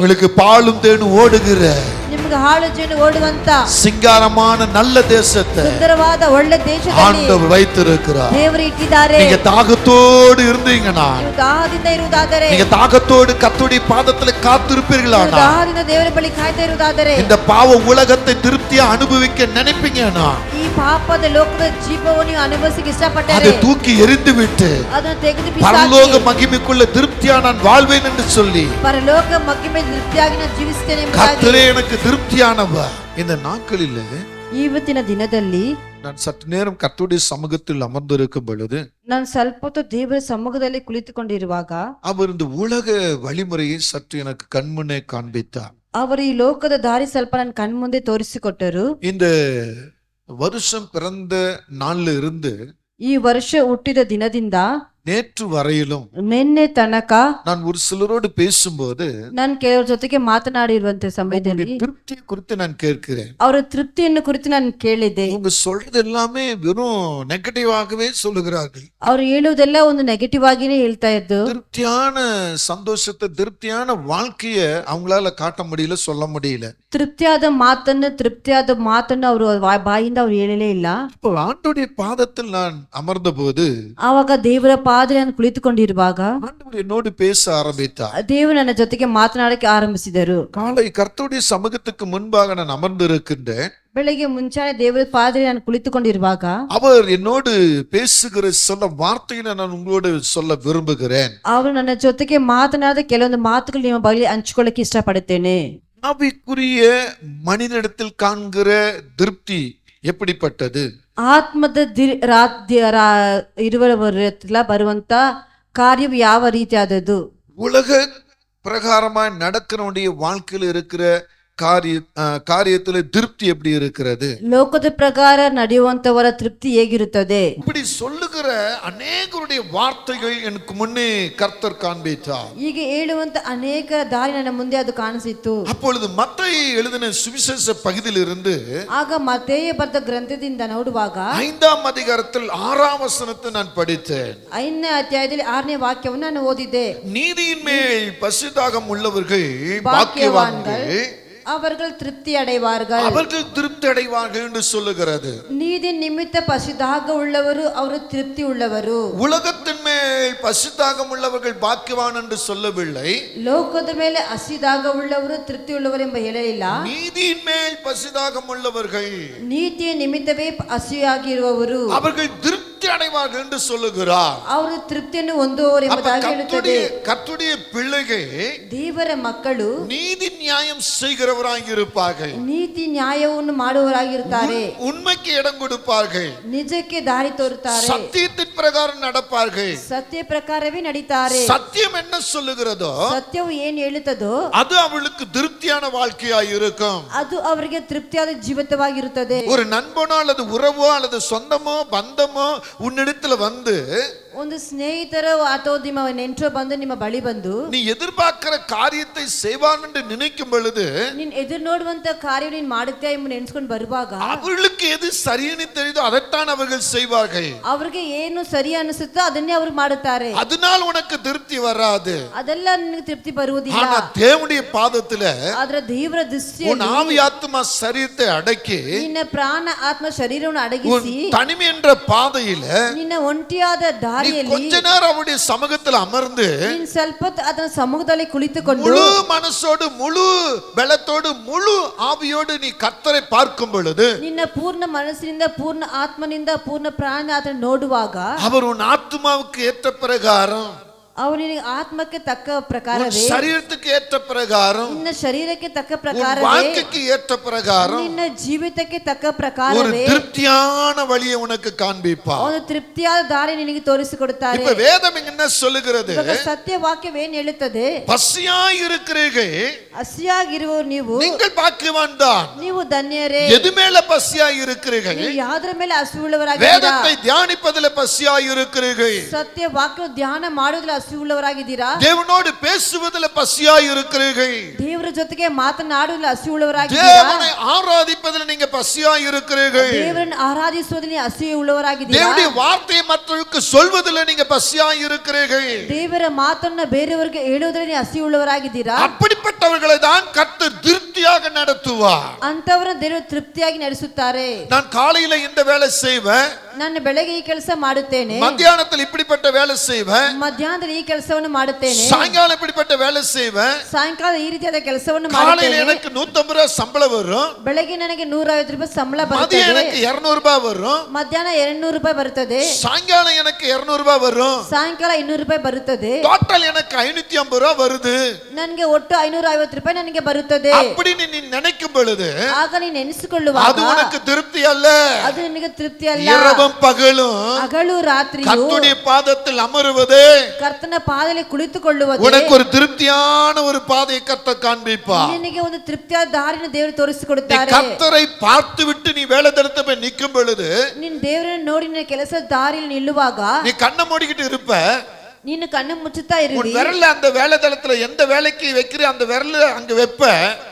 உங்களுக்கு பாலும் தேனும் ஓடுகிற ನಿಮಗೆ ಹಾಲು ಜೇನು ಓಡುವಂತ ಸಿಂಗಾರமான நல்ல தேசத்தை ಸುಂದರವಾದ ಒಳ್ಳೆ ದೇಶದಲ್ಲಿ ஆண்டவர் வைத்திருக்கிறார். ದೇವರು ಇಟ್ಟಿದ್ದಾರೆ. நீங்க தாகத்தோடு இருந்தீங்கன்னா, ನೀವು ದಾಹದಿಂದ ಇರುವುದಾದರೆ, நீங்க தாகத்தோடு கர்த்தருடைய பாதத்தில் காத்திருப்பீர்களானா, ದಾಹದಿಂದ ದೇವರ ಬಳಿ ಕಾಯ್ತಾ ಇರುವುದಾದರೆ, இந்த பாவ உலகத்தை திருப்தியா அனுபவிக்க நினைப்பீங்கன்னா, ಈ ಪಾಪದ ಲೋಕದ ಜೀವವನ್ನು ನೀವು ಅನುಭವಿಸಕ್ಕೆ ಇಷ್ಟಪಟ್ಟರೆ அதை தூக்கி எறிந்து விட்டு ಅದನ್ನು ತೆಗೆದು பரலோக ಬಿಸಾಕಿ மகிமைக்குள்ள திருப்தியா நான் வாழ்வேன் என்று சொல்லி, ಪರಲೋಕ ಮಹಿಮೆ ತೃಪ್ತಿಯಾಗಿ ನಾನು ಜೀವಿಸುತ್ತೇನೆ ಎಂಬುದಾಗಿ கர்த்தரே எனக்கு திருப்தியானவர். இந்த நாட்களில் ಇವತ್ತಿನ ದಿನದಲ್ಲಿ நான் சற்று நேரம் கர்த்தருடைய சமூகத்தில் அமர்ந்திருக்கும் பொழுது, ನಾನು ಸ್ವಲ್ಪ ಹೊತ್ತು ದೇವರ ಸಮ್ಮುಖದಲ್ಲಿ ಕುಳಿತುಕೊಂಡಿರುವಾಗ அவர் இந்த உலக வழிமுறையை சற்று எனக்கு கண்முன்னே காண்பித்தார். ಅವರು ಈ ಲೋಕದ ದಾರಿ ಸ್ವಲ್ಪ ನನ್ನ ಕಣ್ಮುಂದೆ ತೋರಿಸಿಕೊಟ್ಟರು. இந்த வருஷம் பிறந்த நாள்ல இருந்து ಈ ವರ್ಷ ಹುಟ್ಟಿದ ದಿನದಿಂದ நேற்று வரையிலும் ನಿನ್ನೆ ತನಕ நான் ஒரு சிலரோடு பேசும்போது ನಾನು ಕೆಲವರ ಜೊತೆಗೆ ಮಾತನಾಡಿರುವಂತ ಸಮಯದಲ್ಲಿ திருப்தியை குறித்து நான் கேட்கிறேன். ಅವರ ತೃಪ್ತಿಯನ್ನು ಕುರಿತು ನಾನು ಕೇಳಿದ್ದೆ. அவங்க சொல்றது எல்லாமே வெறும் நெகட்டிவாகவே சொல்லுகிறார்கள். ಅವ್ರು ಹೇಳುವುದೆಲ್ಲ ಒಂದು ನೆಗೆಟಿವ್ ಆಗಿನೇ ಹೇಳ್ತಾ ಇದ್ದು. திருப்தியான சந்தோஷத்தை, திருப்தியான வாழ்க்கைய அவங்களால காட்ட முடியல, சொல்ல முடியல. ತೃಪ್ತಿಯಾದ ಮಾತನ್ನು ಅವರು ಬಾಯಿಂದ ಅವ್ರು ಹೇಳಲೇ ಇಲ್ಲ. இப்போ ஆண்டவருடைய பாதத்தில் நான் அமர்ந்த போது ಆವಾಗ ದೇವರ ಪಾದದಲ್ಲಿ ನಾನು ಕುಳಿತುಕೊಂಡಿರುವಾಗ ஆண்டவர் என்னோடு பேச ஆரம்பித்தார். ದೇವರು ನನ್ನ ಜೊತೆಗೆ ಮಾತನಾಡಕ್ಕೆ ಆರಂಭಿಸಿದರು. காலை கர்த்தருடைய சமூகத்துக்கு முன்பாக நான் அமர்ந்திருக்கின்றேன். ಬೆಳಿಗ್ಗೆ ಮುಂಚಾನೆ ದೇವರ ಪಾದದಲ್ಲಿ ನಾನು ಕುಳಿತುಕೊಂಡಿರುವಾಗ அவர் என்னோடு பேசுகிற சில வார்த்தைகளை நான் உங்களோடு சொல்ல விரும்புகிறேன். ಅವರು ನನ್ನ ಜೊತೆಗೆ ಮಾತನಾಡಿದ ಕೆಲವೊಂದು ಮಾತುಗಳು ನಿಮ್ಮ ಬಳಿ ಹಂಚಿಕೊಳ್ಳಕ್ಕೆ ಇಷ್ಟಪಡುತ್ತೇನೆ. ஆவிக்குரிய மனிதனிடத்தில் காண்கிற திருப்தி எப்படிப்பட்டது? ಆತ್ಮದ ಇರುವವರ ಬರುವಂತ ಕಾರ್ಯವು ಯಾವ ರೀತಿಯಾದದ್ದು? உலக பிரகாரமாய் நடக்கிறவனுடைய வாழ்க்கையில் இருக்கிற காரியத்துல திருப்தி எப்படி இருக்கிறது? ಲೋಕದ ಪ್ರಕಾರ ನಡೆಯುವಂತವರ ತೃಪ್ತಿ ಹೇಗಿರುತ್ತದೆ? இப்படி சொல்லுகிற அநேகருடைய வார்த்தைகள் எனக்கு முன்னே கர்த்தர் காண்பித்தார். ಹೀಗೆ ಹೇಳುವಂತ ಅನೇಕ ದಾರಿ ನನ್ನ ಮುಂದೆ ಅದು ಕಾಣಿಸಿತ್ತು. அப்பொழுது மத்தேயு எழுதின சுவிசேஷ பகுதியிலிருந்து ಆಗ ಮತ್ತೇಯ ಬರೆದ ಗ್ರಂಥದಿಂದ ನೋಡುವಾಗ 5ஆம் அதிகாரத்தில் 6ஆம் வசனத்தை நான் படித்தேன். 5ನೇ ಅಧ್ಯಾಯದಲ್ಲಿ 6ನೇ ವಾಕ್ಯವನ್ನು ನಾನು ಓದಿದ್ದೆ. நீதியின் மேல் பசிதாகம் உள்ளவர்கள் பாக்கியவான்கள், அவர்கள் திருப்தி அடைவார்கள். அவர்கள் திருப்தி அடைவார்கள் என்று சொல்லுகிறது. நீதி நிமித்த பசிதாக உள்ளವರು ಅವರು திருப்தி உள்ளವರು. உலகத்தின் மேல் பசிதாகம் உள்ளவர்கள் பாக்கியவான் என்று சொல்லவில்லை. ಲೋಕದ ಮೇಲೆ ಹಸಿದಾಗ உள்ளವರು திருப்தி உள்ளವರು ಎಂಬ ಹೇಳಲಿಲ್ಲ. நீதியின் மேல் பசிதாகம் உள்ளவர்கள், ನೀತಿಯ ನಿಮಿತ್ತವೇ ಹಸಿಯಾಗಿರುವವರು அவர்கள் திருப்தி அடைவார்கள் என்று சொல்லுகிறார். ಅವರು ತೃಪ್ತಿಯನ್ನು ಹೊಂದುವವರು ಎಂಬುದಾಗಿ ಹೇಳುತ್ತದೆ. கர்த்தருடைய பிள்ளைகள் ದೇವರ ಮಕ್ಕಳು நீதி நியாயம் செய்கிறவராய் இருப்பார்கள். ನೀತಿ ನ್ಯಾಯವನ್ನು ಮಾಡುವವರಾಗಿರುತ್ತಾರೆ. உண்மைக்கு இடம் கொடுப்பார்கள். ನಿಜಕ್ಕೆ ದಾರಿ ತೋರುತ್ತಾರೆ. சத்தியத்தின் பிரகாரம் நடப்பார்கள். ಸತ್ಯ ಪ್ರಕಾರವೇ ನಡೀತಾರೆ. சத்தியம் என்ன சொல்லுகிறதோ ಸತ್ಯವು ಏನು ಹೇಳುತ್ತದೋ அது அவளுக்கு திருப்தியான வாழ்க்கையாய் இருக்கும். ಅದು ಅವರಿಗೆ ತೃಪ್ತಿಯಾದ ಜೀವಿತವಾಗಿರುತ್ತದೆ. ஒரு நண்பனோ அல்லது உறவோ அல்லது சொந்தமோ பந்தமோ உன்னிடத்துல வந்து ಒಂದು ಸ್ನೇಹಿತರು ಅಥವಾ ನಿಮ್ಮ ನೆಂಟರು ಬಂದು ನಿಮ್ಮ ಬಳಿ ಬಂದು நீ எதிர்பார்க்கிற காரியத்தை செய்வான் என்று நினைக்கும் பொழுது ನೀನ್ ಎದುರು ನೋಡುವಂತ ಕಾರ್ಯ ನೀನ್ ಮಾಡುತ್ತೀಯ ಎಂಬ ನೆನ್ಸ್ಕೊಂಡು ಬರುವಾಗ அவர்களுக்கு எது சரின்னு தெரியுதோ அதைத்தான் அவர்கள் செய்வார்கள். ಅವ್ರಿಗೆ ಏನು ಸರಿ ಅನಿಸುತ್ತೋ ಅದನ್ನೇ ಅವರು ಮಾಡುತ್ತಾರೆ. அதனால் உனக்கு திருப்தி வராது. ಅದೆಲ್ಲ ನಿನಗೆ ತೃಪ್ತಿ ಬರುವುದಿಲ್ಲ. ஆனா தேவனுடைய பாதத்துல ಆದ್ರೆ ದೇವರ உன் ದೃಷ್ಟಿಯಲ್ಲಿ ஆவி ஆத்மா சரீரத்தை அடக்கி ನಿನ್ನ ಪ್ರಾಣ ಆತ್ಮ ಶರೀರವನ್ನು உன் ಅಡಗಿಸಿ தனிமை என்ற பாதையில ನಿನ್ನ ಒಂಟಿಯಾದ நீ ದಾರಿಯಲ್ಲಿ கொஞ்ச நேரம் அவருடைய சமூகத்தில் அமர்ந்து ನೀನ್ ಸ್ವಲ್ಪ ಅದರ ಸಮ್ಮುಖದಲ್ಲಿ ಕುಳಿತುಕೊಂಡು முழு மனசோடு, முழு பலத்தோடு, முழு ஆவியோடு நீ கர்த்தரை பார்க்கும் பொழுது ನಿನ್ನ ಪೂರ್ಣ ಮನಸ್ಸಿನಿಂದ ಪೂರ್ಣ ಆತ್ಮನಿಂದ ಪೂರ್ಣ ಪ್ರಾಣ ಅದನ್ನು ನೋಡುವಾಗ அவர் உன் ஆத்மாவுக்கு ஏற்ற பிரகாரம், ಅವನಿಗೆ ಆತ್ಮಕ್ಕೆ ತಕ್ಕ ಪ್ರಕಾರವೇ, சரீரத்துக்கு ஏற்ற பிரகாரம், ನಿನ್ನ ಶರೀರಕ್ಕೆ ತಕ್ಕ உன் ಪ್ರಕಾರವೇ, வாழ்க்கைக்கு ஏற்ற பிரகாரம் ನಿನ್ನ ಜೀವಿತಕ್ಕೆ ತಕ್ಕ ஒரு ಪ್ರಕಾರವೇ திருப்தியான வழியை உனக்கு காண்பிப்பார். ಒಂದು ತೃಪ್ತಿಯಾದ ದಾರಿ ನಿನಗೆ ತೋರಿಸಿಕೊಡುತ್ತಾರೆ. இப்ப வேதம் என்ன சொல்லுகிறது? ಇವಾಗ ಸತ್ಯ ವಾಕ್ಯವೇನು ಹೇಳುತ್ತದೆ? பசியாய் இருக்கிறீர்கள், ಹಸಿಯಾಗಿರುವವರು ನೀವು நீங்கள் பாக்கியவான் தான். ನೀವು ಧನ್ಯರೇ. எது மேல பசியாய் இருக்கிறீர்கள்? ನೀವು ಯಾವ್ದ್ರ ಮೇಲೆ ಹಸಿವುಳ್ಳವರಾಗಿದ್ದೀರಾ? வேதத்தை தியானிப்பதில் பசியாய் இருக்கிறீர்கள். ಸತ್ಯ ವಾಕ್ಯ ಧ್ಯಾನ ಮಾಡೋದ್ರಲ್ಲಿ ಹಸಿವುಳ್ಳವರಾಗಿದ್ದೀರಾ? தேவனோடு பேசுவதில் பசியாய் இருக்கிறீர்கள்? ದೇವರ ಜೊತೆಗೆ ಮಾತನಾಡುವುದರಲ್ಲಿ ಹಸಿವುಳ್ಳವರಾಗಿದ್ದೀರಾ? தேவனை ஆராதிப்பதில் நீங்க பசியாய் இருக்கிறீர்கள்? ದೇವರನ್ನು ಆರಾಧಿಸುವುದರಲ್ಲಿ ಹಸಿವುಳ್ಳವರಾಗಿದ್ದೀರಾ? தேவனுடைய வார்த்தையை மற்றவர்களுக்கு சொல்வதில் நீங்க பசியாய் இருக்கிறீர்கள்? ದೇವರ ಮಾತನ್ನ ಬೇರೆಯವರಿಗೆ ಹೇಳುವುದರಲ್ಲಿ ಹಸಿವುಳ್ಳವರಾಗಿದ್ದೀರಾ? அப்படிப்பட்டவர்களை தான் கர்த்தர் திருப்தியாக நடத்துவார். ಅಂತವರನ್ನು ದೇವರು ತೃಪ್ತಿಯಾಗಿ ನಡೆಸುತ್ತಾರೆ. நான் காலையில இந்த வேலை செய்வேன், ನಾನು ಬೆಳಗ್ಗೆ ಈ ಕೆಲಸ ಮಾಡುತ್ತೇನೆ, மத்தியானத்தில் இப்படிப்பட்ட வேலை செய்வேன், ಮಧ್ಯಾಹ್ನದಲ್ಲಿ ಈ ಕೆಲಸವನ್ನು ಮಾಡುತ್ತೇನೆ, சாயங்காலம் இப்படிப்பட்ட வேலை செய்வேன், ಸಾಯಂಕಾಲ ಈ ರೀತಿಯಾದ ಕೆಲಸವನ್ನು காலையில ಮಾಡುತ್ತೇನೆ. எனக்கு 150 ரூபாய் சம்பளம் வரும், ಬೆಳಗ್ಗೆ ನನಗೆ 150 ರೂಪಾಯಿ ಸಂಬಳ மதியம் ಬರುತ್ತದೆ, எனக்கு 200 ரூபாய் வரும், ಮಧ್ಯಾಹ್ನ 200 ರೂಪಾಯಿ ಬರುತ್ತದೆ, சாயங்காலம் எனக்கு 200 ரூபாய் வரும், ಸಾಯಂಕಾಲ 200 ರೂಪಾಯಿ ಬರುತ್ತದೆ. டோட்டல் எனக்கு 550 ரூபாய் வருது. ನನಗೆ ಒಟ್ಟು 550 ರೂಪಾಯಿ ನನಗೆ ಬರುತ್ತದೆ. அப்படின்னு நீ நினைக்கும் பொழுது ಆಗ ನೀನು ನೆನೆಸಿಕೊಳ್ಳುವಾಗ அது உனக்கு திருப்தி அல்ல. ಅದು ನಿನಗೆ ತೃಪ್ತಿ ಅಲ್ಲ. இரவும் பகலும் ಹಗಲು ರಾತ್ರಿಯೂ கர்த்தருடைய பாதத்தில் அமருவது ಕರ್ತನ ಪಾದದಲ್ಲಿ ಕುಳಿತುಕೊಳ್ಳುವುದು உனக்கு ஒரு திருப்தியான ஒரு பாதையை கர்த்தர் காண்பிப்பார். ನಿನಗೆ ಒಂದು ತೃಪ್ತಿಯಾದ ದಾರಿನ ದೇವರು நீ ತೋರಿಸಿಕೊಡುತ್ತಾರೆ. கர்த்தரை பார்த்து விட்டு நீ வேலை தரத்தை போய் நிற்கும் பொழுது ನೀನು ದೇವರನ್ನು ನೋಡಿ ನಿನ್ನ ಕೆಲಸ ದಾರಿಯಲ್ಲಿ ನಿಲ್ಲುವಾಗ நீ கண்ணை மூடிக்கிட்டு இருப்ப. ನೀನು ಕಣ್ಣು ಮುಚ್ಚುತ್ತಾ உன் ಇರುವಿ. விரல்ல அந்த வேலை தளத்துல எந்த வேலைக்கு வைக்கிற அந்த விரல் அங்க வைப்ப.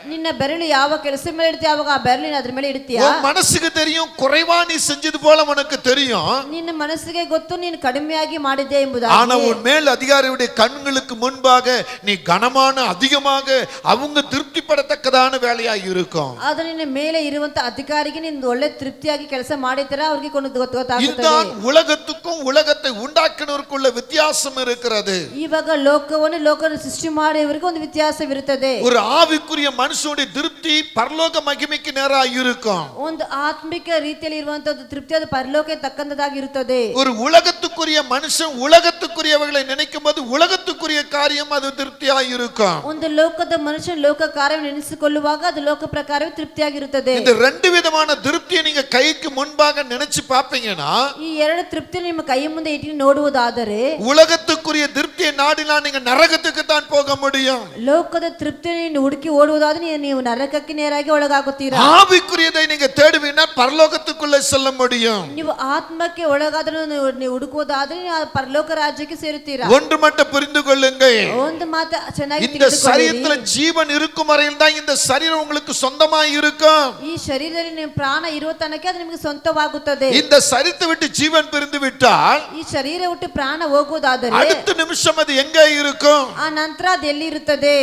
ನಿನ್ನ ಬೆರಳು ಯಾವ ಕೆಲಸ ಮೇಲೆ ಇಡ್ತೀಯ ಆವಾಗ ಆ ಬೆರಳಿನ ಅದ್ರ ಮೇಲೆ ಇಡ್ತೀಯ. உன் மனசுக்கு தெரியும் குறைவா நீ செஞ்சது போல உனக்கு தெரியும். ನಿನ್ನ ಮನಸ್ಸಿಗೆ ಗೊತ್ತು ನೀನು ಕಡಿಮೆಯಾಗಿ ಮಾಡಿದೆ ಎಂಬುದಾಗಿ. ஆனா உன் மேல் அதிகாரியுடைய கண்களுக்கு முன்பாக நீ கனமான அதிகமாக அவங்க திருப்திப்படத்தக்கதான வேலையாய் இருக்கும். ಆದ್ರೆ ನಿನ್ನ ಮೇಲೆ ಇರುವಂತ ಅಧಿಕಾರಿಗೆ ನೀನು ಒಳ್ಳೆ ತೃಪ್ತಿಯಾಗಿ ಕೆಲಸ ಮಾಡಿತರ ಅವ್ರಿಗೆ ಗೊತ್ತಾಗುತ್ತದೆ. இதுதான் உலகத்துக்கும் உலகத்தை உண்டாக்கினருக்குள்ள வித்தியாசம் இருக்கிறது. ಇವಾಗ ಲೋಕವನ್ನು ಸೃಷ್ಟಿ ಮಾಡುವವರಿಗೆ ಒಂದು ವ್ಯತ್ಯಾಸವಿರುತ್ತದೆ. ஒரு ஆவிக்குரிய மனுஷனுடைய திருப்தி பரலோக மகிமைக்கு நேராக இருக்கும். ಒಂದು ಆತ್ಮಿಕ ರೀತಿಯಲ್ಲಿ ಇರುವಂತಹ ತೃಪ್ತಿಯಾದ ಪರಲೋಕಕ್ಕೆ ತಕ್ಕಂತದಾಗಿರುತ್ತದೆ. ஒரு உலகத்துக்குரிய மனுஷன் உலகத்துக்குரியவர்களை நினைக்கும் போது உலகத்துக்குரிய காரியம் அது திருப்தியாக இருக்கும். ಒಂದು ಲೋಕದ ಮನುಷ್ಯ ಲೋಕ ಕಾರ್ಯವನ್ನು ನೆನೆಸಿಕೊಳ್ಳುವಾಗ ಅದು ಲೋಕ ಪ್ರಕಾರವೇ ತೃಪ್ತಿಯಾಗಿರುತ್ತದೆ. இந்த ரெண்டு விதமான திருப்தியை நீங்க கைக்கு முன்பாக நினைச்சு பாப்பீங்கன்னா ಈ ಎರಡು ತೃಪ್ತಿ ನಿಮ್ಮ ಕೈ ಮುಂದೆ ಇಟ್ಟು ನೋಡುವುದಾದರೆ உலகத்துக்குரிய திருப்தியை நாடினா நீங்க நரகத்துக்கு தான் போக முடியும். ಲೋಕದ ತೃಪ್ತಿಯನ್ನು ಹುಡುಕಿ ಓಡುವುದಾದ್ರೆ ನೀವು ನರಕಕ್ಕೆ ನೇರಾಗಿ ಒಳಗಾಗುತ್ತೀರಾ. ஆவிக்குரியதை நீங்க தேடுவீங்கன்னா பரலோகத்துக்குள்ள செல்ல முடியும். ನೀವು ಆತ್ಮಕ್ಕೆ ಒಳಗಾದರೂ ನೀವು ಹುಡುಕುವುದಾದ್ರೆ ನೀವು ಪರಲೋಕ ರಾಜ್ಯಕ್ಕೆ ಸೇರುತ್ತೀರಾ. ஒன்று மட்டும் புரிந்து கொள்ளுங்கள், ಒಂದು ಮಾತು ಚೆನ್ನಾಗಿ இந்த சரீரத்துல ஜீவன் இருக்கும் வரையில் தான் இந்த சரீரம் உங்களுக்கு சொந்தமா இருக்கும். ಈ ಶರೀರದಲ್ಲಿ ನಿಮ್ಮ ಪ್ರಾಣ ಇರುವ ತನಕ ಅದು ನಿಮಗೆ ಸ್ವಂತವಾಗುತ್ತದೆ. இந்த சரீரத்தை விட்டு ஜீவன் பிரிந்து விட்டால் ಈ ಶರೀರ ಬಿಟ್ಟು ಪ್ರಾಣ ಹೋಗುವುದಾದರೆ அடுத்த நிமிஷம் அது எங்க இருக்கும்? ಆ ನಂತರ ಅದು ಎಲ್ಲಿ ಇರುತ್ತದೆ?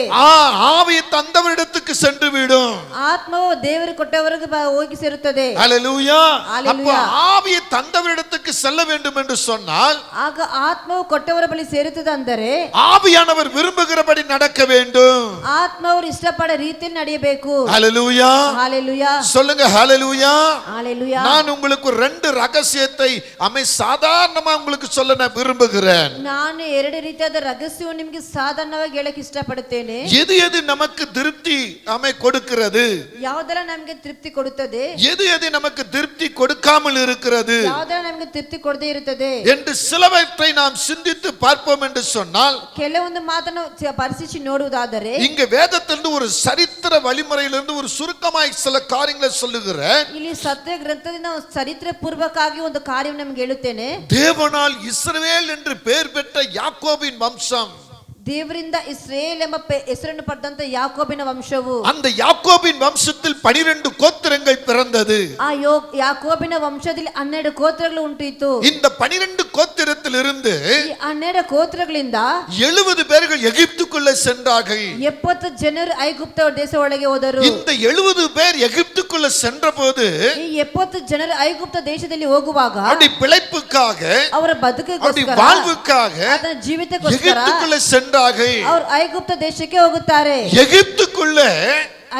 ஆவியை தந்தவரிடத்துக்கு சென்று விடும். ಆತ್ಮವು ದೇವರು ಕೊಟ್ಟವರಿಗೆ ಹೋಗಿ ಸೇರುತ್ತದೆ. ஹல்லேலூயா. அப்ப ஹல்லேலூயா. ஆவியை தந்தவரிடத்துக்கு செல்ல வேண்டும் என்று சொன்னால் ಆಗ ಆತ್ಮವು ಕೊಟ್ಟವರ ಬಳಿ ಸೇರುತ್ತದೆ. ಅಂದರೆ ஆவியானவர் விரும்புகிறபடி நடக்க வேண்டும். ಆತ್ಮವರು ಇಷ್ಟಪಡ ರೀತಿಯಲ್ಲಿ ನಡೆಯಬೇಕು. ஹல்லேலூயா. ஹalleluya. சொல்லுங்க ஹல்லேலூயா. ஹalleluya. நான் உங்களுக்கு ரெண்டு ரகசியத்தை சாதாரணமா உங்களுக்கு சொல்ல நான் விரும்புகிறேன். ನಾನು ಎರಡು ರೀತಿಯಾದ ರಹಸ್ಯವನ್ನು ನಿಮಗೆ ಸಾಧಾರಣವಾಗಿ ಹೇಳಕ್ಕೆ ಇಷ್ಟಪಡುತ್ತೇನೆ. எது எது நமக்கு திருப்தி கொடுக்கிறது, ಯಾವುದೆಲ್ಲ ನಮಗೆ ತೃಪ್ತಿ ಕೊಡುತ್ತದೆ, எது எது நமக்கு திருப்தி கொடுக்காமல் இருக்கிறது ಯಾವುದೆಲ್ಲ ನಮಗೆ ತೃಪ್ತಿ ಕೊಡದೇ ಇರುತ್ತದೆ என்று சிலவற்றை நாம் சிந்தித்து பார்ப்போம் என்று சொன்னால் ಕೆಲವೊಂದು ಮಾತನ್ನು ಪರಿಶೀಲಿಸಿ ನೋಡುವುದಾದರೆ இங்க வேதத்திலிருந்து ஒரு சரித்திர வழிமுறையிலிருந்து ஒரு சுருக்கமாய் சில காரியங்களை சொல்லுகிறேன். ಇಲ್ಲಿ ಸತ್ಯ ಗ್ರಂಥದಿಂದ ಚರಿತ್ರೆ ಪೂರ್ವಕವಾಗಿ ಒಂದು ಕಾರ್ಯವನ್ನು ನಿಮಗೆ ಹೇಳುತ್ತೇನೆ. தேவனால் இஸ்ரவேல் என்று பெயர் பெற்ற யாக்கோபின் வம்சம், ದೇವರಿಂದ ಇಸ್ರೇಲ್ ಎಂಬ ಹೆಸರನ್ನು ಪಡೆದಂತ ಯಾಕೋಬಿನ ವಂಶವು, அந்த யாக்கோபின் வம்சத்தில் 12 கோத்திரங்கள் பிறந்தது. ಆ ಯಾಕೋಬಿನ ವಂಶದಲ್ಲಿ 12 ಗೋತ್ರಗಳು ಉಂಟಿತ್ತು. இந்த 12 கோத்திரத்தில் இருந்து ಈ 12 ಗೋತ್ರಗಳಿಂದ 70 பேர்கள் எகிப்துக்குள்ள சென்றார்கள். 70 ಜನರು ಐಗುಪ್ತ ದೇಶ ಒಳಗೆ ಹೋದರು. இந்த 70 பேர் எகிப்துக்குள்ள சென்றபோது ಈ 70 ಜನರು ಐಗುಪ್ತ ದೇಶದಲ್ಲಿ ಹೋಗುವಾಗ அப்படி பிழைப்புக்காக, ಅವರ அப்படி ಬದುಕಿಗೋಸ್ಕರ, வாழ்வுக்காக ಅದರ ಜೀವಿತಕ್ಕೋಸ್ಕರ எகிப்துக்குள்ள சென்றார்கள். ಅವರು ಐಗುಪ್ತ ದೇಶಕ್ಕೆ ಹೋಗುತ್ತಾರೆ. எகிப்துக்குள்ள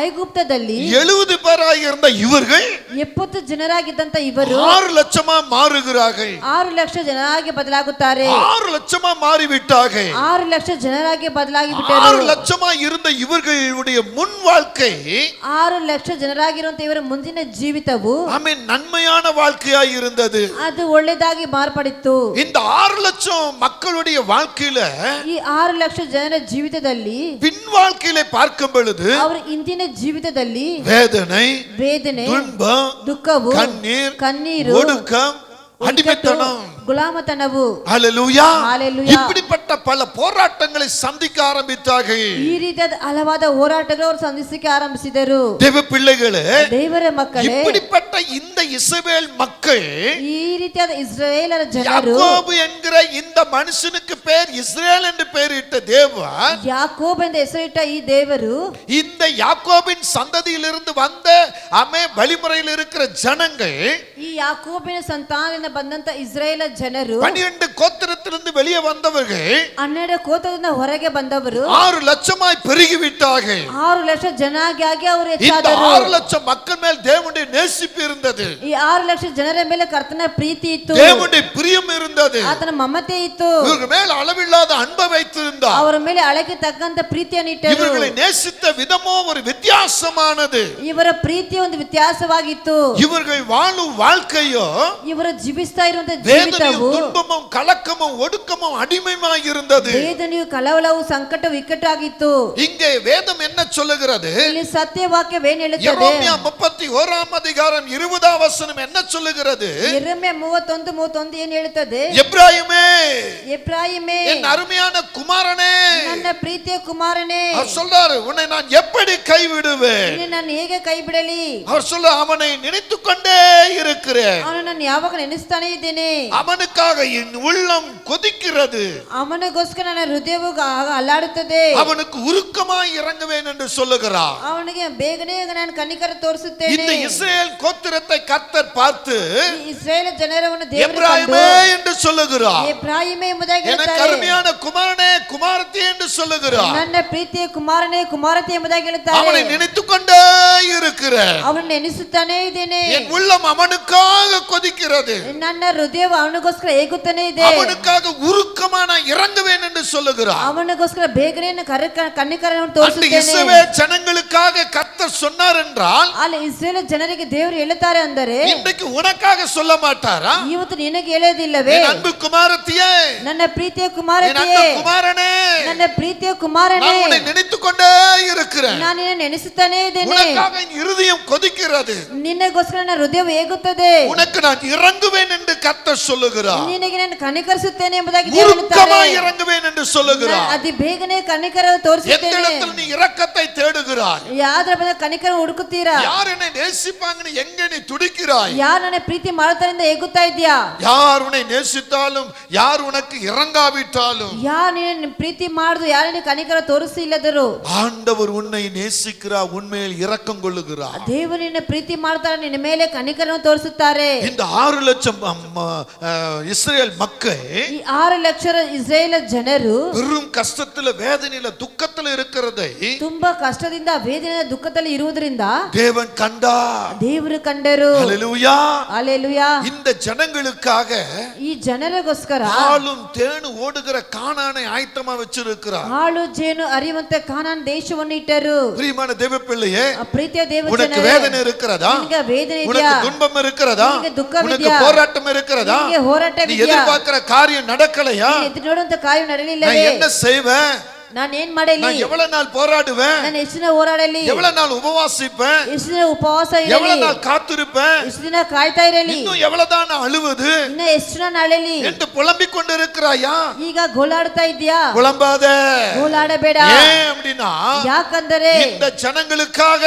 ಐಗುಪ್ತದಲ್ಲಿ 70 பேராக இருந்த இவர்கள் 70 ಜನರಾಗಿದ್ದಂತ ಇವರು 6 லட்சமா மாறுகிறார்கள். 6 ಲಕ್ಷ ಜನರಾಗಿ ಬದಲಾಗುತ್ತಾರೆ. 6 லட்சமா மாறிவிட்டார்கள். 6 ಲಕ್ಷ ಜನರಾಗಿ ಬದಲಾಗಿ ಬಿಟ್ಟರು. 6 லட்சமா இருந்த இவர்களுடைய முன் வாழ்க்கை 6 ಲಕ್ಷ ಜನರಾಗಿರುವಂತ ಇವರ ಮುಂದಿನ ಜೀವಿತವು நன்மையான வாழ்க்கையாய் இருந்தது. ಅದು ಒಳ್ಳೆದಾಗಿ ಮಾರ್ಪಡಿತ್ತು. இந்த 6 லட்சம் மக்களுடைய வாழ்க்கையில ಈ 6 ಲಕ್ಷ ಜನರ ಜೀವಿತದಲ್ಲಿ பின் வாழ்க்கையில பார்க்கும் பொழுது ಅವರ ಇಂದಿನ ಜೀವಿತದಲ್ಲಿ வேதனை, ವೇದನೆ, துன்பம், ದುಃಖವು, கண்ணீர், ಕಣ್ಣೀರು, ஒடுக்கம், அடிமைத்தனம் ಗುಲಾಮತನವು. ஹalleluya. Hallelujah. இப்படிப்பட்ட பல போராட்டங்களை சந்திக்க ஆரம்பித்தார்கள். ಈ ರೀತಿಯಾದ ಹಲವಾದ ಹೋರಾಟಗಳು ಅವರು ಸಂಧಿಸಕ್ಕೆ ಆರಂಭಿಸಿದರು. தேவ பிள்ளைகளே, ದೇವರ ಮಕ್ಕಳೇ, இப்படிப்பட்ட இந்த இஸ்ரவேல் மக்கள், ಈ ರೀತಿಯಾದ ಇಸ್ರಾಯೇಲರ ಜನರು, யாக்கோபு என்கிற இந்த மனுஷனுக்கு பேர் இஸ்ரவேல் என்று பெயரிட்ட தேவன், ಯಾಕೋಬ್ ಎಂದು ಹೆಸರಿಟ್ಟ ಈ ದೇವರು, இந்த யாக்கோபின் சந்ததியிலிருந்து வந்த வழிமுறையில் இருக்கிற ஜனங்கள், ಈ ಯಾಕೋಬಿನ ಸಂತಾನದಿಂದ ಬಂದಂತ ಇಸ್ರಾಯೇಲ ಜನರು, 12 கோத்திரத்திலிருந்து வெளியே வந்தவர்கள் 12 ಗೋತ್ರದಿಂದ ಹೊರಗೆ ಬಂದವರು 6 லட்சமாய் பெருகிவிட்டார்கள். 6 ಲಕ್ಷ ಜನಾಂಗಿಯಾಗಿ ಅವರು இந்த ಹೆಚ್ಚಾದರು. 6 லட்சம் மக்கள் மேல் தேவனுடைய நேசிப்பு இருந்தது. ಈ 6 ಲಕ್ಷ ಜನರ ಮೇಲೆ ಕರ್ತನ ಪ್ರೀತಿ ಇತ್ತು, தேவனுடைய பிரியம் இருந்தது. ಆತನ ಮಮತೆ ಇತ್ತು, இவர்கள் மேல் அளவில்லாத அன்பை வைத்திருந்தார். ಅವರ ಮೇಲೆ ಅಳಕೆ ತಕ್ಕಂತ ಪ್ರೀತಿಯನ್ನು ಇಟ್ಟರು. இவர்களை நேசித்த விதமோ ஒரு வித்தியாசமானது. ಇವರ ಪ್ರೀತಿ ಒಂದು ವ್ಯತ್ಯಾಸವಾಗಿತ್ತು. இவர்கள் வாழும் வாழ்க்கையோ ಇವರು ಜೀವಿಸ್ತಾ ಇರುವಂತ வேதனையும் ಜೀವಿತವು துன்பமும் கலக்கமும் ஒடுக்கமும் அடிமையுமாய் இருந்தது. ವೇದನೆಯು ಕಳವಳವು ಸಂಕಟವು ಇಕ್ಕಟ್ಟಾಗಿತ್ತು. இங்கே வேதம் என்ன சொல்லுகிறது? ಇಲ್ಲಿ ಸತ್ಯವಾಕ್ಯವೇನು ಹೇಳುತ್ತದೆ? எரேமியா 31 அதிகாரம் 20 வசனம் என்ன சொல்லுகிறது? ಯೆರೆಮೀಯ 31:31 ಏನು ಹೇಳುತ್ತದೆ? எப்ராயிமே, ಎಫ್ರಾಯಿಮೇ, என் அருமையான குமாரனே, ನನ್ನ ಪ್ರೀತಿಯ ಕುಮಾರನೇ, அவர் சொல்றாரு, உன்னை நான் எப்படி கைவிடுவேன்? ನಿನ್ನ ನಾನು ಹೇಗೆ ಕೈ ಬಿಡಲಿ? அவர் சொல்ல, அவனை நினைத்துக் கொண்டே இருக்கிறேன், ಅವನು ನಾನು ಯಾವಾಗ ನೆನೆಸ್ತಾನೆ ಇದ್ದೇನೆ, அவனுக்காக என் உள்ளம் கொதிக்கிறது, ಅವನಿಗೋಸ್ಕರ ನನ್ನ ಹೃದಯವು ಅಲ್ಲಾಡುತ್ತದೆ, அவனுக்கு உருக்கமாய் இறங்குவேன் என்று சொல்லுகிறார். ಅವನಿಗೆ ಬೇಗನೆ ನಾನು ಕನಿಕರ ತೋರಿಸುತ್ತೇನೆ. இந்த இஸ்ரவேல் கோத்திரத்தை கர்த்தர் பார்த்து ಇಸ್ರಾಯೇಲ್ ಜನರನ್ನು ದೇವರು எப்ராயிமே என்று சொல்லுகிறார். ಎಫ್ರಾಯಿಮೇ ಎಂಬುದಾಗಿ எனக்கு ಹೇಳುತ್ತಾರೆ. அருமையான குமாரனே குமாரத்தி என்று சொல்லுகிறார். ನನ್ನ ಪ್ರೀತಿಯ ಕುಮಾರನೇ ಕುಮಾರತಿ ಎಂಬುದಾಗಿ ಹೇಳುತ್ತಾರೆ. அவனை நினைத்துக் கொண்டே இருக்கிறேன், ಅವನು ನೆನೆಸುತ್ತಾನೆ ಇದ್ದೇನೆ, என் உள்ளம் அவனுக்காக கொதிக்கிறது, ನನ್ನ ಹೃದಯವು ಅವನಿಗೋಸ್ಕರ ಹೇಗುತ್ತಾನೆ ಇದೆ, அவனுக்காக உருக்கமா நான் இறங்குவேன் என்று சொல்லுகிறார். ಅವನಿಗೋಸ್ಕರ ಬೇಗನೆ ಕನ್ನಿಕರನ್ನು அந்த ತೋರಿಸುತ್ತೇನೆ. இஸ்ரவேல் ஜனங்களுக்காக கர்த்தர் சொன்னார் என்றால் ಅಲ್ಲಿ ಇಸ್ರೇಲ್ ಜನರಿಗೆ ದೇವರು ಹೇಳುತ್ತಾರೆ ಅಂದರೆ இன்றைக்கு உனக்காக சொல்ல மாட்டாரா? ಇವತ್ತು ನಿನಗೆ ಹೇಳೋದಿಲ್ಲವೇ? என் அன்பு குமாரத்தியே, ನನ್ನ ಪ್ರೀತಿಯ என் ಕುಮಾರತಿಯೇ, அன்பு குமாரனே, ನನ್ನ ಪ್ರೀತಿಯ ಕುಮಾರನೇ, நான் உன்னை நினைத்துக் கொண்டே இருக்கிறேன், ನಾನು ನಿನ್ನ ನೆನೆಸುತ್ತಾನೆ ಇದ್ದೇನೆ, உனக்காக என் இருதயம் கொதிக்கிறது, ನಿನ್ನಗೋಸ್ಕರ ನನ್ನ ಹೃದಯವು ಹೇಗುತ್ತದೆ, உனக்கு நான் இறங்குவேன் என்று கர்த்தர் சொல்லுகிறார். ನಿನಗೆ ನಾನು ಕನಿಕರಿಸುತ್ತೇನೆ ಎಂಬುದಾಗಿ ದೇವರು ಹೇಳುತ್ತಾರೆ. உருக்கமாய் இறங்குவேன் என்று சொல்லுகிறார். ನಾನು ಅತಿ ಬೇಗನೆ ಕನಿಕರ எந்த ತೋರಿಸುತ್ತೇನೆ. இடத்துல நீ இரக்கத்தை தேடுகிறாய்? ಯಾವ್ದ್ರ ಬಂದ ಕನಿಕರ ಹುಡುಕುತ್ತೀರಾ? யார் என்னை நேசிப்பாங்கன்னு எங்க நீ துடிக்கிறாய்? ಯಾರು ನನ್ನ ಪ್ರೀತಿ ಮಾಡ್ತಾರೆ ಅಂತ ಹೇಗುತ್ತಾ ಇದ್ಯಾ? யார் உன்னை நேசித்தாலும் யார் உனக்கு இறங்காவிட்டாலும் ಯಾರು ನಿನ್ನ ಪ್ರೀತಿ ಮಾಡುದು, ಯಾರು ನಿನ್ನ ಕನಿಕರ ತೋರಿಸಿಲ್ಲದರು, ஆண்டவர் உன்னை நேசிக்கிறார், உன்மேல் இரக்கம் கொள்ளுகிறார். ದೇವರು ನಿನ್ನ ಪ್ರೀತಿ ಮಾಡ್ತಾರೆ, ನಿನ್ನ ಮೇಲೆ ಕನಿಕರನ್ನು ತೋರಿಸುತ್ತಾರೆ. இந்த 6 லட்சம் இஸ்ரேல் மக்கள் ಈ 6 ಲಕ್ಷ ಇಸ್ರೇಲ್ ಜನರು பெரும் கஷ்டத்துல வேதனையில துக்கத்துல இருக்கிறதை ತುಂಬಾ ಕಷ್ಟದಿಂದ ವೇದನೆ ದುಃಖದಲ್ಲಿ ಇರುವುದರಿಂದ தேவன் கண்டார். ದೇವರು ಕಂಡರು. ஹல்லேலூயா. ಹಲ್ಲೆಲೂಯಾ. இந்த ஜனங்களுக்காக ಈ ಜನರಿಗೋಸ್ಕರ பாலும் தேனும் ஓடுகிற கானானை ஆயத்தமா வச்சிருக்கிறார். ಹಾಳು ಜೇನು ಹರಿಯುವಂತೆ ಕಾನಾನ್ ದೇಶವನ್ನು ಇಟ್ಟರು. பிரியமான தேவ பிள்ளையே, ಪ್ರೀತಿಯ ದೇವ உனக்கு ಜನರೇ, வேதனை இருக்கிறதா? ನಿನಗೆ ವೇದನೆ ಇದೆಯಾ? உனக்கு துன்பம் இருக்கிறதா? ನಿನಗೆ ದುಃಖವಿದೆಯಾ? உனக்கு போராட்டம் இருக்கிறதா? ನಿನಗೆ நீ ಹೋರಾಟವಿದೆಯಾ? எதிர்பார்க்கிற காரியம் நடக்கலையா? ನೀನು ಎದುರು ನೋಡುವಂತ ಕಾರ್ಯ நான் ನಡೆಯಲಿಲ್ಲವೇ? என்ன செய்வேன்? ನಾನು ಏನ್ ಮಾಡಲಿ? நான் எவ்வளவு நாள் போராடுவேன்? ನಾನು ಎಷ್ಟು ದಿನ ಹೋರಾಡಲಿ? எவ்வளவு நாள் உபவாசிப்பேன்? ಎಷ್ಟು ದಿನ ಉಪವಾಸ எவ்வளவு ಇರಲಿ? நாள் காத்திருப்பேன்? ಎಷ್ಟು ದಿನ ಕಾಯ್ತಾ ಇರಲಿ? இன்னும் எவ்வளவுதான் நான் அழுவது ಇನ್ನ ಎಷ್ಟು ದಿನ ನಾಳೆಲಿ என்று புலம்பிக் கொண்டிருக்கிறாயா? ಈಗ ಗೋಳಾಡ್ತಾ ಇದ್ಯಾ? புலம்பாத. ಗೋಳಾಡಬೇಡ. ஏன் அப்படின்னா ಯಾಕಂದರೆ இந்த ஜனங்களுக்காக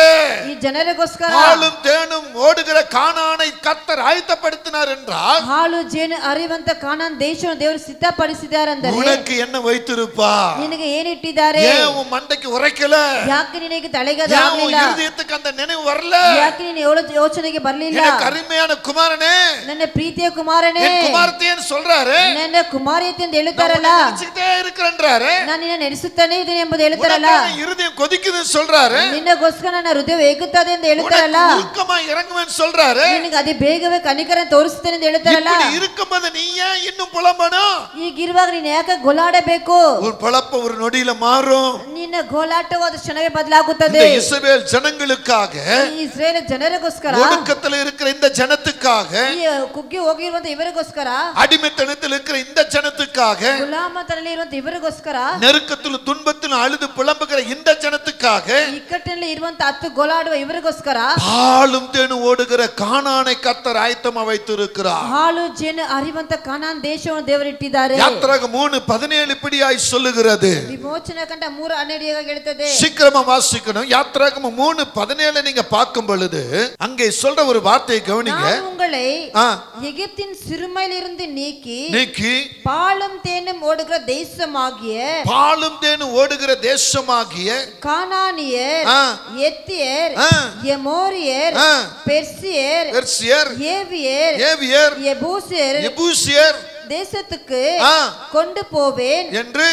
ಈ ಜನರಿಗೋಸ್ಕರ பாலும் தேனும் ஓடுகிற கானானை கர்த்தர் ஆயத்தப்படுத்தினார் என்றால் ಹಾಲು ಜೇನು ಹರಿಯುವಂತ ಕಾನಾನ್ ದೇಶವನ್ನು ದೇವರು ಸಿದ್ಧಪಡಿಸಿದಾರೆಂದರೆ உனக்கு என்ன வைத்திருப்பா? ನಿನಗೆ ಏನಿಟ್ಟಿದ್ದಾರೆ? ஏன் உன் மண்டைக்கு உரைக்கல? ಯಾಕೆ ನಿನಗೆ ತಲೆಗದ ஏன் உன் ಆಗಲಿಲ್ಲ? இருதயத்துக்கு அந்த நினைவு வரல? ಯಾಕೆ ನೀನು ಯೋಚನೆಗೆ ಬರಲಿಲ್ಲ? எனக்கு அருமையான குமாரனே, ನನ್ನ ಪ್ರೀತಿಯ ಕುಮಾರನೇ, என் குமாரத்தியன்னு சொல்றாரு, ನನ್ನ ಕುಮಾರತಿ ಅಂತ நான் ಹೇಳುತ್ತಾರಲ್ಲ, உன்னை நினைச்சுக்கிட்டே இருக்கிறேன்றாரு, ನಾನು ನಿನ್ನ ನೆನೆಸುತ್ತಾನೆ ಇದ್ದೀನಿ ಎಂಬುದು ಹೇಳುತ್ತಾರಲ್ಲ, உனக்காக இருதயம் கொதிக்குதுன்னு சொல்றாரு, ನಿನ್ನಗೋಸ್ಕರ ನನ್ನ ಹೃದಯ ಹೇಗುತ್ತದೆ ಅಂತ ಹೇಳುತ್ತಾರಲ್ಲ, உனக்கு உருக்கமா இறங்குவேன்னு சொல்றாரு. ನಿನಗೆ ಅದೇ ಬೇಗವೇ ಕನಿಕರ ತೋರಿಸುತ್ತೇನೆ ಅಂತ ಹೇಳುತ್ತಾರಲ್ಲ. இப்படி இருக்கும்போது நீ ஏன் இன்னும் புலம்பணும்? ಈಗಿರುವಾಗ ನೀನು ಯಾಕೆ ಗೋಳಾಡಬೇಕು? உன் பொழப்ப ஒரு நொடி நொடியில மாறும். ನಿನ್ನ ಗೋಳಾಟವು ಅದು ಕ್ಷಣವೇ ಬದಲಾಗುತ್ತದೆ. இந்த இஸ்ரவேல் ஜனங்களுக்காக, ಈ ಇಸ್ರೇಲ್ ಜನರಿಗೋಸ್ಕರ, ஒடுக்கத்தில் இருக்கிற இந்த ஜனத்துக்காக, ಈ ಕುಗ್ಗಿ ಹೋಗಿರುವಂತ ಇವರಿಗೋಸ್ಕರ, அடிமைத்தனத்தில் இருக்கிற இந்த ஜனத்துக்காக, ಗುಲಾಮತನದಲ್ಲಿ ಇರುವಂತ ಇವರಿಗೋಸ್ಕರ, நெருக்கத்திலும் துன்பத்திலும் அழுது புலம்புகிற இந்த ஜனத்துக்காக, ಇಕ್ಕಟ್ಟಿನಲ್ಲಿ ಇರುವಂತ ಹತ್ತು ಗೋಳಾಡುವ ಇವರಿಗೋಸ್ಕರ, பாலும் தேனும் ஓடுகிற கானானை கர்த்தர் ஆயத்தமா வைத்திருக்கிறார். ಹಾಲು ಜೇನು ಹರಿಯುವಂತ ಕಾನಾನ್ ದೇಶವನ್ನು ದೇವರಿಟ್ಟಿದ್ದಾರೆ. யாத்திராகமம் 3:17 இப்படியாய் சொல்லுகிறது. ವಿಮೋಚನೆ ಕಂಡ 3:12 ಹೇಳ್ತದೆ. சீக்கிரமா வாசிக்கணும். யாத்திராகமம் 3:17 நீங்க பார்க்கும் பொழுது அங்கே சொல்ற ஒரு வார்த்தையை கவனிங்க. நான் உங்களை எகிப்தின் சிறுமையிலிருந்து நீக்கி பாலும் தேனும் ஓடுகிற தேசமாகிய கானானியர், எத்தியர், எமோரியர், பெர்சியர், ஏவியர், எபூசியர் தேசத்துக்கு கொண்டு போவேன் என்று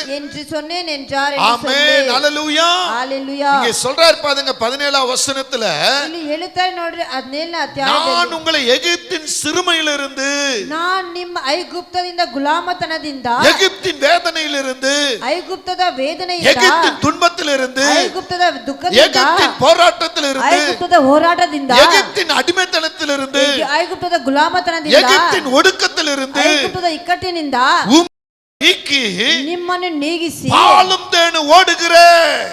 சொன்னேன் என்றார். ஆமென். ஹalleluya. ஹalleluya. இங்கே சொல்றார் பாருங்க 17ஆம் வசனத்துல, ಇಲ್ಲಿ ಹೇಳ್ತಾರೆ ನೋಡ್ರಿ 17ನೇ ಅಧ್ಯಾಯದಲ್ಲಿ, நான் உங்களை எகிப்தின் சிறுமையிலிருந்து, நான் ನಿಮ್ಮ ಐಗುಪ್ತದಿಂದ ಗುಲಾಮತನದಿಂದ, எகிப்தின் வேதனையிலிருந்து, ಐಗುಪ್ತದ ವೇದನೆಯಿಂದ, எகிப்தின் துன்பத்திலிருந்து, ಐಗುಪ್ತದ ದುಃಖದಿಂದ, எகிப்தின் போராட்டத்திலிருந்து, ಐಗುಪ್ತದ ಹೋರಾಟದಿಂದ, எகிப்தின் அடிமைத்தனத்திலிருந்து, ಐಗುಪ್ತದ ಗುಲಾಮತನದಿಂದ, எகிப்தின் ஒடுக்கத்திலிருந்து, ಐಗುಪ್ತದ ಇಕ್ಕಟ್ಟಿನಿಂದ நீக்கி ನಿಮ್ಮನ್ನು ನೀಗಿಸಿ பாலும் தேனும் ஓடுகிற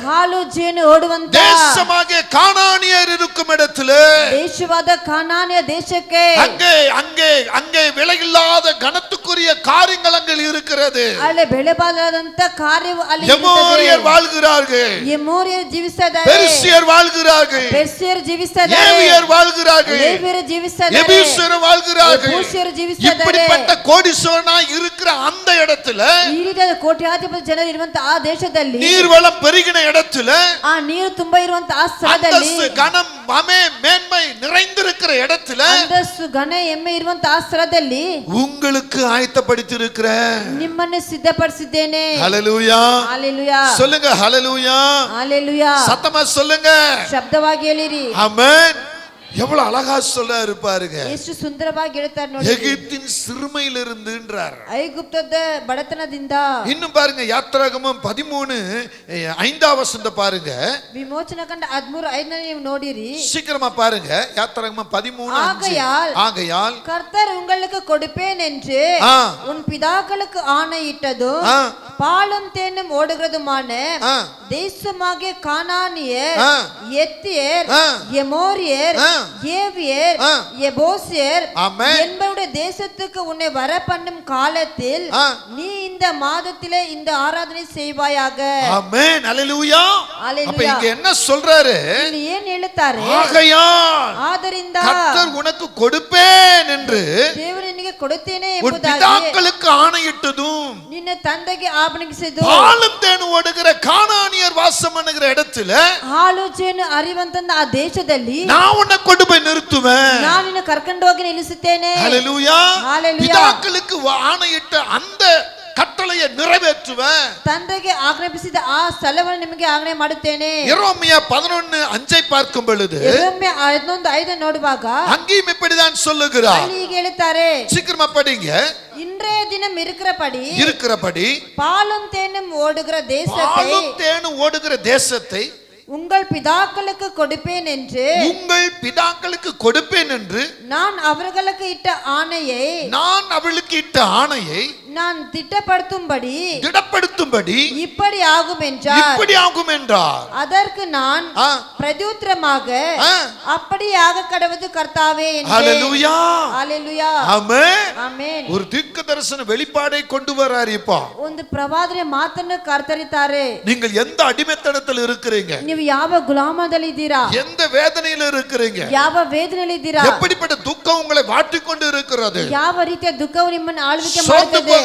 ಹಾಲು ಜೇನು ಓಡುವಂತ தேசமாகிய கானானியர் இருக்கும் இடத்திலே, ದೇಶವಾದ ಕಾನಾನಿಯ ದೇಶಕ್ಕೆ, அங்கே விலையில்லாத கனத்துக்குரிய காரியங்கள் அங்கே இருக்கிறது. ಅಲ್ಲಿ ಬೆಲೆಬಾರದಂತ ಕಾರ್ಯವು ಅಲ್ಲಿ எமோரியர் வாழ்கிறார்கள், ಎಮೋರಿಯರು ಜೀವಿಸುತ್ತಾರೆ, பெர்சியர் வாழ்கிறார்கள், பெர்ಸಿಯರು ಜೀವಿಸುತ್ತಾರೆ, ஏவியர் வாழ்கிறார்கள், ಲೇವಿಯರು ಜೀವಿಸುತ್ತಾರೆ, எபூசியர் வாழ்கிறார்கள். ಎಬೂಸಿಯರು ಜೀವಿಸುತ್ತಾರೆ. இப்படிப்பட்ட கோடீஸ்வரனாய் இருக்கிற அந்த இடத்துல, ಈ ರೀತಿಯ ಕೋಟ್ಯಾಧಿಪತಿ ಜನರು ಇರುವಂತ ಆ ದೇಶದಲ್ಲಿ, நீர்வளம் பெருகின இடத்துல, ಆ ನೀರು ತುಂಬಾ ಇರುವಂತ ಆ ಸ್ಥಳದಲ್ಲಿ, அந்தஸ்து கனம் மமே மேன்மை நிறைந்திருக்கிற இடத்துல, ಅಂತಸ್ತು ಘನ ಎಮ್ಮೆ ಇರುವಂತ ಆ ಸ್ಥಳದಲ್ಲಿ உங்களுக்கு ஆயத்தப்படுத்தியிருக்கிற, ನಿಮ್ಮನ್ನು ಸಿದ್ಧಪಡಿಸಿದ್ದೇನೆ. ஹalleluya. ஹalleluya. சொல்லுங்க ஹalleluya. ஹalleluya. சத்தமா சொல்லுங்க. ಶಬ್ದವಾಗಿ ಹೇಳಿರಿ. ஆமென். எவ்வளவு அழகா சொல்றாரு பாருங்க. ಎಷ್ಟು ಸುಂದರವಾಗಿ ಹೇಳ್ತಾರೆ ನೋಡಿ. எகிப்தின் சிறுமையிலிருந்துன்றார், ಐಗುಪ್ತದ ಬಡತನದಿಂದ. இன்னும் பாருங்க யாத்திராகமம் 13:5 வசனம் பாருங்க. ವಿಮೋಚನೆ ಕಂಡ 13:5 ನೀವು ನೋಡಿರಿ. சீக்கிரமா பாருங்க. யாத்திராகமம் 13:5. ஆகையால் கர்த்தர் உங்களுக்கு கொடுப்பேன் என்று உன் பிதாக்களுக்கு ஆணையிட்டதும் பாலும் தேனும் ஓடுகிறதுமான தேசமாகிய கானானியர், எத்தியர், எமோரியர், ஏவியர், எபூசியர் என்பவருடைய தேசத்துக்கு உன்னை வர பண்ணும் காலத்தில் நீ இந்த மாதத்திலே இந்த ஆராதனை செய்வாயாக. ஆமென். ஹalleluya. அப்ப இங்க என்ன சொல்றாரு? ಇಲ್ಲಿ ಏನು ಹೇಳುತ್ತಾರೆ? ஆகையால் ಆದ್ದರಿಂದ கர்த்தர் உனக்கு கொடுப்பேன் என்று ದೇವರು ನಿನಗೆ ಕೊಡುತ್ತೇನೆ உன் பிதாக்களுக்கு ஆணையிட்டதும் ನಿನ್ನ ತಂದೆಗೆ ಆಜ್ಞಾಪಿಸಿದ್ದು பாலும் தேனும் ஓடுகிற கானானியர் வாசம் பண்ணுகிற இடத்துல ಹಾಲು ಜೇನು ಹರಿಯುವಂತ ಆ ದೇಶದಲ್ಲಿ நான் உன்னை கொண்டு போய் நிறுத்துவேன். ನಾನು ನಿನ್ನ ಕರ್ಕೊಂಡು ಹೋಗಿ ನಿಲ್ಲಿಸುತ್ತೇನೆ. ஹalleluya. ஹalleluya. பிதாக்களுக்கு ஆணையிட்ட அந்த கட்டளையை நிறைவேற்றுவேன். ತಂದೆಗೆ ಆಜ್ಞಾಪಿಸಿದ ಆ ಸ್ಥಳವನ್ನು ನಿಮಗೆ ಆಜ್ಞೆ ಮಾಡುತ್ತೇನೆ. எரேமியா 11:5 பார்க்கும் பொழுது, ಯೆರೆಮೀಯ 11:5 ನೋಡುವಾಗ அங்கேயும் இப்படிதான் சொல்லுகிறார். ಅಲ್ಲಿ ಹೀಗೆ ಹೇಳುತ್ತಾರೆ. சீக்கிரமா படிங்க. இன்றைய தினம் இருக்கிறபடி பாலும் தேனும் ஓடுகிற தேசத்தை உங்கள் பிதாக்களுக்கு கொடுப்பேன் என்று நான் அவர்களுக்கு இட்ட ஆணையை நான் திடப்படுத்தும்படி இப்படி ஆகும் என்றார். அதற்கு நான் பிரதியுத்தரமாக அப்படியாக கடவுது கர்த்தாவே என்றேன். ஹalleluya. ஹalleluya. ஆமென். ஆமென். ஒரு தீர்க்கதரிசன வெளிப்பாடை கொண்டு வரார். இப்போ ಒಂದು ಪ್ರವಾದನೆ ಮಾತನ್ನು ಕರ್ತರಿದ್ದಾರೆ. நீங்கள் எந்த அடிமைத்தனத்தில் இருக்கிறீங்க? ನೀವು ಯಾವ ಗುಲಾಮದಲ್ಲಿ ಇದ್ದೀರಾ? எந்த வேதனையில் இருக்கிறீங்க? ಯಾವ ವೇದನೆಯಲ್ಲಿ ಇದ್ದೀರಾ? எப்படிப்பட்ட துக்கம் உங்களை வாட்டிக்கொண்டு இருக்கிறது? ಯಾವ ರೀತಿಯ ದುಃಖವು ನಿಮ್ಮನ್ನು ಆಳ್ವಿಕೆ ಮಾಡುತ್ತಿದೆ?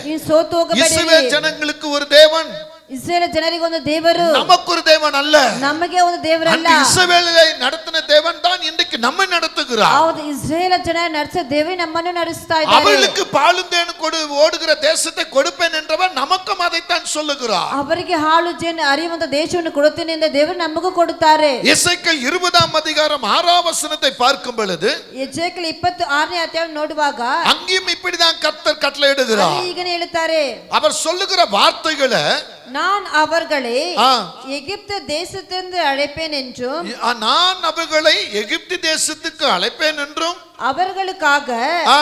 ನೀವು ಸೋತು ಹೋಗಬೇಡಿ. இஸ்ரவேல் ஜனங்களுக்கு ஒரு தேவன், ಇಸ್ರೇಲ್ ಜನರಿಗೆ ಒಂದು ದೇವರು, நமக்கு ஒரு தேவன் அல்ல. ನಮಗೆ ಒಂದು ದೇವರಲ್ಲ. இஸ்ரவேலை நடத்தின தேவன் தான் இன்றைக்கு நம்மை நடத்துகிறார். ಹೌದು, ಇಸ್ರೇಲ್ ಜನ ನಡೆಸಿದ ದೇವರೇ ನಮ್ಮನ್ನು ನಡೆಸ್ತಾ ಇದ್ದಾರೆ. அவர்களுக்கு பாலும் தேனும் ஓடுகிற தேசத்தை கொடுப்பேன் என்றவர் நமக்கும் அதைத்தான் சொல்லுகிறார். ಅವರಿಗೆ ಹಾಲು ಜೇನು ಹರಿಯುವಂತ ದೇಶವನ್ನು ಕೊಡುತ್ತೇನೆ ಎಂದು ದೇವರು ನಮಗೂ ಕೊಡುತ್ತಾರೆ. எசேக்கியேல் 20:6 பார்க்கும் பொழுது, ಎಜೆಕೇಲ್ 26 ನೋಡುವಾಗ அங்கேயும் இப்படிதான் கர்த்தர் கட்டளையிடுகிறார். ಈಗ ಹೇಳುತ್ತಾರೆ. அவர் சொல்லுகிற வார்த்தைகளை நான் அவர்களை ஆ, எகிப்து தேசத்திலிருந்து அழைப்பேன் என்றும் நான் அவர்களை எகிப்து தேசத்துக்கு அழைப்பேன் என்றும் அவர்களுக்காக ஆ,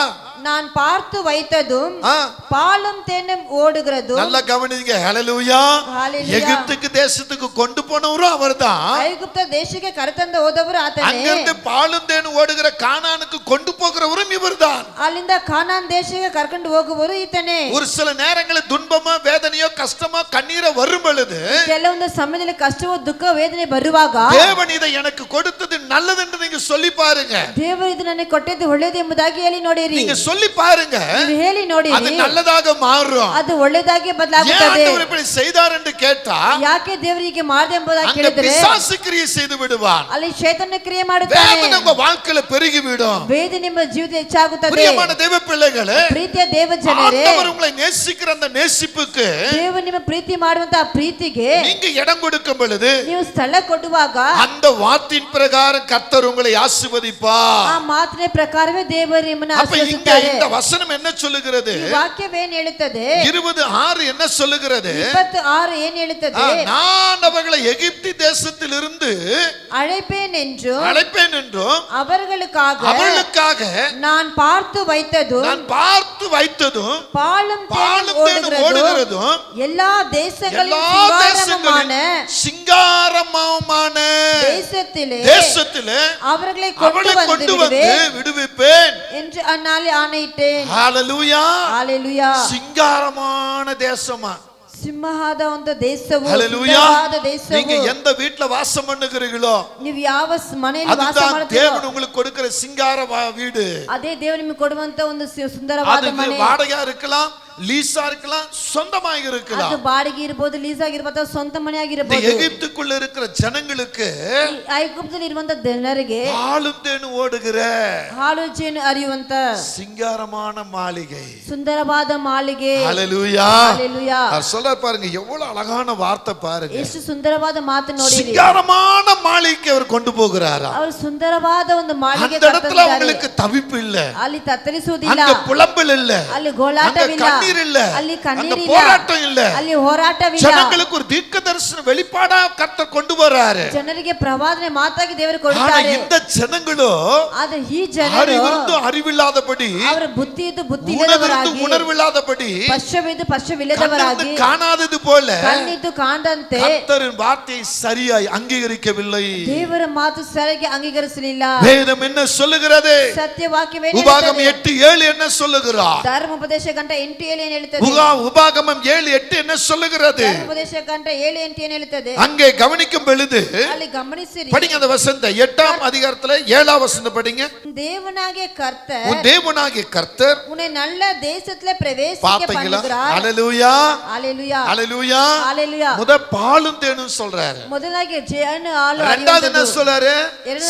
நான் பார்த்து வைத்ததும் ஆ, பாலும் தேனும் ஓடுகிறதும் நல்லா கவனிங்க. ஹல்லேலூயா. ஹல்லேலூயா. எகிப்துக்கு தேசத்துக்கு கொண்டு போனவரும் அவர்தான். ಐಗುಪ್ತ ದೇಶಕ್ಕೆ ಕರೆತಂದ ಹೋದವರು ಆತನೇ. அங்கிருந்து பாலும் தேனும் ஓடுகிற கானானுக்கு கொண்டு போகிறவரும் இவர்தான். ಅಲ್ಲಿಂದ ಕಾನಾನ್ ದೇಶಕ್ಕೆ ಕರ್ಕೊಂಡು ಹೋಗುವರು ಈತನೇ. ஒரு சில நேரங்களில் துன்பமோ வேதனையோ கஷ்டமோ கண்ணீரோ வரும் பொழுது ಕೆಲವೊಂದು ಸಮಯದಲ್ಲಿ ಕಷ್ಟವೋ ದುಃಖ ವೇದನೆ ಬರುವಾಗ தேவன் இதை எனக்கு கொடுத்தது நல்லது என்று நீங்க சொல்லி பாருங்க. ದೇವರು ಇದು ನನಗೆ ಕೊಟ್ಟಿದ್ದು ಒಳ್ಳೆಯದು ಎಂಬುದಾಗಿ ಹೇಳಿ ನೋಡಿರಿ. நீங்க சொல்லி பாருங்க, ನೀವು ಹೇಳಿ ನೋಡಿರಿ, அது நல்லதாக மாறும். ಅದು ಒಳ್ಳೆಯದಾಗಿ ஏன் ಬದಲಾಗುತ್ತದೆ. ஆண்டவர் இப்படி செய்தார் என்று கேட்டா ಯಾಕೆ ದೇವರಿಗೆ ಮಾಡಿದೆ ಎಂಬುದಾಗಿ அங்க ಕೇಳಿದರೆ பிசாசு கிரியை செய்து விடுவான். ಅಲ್ಲಿ ಶೈತಾನ ಕ್ರಿಯೆ ಮಾಡುತ್ತಾನೆ. வேதனை உங்க வாழ்க்கையில பெருகி விடும். ವೇದನೆ ನಿಮ್ಮ ಜೀವಿತ ಹೆಚ್ಚಾಗುತ್ತದೆ. பிரியமான தேவ பிள்ளைகளே, ಪ್ರೀತಿಯ ದೇವ ಜನರೇ, ஆண்டவர் உங்களை நேசிக்கிற அந்த நேசிப்புக்கு ದೇವರು ನಿಮ್ಮ ಪ್ರೀತಿ ಮಾಡುವಂತಹ ಪ್ರೀತಿಗೆ நீங்க இடம் கொடுக்கும் பொழுது ನೀವು ಸ್ಥಳ ಕೊಡುವಾಗ அந்த வார்த்தையின் பிரகாரம் கர்த்தர் உங்களை ஆசீர்வதிப்பார். ಆ ಮಾತಿನ ಪ್ರಕಾರವೇ ದೇವರು ನಿಮ್ಮನ್ನು அப்ப இங்க ಆಶೀರ್ವದಿಸುತ್ತಾರೆ. இந்த வசனம் என்ன சொல்லுகிறது? ಈ ವಾಕ್ಯವೇನು ಹೇಳುತ್ತದೆ? 26 என்ன சொல்லுகிறது? 26 ಏನು ಹೇಳುತ್ತದೆ? நான் அவர்களை எகிப்து தேசத்திலிருந்து அழைப்பேன் என்றும் அவர்களுக்காக நான் பார்த்து வைத்ததும் பாலும் தேனும் ஓடுகிறதும் எல்லா தேசங்களிலும் சிங்காரமான தேசத்திலே அவர்களை கொண்டு வந்து விடுவிப்பேன் என்று அந்நாளில் ஆணையிட்டேன். ஹல்லேலூயா. ஹல்லேலூயா. சிங்காரமான தேசமா, ಸಿಂಹದ ಒಂದು ದೇಶವು, ஹல்லேலூயா. ಸುಂದರವಾದ ದೇಶವು. நீங்க எந்த வீட்ல வாசம் பண்ணுகிறீர்களோ ನೀವು ಯಾವ ಮನೆಯಲ್ಲಿ ವಾಸ அதுதான் ಮಾಡುತ್ತೀರೋ தேவன் உங்களுக்கு கொடுக்கிற சிங்கார வீடு. ಅದೇ ದೇವರು ನಿಮಗೆ ಕೊಡುವಂತ ಒಂದು ಸುಂದರವಾದ அது ಮನೆ. வாடகையா இருக்கலாம், லீஸா இருக்கலாம், சொந்தமாக இருக்கலாம். ಅದು ಬಾಡಿಗೆ ಇರಬಹುದು, ಲೀಸ್ ಆಗಿರಬಹುದು, ಸ್ವಂತ ಮನೆ இந்த ಆಗಿರಬಹುದು. எகிப்துக்குள்ள இருக்கிற ஜனங்களுக்கு ಐಗುಪ್ತದಲ್ಲಿ ಇರುವಂತ ಜನರಿಗೆ பாலும் தேனும் ஓடுகிற ಹಾಲು ಜೇನು ಹರಿಯುವಂತ சிங்காரமான மாளிகை. ಸುಂದರವಾದ ಮಾಳಿಗೆ. ஹல்லேலூயா. ஹல்லேலூயா. அவர் சொல்ல பாருங்க, எவ்வளவு அழகான வார்த்தை பாருங்க. ಎಷ್ಟು ಸುಂದರವಾದ ಮಾತು ನೋಡಿರಿ. சிங்காரமான மாளிகைக்கு அவர் கொண்டு போகிறாரா. ಅವರು ಸುಂದರವಾದ ಒಂದು ಮಾಳಿಗೆ அந்த இடத்துல உங்களுக்கு தவிப்பு இல்ல, ಅಲ್ಲಿ ತತ್ತರಿಸುವುದಿಲ್ಲ, அங்க புலம்பல் இல்ல, ಅಲ್ಲಿ ಗೋಳಾಟವಿಲ್ಲ, இல்ல, ಅಲ್ಲಿ அங்க ಕಣ್ಣೀರಿಲ್ಲ, போராட்டம் இல்ல. ಅಲ್ಲಿ ಹೋರಾಟವಿಲ್ಲ. ஜனங்களுக்கு ஒரு தீர்க்கதரிசன வெளிப்பாடா கர்த்தர் கொண்டு வராரு. ಜನರಿಗೆ ಪ್ರವಾದನೆ ಮಾತಾಗಿ ದೇವರು ஆனா ಕೊಡುತ್ತಾರೆ. இந்த ஜனங்களோ ಆದ್ರೆ ಈ ಜನರು அறிவில்லாதபடி, ಅವರ ಬುದ್ಧಿ ಇದ್ದು ಬುದ್ಧಿ உணர்விருந்து ಇಲ್ಲದವರಾಗಿ, உணர்வில்லாதபடி, ಪಶ್ಚವಿದ್ದು ಪಶ್ಚವಿಲ್ಲದವರಾಗಿ, காணாதது போல ಕಣ್ಣಿದ್ದು ಕಾಣದಂತೆ கர்த்தரின் வார்த்தையை சரியாய் அங்கீகரிக்கவில்லை. ದೇವರ ಮಾತು ಸರಿಯಾಗಿ ಅಂಗೀಕರಿಸಲಿಲ್ಲ. வேதம் என்ன சொல்லுகிறது? ಸತ್ಯವಾಕ್ಯವೇನು உபாகமம் ಹೇಳುತ್ತದೆ? 8:7 என்ன சொல்லுகிறார்? ಧರ್ಮೋಪದೇಶ ಗಂಟ 8:7 ಏನು ಹೇಳುತ್ತದೆ? உபாகமம் 7:8 என்ன சொல்லுகிறது? ಧರ್ಮೋಪದೇಶ ಗಂಟ 7:8 ಏನು ಹೇಳುತ್ತದೆ? அங்கே கவனிக்கும் பொழுது ಅಲ್ಲಿ ಗಮನಿಸಿರಿ. படிங்க அந்த வசனத்தை, 8ஆம் அதிகாரத்துல 7ஆம் வசனம் படிங்க. தேவனாகிய கர்த்தர், உன் தேவனாகிய கர்த்தர் உன்னை நல்ல தேசத்துல பிரவேசிக்க பாத்தீங்களா? பண்ணுகிறார். ஹல்லேலூயா. ஹல்லேலூயா. ஹல்லேலூயா. ஹல்லேலூயா. முத பாலும் தேனும் சொல்றாரு. ಮೊದಲಾಗಿ ಜೇನು ಹಾಲು இரண்டாவது என்ன ಹರಿಯುವಂತದ್ದು. சொல்றாரு?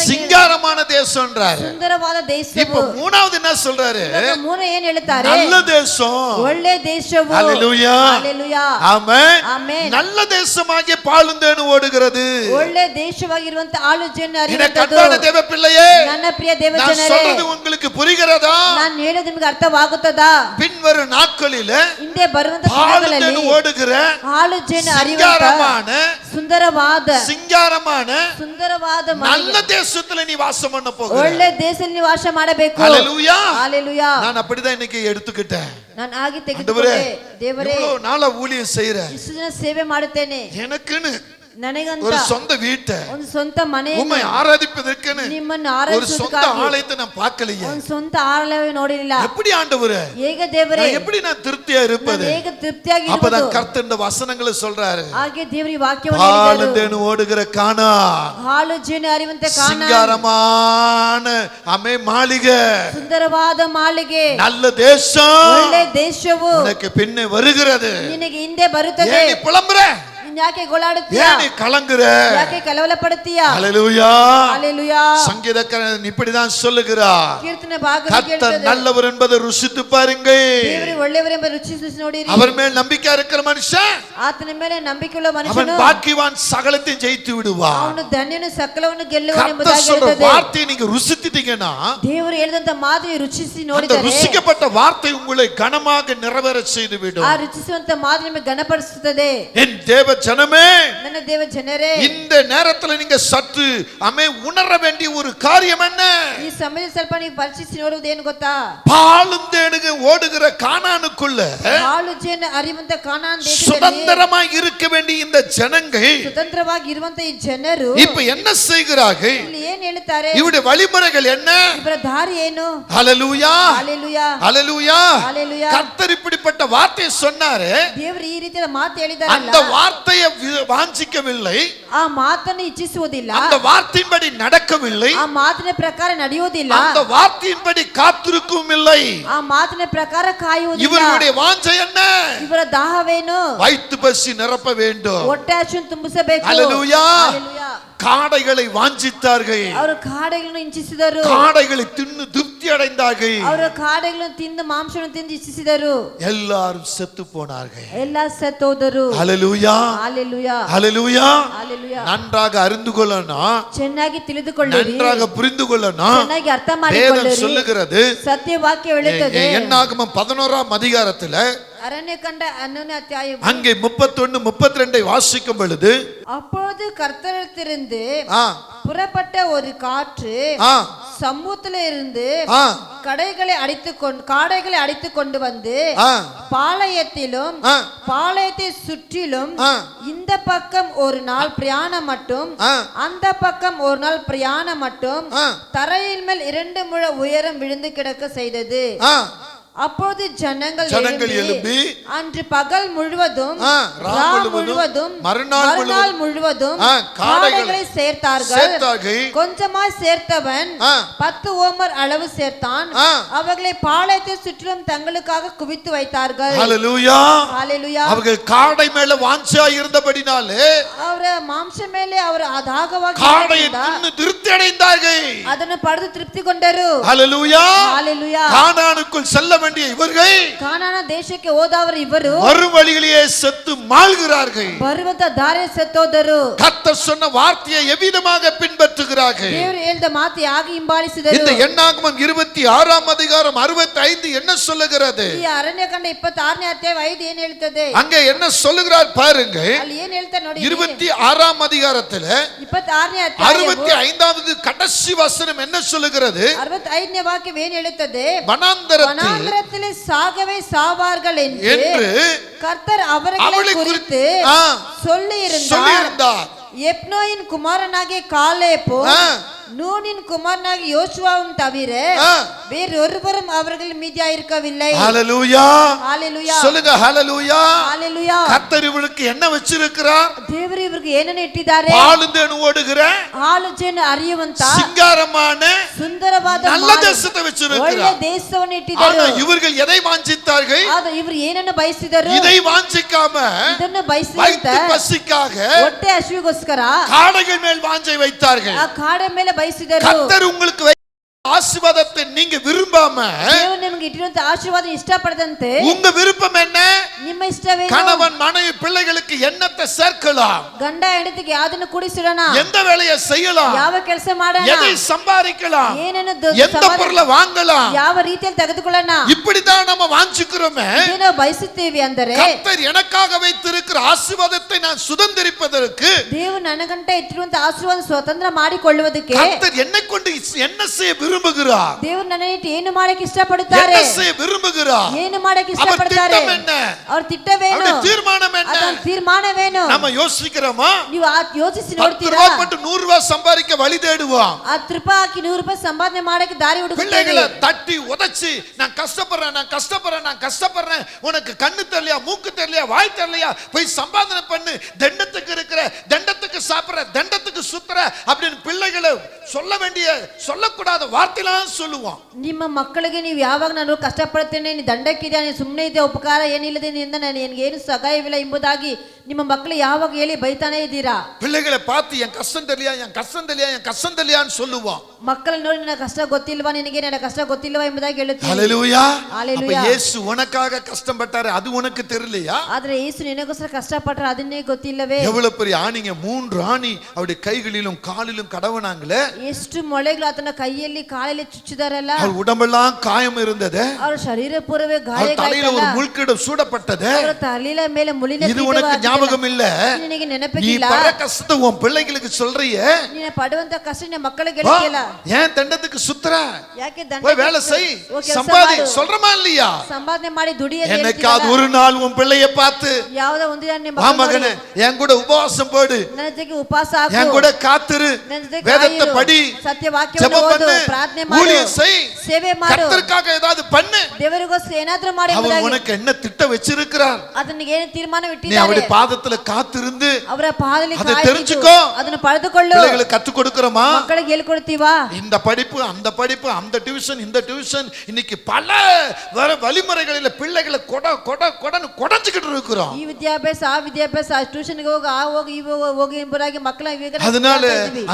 சிங்காரமான தேசம்ன்றாரு. ಸುಂದರವಾದ இப்ப ದೇಶವು. மூணாவது என்ன சொல்றாரு? ಮೂರ ಏನ್ ಹೇಳ್ತಾರೆ? நல்ல தேசம். ಒಳ್ಳೆ ದೇಶವು. ஹல்லேலூயா. ಹಲ್ಲೇಲೂಯಾ. ஆமென். ಆಮೆನ್. நல்ல தேசமாகிய பாலும் தேனும் ஓடுகிறது. ಒಳ್ಳೆ ದೇಶವಾಗಿರುವಂತ ಹಾಲು ಜೇನು இந்த ಹರಿಯುವಂತದ್ದು. கர்த்தருடைய தேவ பிள்ளையே, ನನ್ನ ಪ್ರಿಯ ದೇವ நான் ಜನರೇ, சொல்றது உங்களுக்கு புரிகிறதா? ನಾನು ಹೇಳೋದು ನಿಮಗೆ ಅರ್ಥವಾಗುತ್ತದಾ? பின்வரும் நாட்களில ಹಿಂದೆ ಬರುವಂತ பாலும் ದಿನಗಳಲ್ಲಿ தேனும் ஓடுகிற ಹಾಲು ಜೇನು ಹರಿಯುವಂತ சிங்காரமான ಸುಂದರವಾದ நல்ல தேசத்துல நீ வாசம் பண்ண போகிற. ಒಳ್ಳೆ ದೇಶದಲ್ಲಿ ವಾಸ ಮಾಡಬೇಕು. ஹல்லேலூயா. ஹல்லேலூயா. நான் அப்படிதான் இன்னைக்கு எடுத்துக்கிட்டேன். ನಾನು ಹಾಗೆ ತೆಗೆದುಕೊಂಡೆ. ದೇವರೇ, இவ்வளவு நாளா ஊழியம் செய்றேன், ಇಷ್ಟು ದಿನ ಸೇವೆ ಮಾಡುತ್ತೇನೆ. எனக்குன்னு ನನಗಂತ ஒரு சொந்த வீட்டை, ಒಂದು ಸ್ವಂತ ಮನೆ, உம்மை ஆராதிப்பதற்குன்னு ನಿಮ್ಮನ್ನು ஒரு சொந்த ಆರಾಧಿಸುವುದಕ್ಕಾಗಿ ஆலயத்தை நான் பார்க்கலையே. ಒಂದು ಸ್ವಂತ ಆಲಯವೇ ನೋಡಿರಲಿಲ್ಲ. எப்படி ஆண்டவரே, ಹೇಗೆ ದೇವರೇ, எப்படி நான் திருப்தியா இருப்பது? ನಾನು ಹೇಗೆ ತೃಪ್ತಿಯಾಗಿ அப்பதான் ಇರುವುದು? கர்த்தர் இந்த வசனங்களை சொல்றாரு. ಹಾಗೆ ದೇವರ ವಾಕ್ಯವನ್ನು பாலும் ಹೇಳಿದರು. தேனும் ஓடுகிற கானான், ಹಾಲು ಜೇನು ಹರಿಯುವಂತ ಕಾನಾನ್, சிங்காரமான மாளிகை, ಸುಂದರವಾದ ಮಾಳಿಗೆ, நல்ல தேசம் ಒಳ್ಳೆ ದೇಶವು உனக்கு பின்னே வருகிறது. ನಿನಗೆ ಹಿಂದೆ ಬರುತ್ತದೆ. ஏன் நீ புலம்புற? ನೀನ್ ಯಾಕೆ ಗೋಳಾಡುತ್ತೀಯ ஏன் நீ கலங்குற? ಯಾಕೆ ಕಲವರಪಡುತ್ತೀಯಾ? ஹல்லேலூயா. ஹalleluya. சங்கீதக்காரன் இப்படிதான் சொல்லுகிறார். ಕೀರ್ತನೆ ಭಾಗ கர்த்தர் நல்லவர் என்பதை ருசித்து பாருங்கள். ದೇವರು ಒಳ್ಳೆಯವರೆಂಬ ರುಚಿಸಿ ನೋಡಿರಿ. அவர் மேல் நம்பிக்கை இருக்கிற மனுஷன் ಆತನ ಮೇಲೆ ನಂಬಿಕೆಯುಳ್ಳ அவன் ಮನುಷ್ಯನು பாக்கியவான், சகலத்தையும் ஜெயித்து விடுவான். ಅವನು ಧನ್ಯನು ಸಕಲವನ್ನು ಗೆಲ್ಲುವನು கர்த்தர் ಎಂಬುದಾಗಿ சொல்ற ಇರುತ್ತದೆ. வார்த்தையை நீங்க ருசித்திட்டீங்கன்னா ದೇವರು ಹೇಳಿದಂತ ಮಾತು ರುಚಿಸಿ அந்த ನೋಡಿದರೆ ருசிக்கப்பட்ட வார்த்தை உங்களை கனமாக நிறைவேற செய்து விடும். ಆ ರುಚಿಸುವಂತ ಮಾತು ನಿಮಗೆ ಘನಪಡಿಸುತ್ತದೆ. என் தேவ ஜனமே, ನನ್ನ ದೇವ ಜನರೇ, இந்த நேரத்துல நீங்க சற்று உணர வேண்டிய ஒரு காரியம் என்ன? ಈ ಸಮಯದಲ್ಲಿ ಸ್ವಲ್ಪ ನೀವು ಪರಿಶೀಲಿಸಿ ನೋಡುವುದು ಏನು ಗೊತ್ತಾ? பாலும் தேனும் ஓடுகிற கானானுக்குள்ள ಹಾಲು ಜೇನು ಹರಿಯುವಂತ ಕಾನಾನ್ ದೇಶದಲ್ಲಿ சுதந்திரமாய் இருக்க வேண்டிய இந்த ஜனங்கள் ಸ್ವತಂತ್ರವಾಗಿ ಇರುವಂತ ಈ ಜನರು இப்ப என்ன செய்கிறார்கள்? ಇಲ್ಲಿ ಏನು ಹೇಳುತ್ತಾರೆ? இவருடைய வழிமுறைகள் என்ன? ಇವರ ದಾರಿ ಏನು? ஹல்லேலூயா, ஹalleluya, ஹல்லேலூயா. ஹalleluya. கர்த்தர் இப்படிப்பட்ட வார்த்தையை சொன்னாரு. ದೇವರು ಈ ರೀತಿಯ ಮಾತು ಹೇಳಿದಾರಲ್ಲ, அந்த வார்த்தையை வாஞ்சிக்கவில்லை, ಆ ಮಾತನ್ನು ಇಚ್ಛಿಸುವುದಿಲ್ಲ, அந்த வார்த்தையின்படி நடக்கவில்லை, ಆ ಮಾತಿನ ಪ್ರಕಾರ ನಡೆಯುವುದಿಲ್ಲ, அந்த வார்த்தையின்படி காத்திருக்கவும் இல்லை. ಆ ಮಾತಿನ ಪ್ರಕಾರ ಕಾಯುವುದಿಲ್ಲ. இவருடைய வாஞ்சை என்ன? ಇವರ ದಾಹವೇನು? வயிற்று பசி நிரப்ப வேண்டும். ಹೊಟ್ಟೆ ಹಸಿವನ್ನು ತುಂಬಿಸಬೇಕು. ஹல்லேலூயா. ஹalleluya. காடைகளை வாஞ்சித்தார்கள். ಅವರು ಕಾಡೆಗಳನ್ನು ಇಚ್ಛಿಸಿದರು. காடைகளை தின்னு திருப்தி அடைந்தார்கள். ಅವರು ಕಾಡೆಗಳನ್ನು ತಿಂದು ಮಾಂಸವನ್ನು ತಿಂದು ಇಚ್ಛಿಸಿದರು. எல்லாரும் செத்து போனார்கள். ಎಲ್ಲ ಸತ್ತೋದರು. ஹல்லேலூயா, ஹalleluya, ஹல்லேலூயா. ஹalleluya. நன்றாக அறிந்து கொள்ளணும், ಚೆನ್ನಾಗಿ ತಿಳಿದುಕೊಳ್ಳಿರಿ, நன்றாக புரிந்து கொள்ளணும். ಚೆನ್ನಾಗಿ ಅರ್ಥ வேதம் ಮಾಡಿಕೊಳ್ಳಿರಿ. சொல்லுகிறது, ಸತ್ಯ ವಾಕ್ಯ ಹೇಳುತ್ತದೆ. என்னாகமம் 11ஆம் அதிகாரத்துல ಅರಣ್ಯಕಾಂಡ 11ನೇ ಅಧ್ಯಾಯ அங்கே 31 32 வாசிக்கும் பொழுது அப்பொழுது கர்த்தரிடத்திலிருந்து ஆ புறப்பட்ட ஒரு காற்று ஆ சமூகத்தில இருந்து ஆ காடைகளை அடித்து கொண்டு வந்து ஆ பாளையத்திலும் ஆ பாளையத்தை சுற்றிலும் ஆ இந்த பக்கம் ஒரு நாள் பிரயாணம் மட்டும் ஆ அந்த பக்கம் ஒரு நாள் பிரயாணம் மட்டும் ஆ தரையின் மேல் 2 முழ உயரம் விழுந்து கிடக்க செய்தது. ஆ அப்போது ஜனங்கள் எழும்பி அன்று பகல் முழுவதும் ரா முழுவதும் மறுநாள் முழுவதும் காடைகளை சேர்த்தார்கள். கொஞ்சமாய் சேர்த்தவன் 10 ஓமர் அளவு சேர்த்தான். அவர்களை பாளையத்தை சுற்றிலும் தங்களுக்காக குவித்து வைத்தார்கள். ஹல்லேலூயா, ஹல்லேலூயா. அவர்கள் காடை மேல வாஞ்சா இருந்தபடினாலே ಅವರ ಮಾಂಸ ಮೇಲೆ ಅವರು ಅದಾಗವಾಗಿ காடையை தின்னு திருப்தி அடைந்தார்கள். ಅದನ್ನು ಪಡೆದು ತೃಪ್ತಿಗೊಂಡರು. ஹல்லேலூயா, ஹalleluya. கானானுக்குள் செல்ல வேண்டிய இவர்கள் ಕಾನಾನ ದೇಶಕ್ಕೆ ಹೋದವರು ಇವರು மறு வழியிலேயே செத்து மாழ்கிறார்கள். ಬರುವಂತ ದಾರಿ ಸತ್ತೋದರು. கர்த்தர் சொன்ன வார்த்தையை எவ்விதமாக பின்பற்றுகிறார்கள்? ದೇವರು ಹೇಳಿದ ಮಾತು ಹೇಗೆ ಹಿಂಬಾಲಿಸಿದರು? இந்த என்னாகமம் 26ஆம் அதிகாரம் 65 என்ன சொல்லுகிறது? ಈ ಅರಣ್ಯಕಾಂಡ 26ನೇ ಅಧ್ಯಾಯ 5 ಏನು ಹೇಳುತ್ತದೆ? அங்கே என்ன சொல்லுகிறார் பாருங்க. ಅಲ್ಲಿ ಏನು ಹೇಳ್ತಾರೆ ನೋಡಿ. 26ஆம் அதிகாரத்துல 26ನೇ ಅಧ್ಯಾಯ 65வது கடைசி வசனம் என்ன சொல்லுகிறது? 65ನೇ ವಾಕ್ಯ ಏನು ಹೇಳುತ್ತದೆ? வனாந்தரத்தில் சாகவே சாவார்கள் என்று கர்த்தர் அவர்களை குறித்து சொல்லி இருந்தார். எப்னோயின் குமாரனாகிய காலேபோ நூனின் குமாரனாகிய யோசுவாவும் தவிர வேறொருவரும் அவர்கள் மீதியா இருக்கவில்லை. ஹல்லேலூயா, ஹல்லேலூயா. சொல்லுங்க ஹல்லேலூயா. ஹல்லேலூயா. கர்த்தர் இவருக்கு என்ன வச்சிருக்கிறார்? ದೇವರು ಇವರಿಗೆ ಏನನ್ನು ಇಟ್ಟಿದ್ದಾರೆ? பாலுந்தேனு ஓடுகிற ಹಾಲು ಜೇನು ಹರಿಯುವಂತ சிங்காரமான ಸುಂದರವಾದ நல்ல தேசத்தை வச்சிருக்கிறார். ಒಳ್ಳೆ ದೇಶವನ್ನು ಇಟ್ಟಿದ್ದಾರೆ. ஆனா இவர்கள் எதை வாஞ்சித்தார்கள்? ಆದ್ರೆ ಇವರು ಏನನ್ನು ಬಯಸಿದರು? இதை வாஞ்சிக்காம ಇದನ್ನು ಬಯಸಿದಂತ வயிற்று பசிக்காக ಹೊಟ್ಟೆ ಹಸಿವಿಗೋಸ್ಕರ காடைகள் மேல் வாஞ்சை வைத்தார்கள். ಆ ಕಾಡೆ ಮೇಲೆ ಬಯಸಿದರು. கர்த்தர் உங்களுக்கு ஆசீர்வாதத்தை நீங்க விரும்பாம ದೇವರು ನಿಮಗೆ ಇಟ್ಟಿರುವಂತ ಆಶೀರ್ವಾದ ಇಷ್ಟಪಡದಂತೆ உங்க விருப்பம் என்ன? ನಿಮ್ಮ ಇಷ್ಟವೇನು? கணவன் மனைவி பிள்ளைகளுக்கு என்னத்தை சேர்க்கலாம்? ಗಂಡ ಹೆಂಡತಿಗೆ ಯಾದನ್ನು ಕೂಡಿಸಿಡೋಣ? எந்த வேலையை செய்யலாம்? ಯಾವ ಕೆಲಸ ಮಾಡೋಣ? எதை சம்பாதிக்கலாம்? ಏನನ್ನು எந்த பொருளை வாங்கலாம்? ಯಾವ ರೀತಿಯಲ್ಲಿ ತೆಗೆದುಕೊಳ್ಳೋಣ? இப்படிதான் நம்ம வாஞ்சிக்கிறோமே. ನಾವು ಬಯಸುತ್ತೇವೆ ಅಂದರೆ கர்த்தர் எனக்காக வைத்திருக்கிற ஆசீர்வாதத்தை நான் சுதந்திரிப்பதற்கு ದೇವರು ನನಗಂಟ ಇಟ್ಟಿರುವಂತ ಆಶೀರ್ವಾದ ಸ್ವತಂತ್ರ ಮಾಡಿಕೊಳ್ಳುವುದಕ್ಕೆ கர்த்தர் என்னை கொண்டு என்ன செய்ய விரும்புகிறார்? ದೇವರು ನನ್ನ ಇಟ್ಟು ಏನು ಮಾಡಕ್ಕೆ ಇಷ್ಟಪಡುತ್ತಾರೆ? என்ன செய்ய விரும்புகிறார்? ಏನು ಮಾಡಕ್ಕೆ அவர் ಇಷ್ಟಪಡುತ್ತಾರೆ? திட்டம் என்ன? ಅವರ ತಿಟ್ಟವೇನು? அவருடைய தீர்மானம் என்ன? ಅದರ ತೀರ್ಮಾನವೇನು? நம்ம யோசிக்கிறோமா? ನೀವು ಯೋಚಿಸಿ 10 ನೋಡ್ತೀರಾ? ரூபாய் போட்டு 100 ரூபாய் சம்பாதிக்க வழி தேடுவோம். 10 ರೂಪಾಯಿ ಹಾಕಿ 100 ರೂಪಾಯಿ ಸಂಪಾದನೆ ಮಾಡಕ್ಕೆ ದಾರಿ ಹುಡುಕುತ್ತೇವೆ. பிள்ளைகளை தட்டி உதைச்சி நான் கஷ்டப்படுறேன் உனக்கு கண்ணு தெரியலையா மூக்கு தெரியலையா வாய் தெரியலையா போய் சம்பாதனை பண்ணு தண்டத்துக்கு இருக்கிற தண்டத்துக்கு சாப்பிடுற தண்டத்துக்கு சுத்துற அப்படின்னு பிள்ளைகளை சொல்லக்கூடாத வார்த்தையெல்லாம் சொல்லுவோம். ನಿಮ್ಮ ಮಕ್ಕಳಿಗೆ ನೀವು ಯಾವಾಗ ನಾನು ಕಷ್ಟಪಡ್ತೇನೆ, ನೀನು ದಂಡಕ್ಕಿದೆ, ನೀನು ಸುಮ್ಮನೆ ಇದೆ, ಉಪಕಾರ ಏನಿಲ್ಲದೆ ನಿಂದ ನನಗೆ ಏನು ಸಹಾಯವಿಲ್ಲ ಎಂಬುದಾಗಿ ನಿಮ್ಮ ಮಕ್ಕಳು ಯಾವಾಗ ಹೇಳಿ ಬೈತಾನೆ ಇದ್ದೀರಾ? பிள்ளைகளை பார்த்து என் கஷ்டம் தெரியலையா, என் கஷ்டம் தெரியலையா, என் கஷ்டம் தெரியலையான்னு சொல்லுவோம். ಮಕ್ಕಳನ್ನ ನೋಡಿ ನನ್ನ ಕಷ್ಟ ಗೊತ್ತಿಲ್ವಾ, ನಿನಗೆ ನನ್ನ ಕಷ್ಟ ಗೊತ್ತಿಲ್ವಾ ಎಂಬುದಾಗಿ ಹೇಳುತ್ತೀವಿ. ஹல்லேலூயா. அப்ப ஹalleluya. இயேசு உனக்காக கஷ்டப்பட்டாரு, அது உனக்கு தெரியலையா? ಆದ್ರೆ ಯೇಸು ನಿನಗೋಸ್ಕರ ಕಷ್ಟಪಟ್ಟರು, ಅದನ್ನೇ ಗೊತ್ತಿಲ್ಲವೇ? எவ்வளவு பெரிய ஆணிங்க, 3 ஆணி அவருடைய கைகளிலும் காலிலும் கடவனாங்களே. ಎಷ್ಟು ಮೊಳೆಗಳು ಆತನ ಕೈಯಲ್ಲಿ ಕಾಲಲ್ಲಿ ಚುಚ್ಚಿದಾರಲ್ಲ. அவர் உடம்பெல்லாம் காயம் இருந்தது, ಅವರ ಶರೀರ ಪೂರ್ವವೇ அவர் தலையில ஒரு ಗಾಯಗಳಾಯ್ತಲ್ಲ. முள்கிடம் சூடப்பட்டது. ಅವರ ತಲೆಯ ಮೇಲೆ ಮುಳ್ಳಿನ இது உனக்கு ஞாபகம் இல்ல. ನಿನಗೆ நீ ನೆನಪಿಲ್ಲ. படுற கஷ்டத்தை உன் பிள்ளைகளுக்கு சொல்றியே, ನೀನು ಪಡುವಂತ ಕಷ್ಟ ನಿನ್ನ ಮಕ್ಕಳಿಗೆ ಹೇಳಿಲ್ಲ. ஏன் தண்டத்துக்கு சுத்துற? ಯಾಕೆ போய் வேலை செய், சம்பாதி, சொல்றமா இல்லையா? ಸಂಪಾದನೆ ಮಾಡಿ ದುಡಿಯೋದು என்னைக்காவது ஒரு நாள் உன் பிள்ளைய பார்த்து, ಯಾವುದೋ ಒಂದು ದಿನ ನಿಮ್ಮ வா மகனே என் கூட உபவாசம் போடு, ನನ್ನ ಜೊತೆಗೆ ಉಪವಾಸ ಹಾಕು, என் கூட காத்திரு, ನನ್ನ ಜೊತೆಗೆ வேதத்தை ಕಾಯಿರು, படி, ಸತ್ಯವಾಕ್ಯವನ್ನು ஜெபம் ಓದು, பண்ணு, ಪ್ರಾರ್ಥನೆ ಮಾಡು, ஊழியம் செய், ಸೇವೆ ಮಾಡು, கர்த்தருக்காக ஏதாவது பண்ணு. ದೇವರಿಗೋಸ್ಕರ ಏನಾದ್ರೂ ಮಾಡಿ அவர் ಎಂಬುದಾಗಿ உனக்கு என்ன திட்டம் வச்சிருக்கிறார், ಅದನ್ನ ಏನು ತೀರ್ಮಾನ நீ ಇಟ್ಟಿದ್ದಾರೆ, அவருடைய பாதத்துல காத்திருந்து ಅವರ ಪಾದದಲ್ಲಿ அதை ಕಾಯ್ದು தெரிஞ்சுக்கோ. ಅದನ್ನು ಪಡೆದುಕೊಳ್ಳು. பிள்ளைகளுக்கு கற்றுக் கொடுக்கிறோமா? ಮಕ್ಕಳಿಗೆ ಹೇಳ್ಕೊಡ್ತೀವಾ? இந்த படிப்பு அந்த படிப்பு, அந்த டியூஷன் இந்த டியூஷன், இன்னைக்கு பல வழிமுறைகளில் பிள்ளைகளை கொடன்னு கொடைஞ்சுக்கிட்டு இருக்கிறோம். ಈ ವಿದ್ಯಾಭ್ಯಾಸ ಆ ವಿದ್ಯಾಭ್ಯಾಸ, ಟ್ಯೂಷನ್ಗೆ ಹೋಗಿ ಆ ಹೋಗಿ ಈ ಹೋಗಿ ಎಂಬುದಾಗಿ ಮಕ್ಕಳ அதனால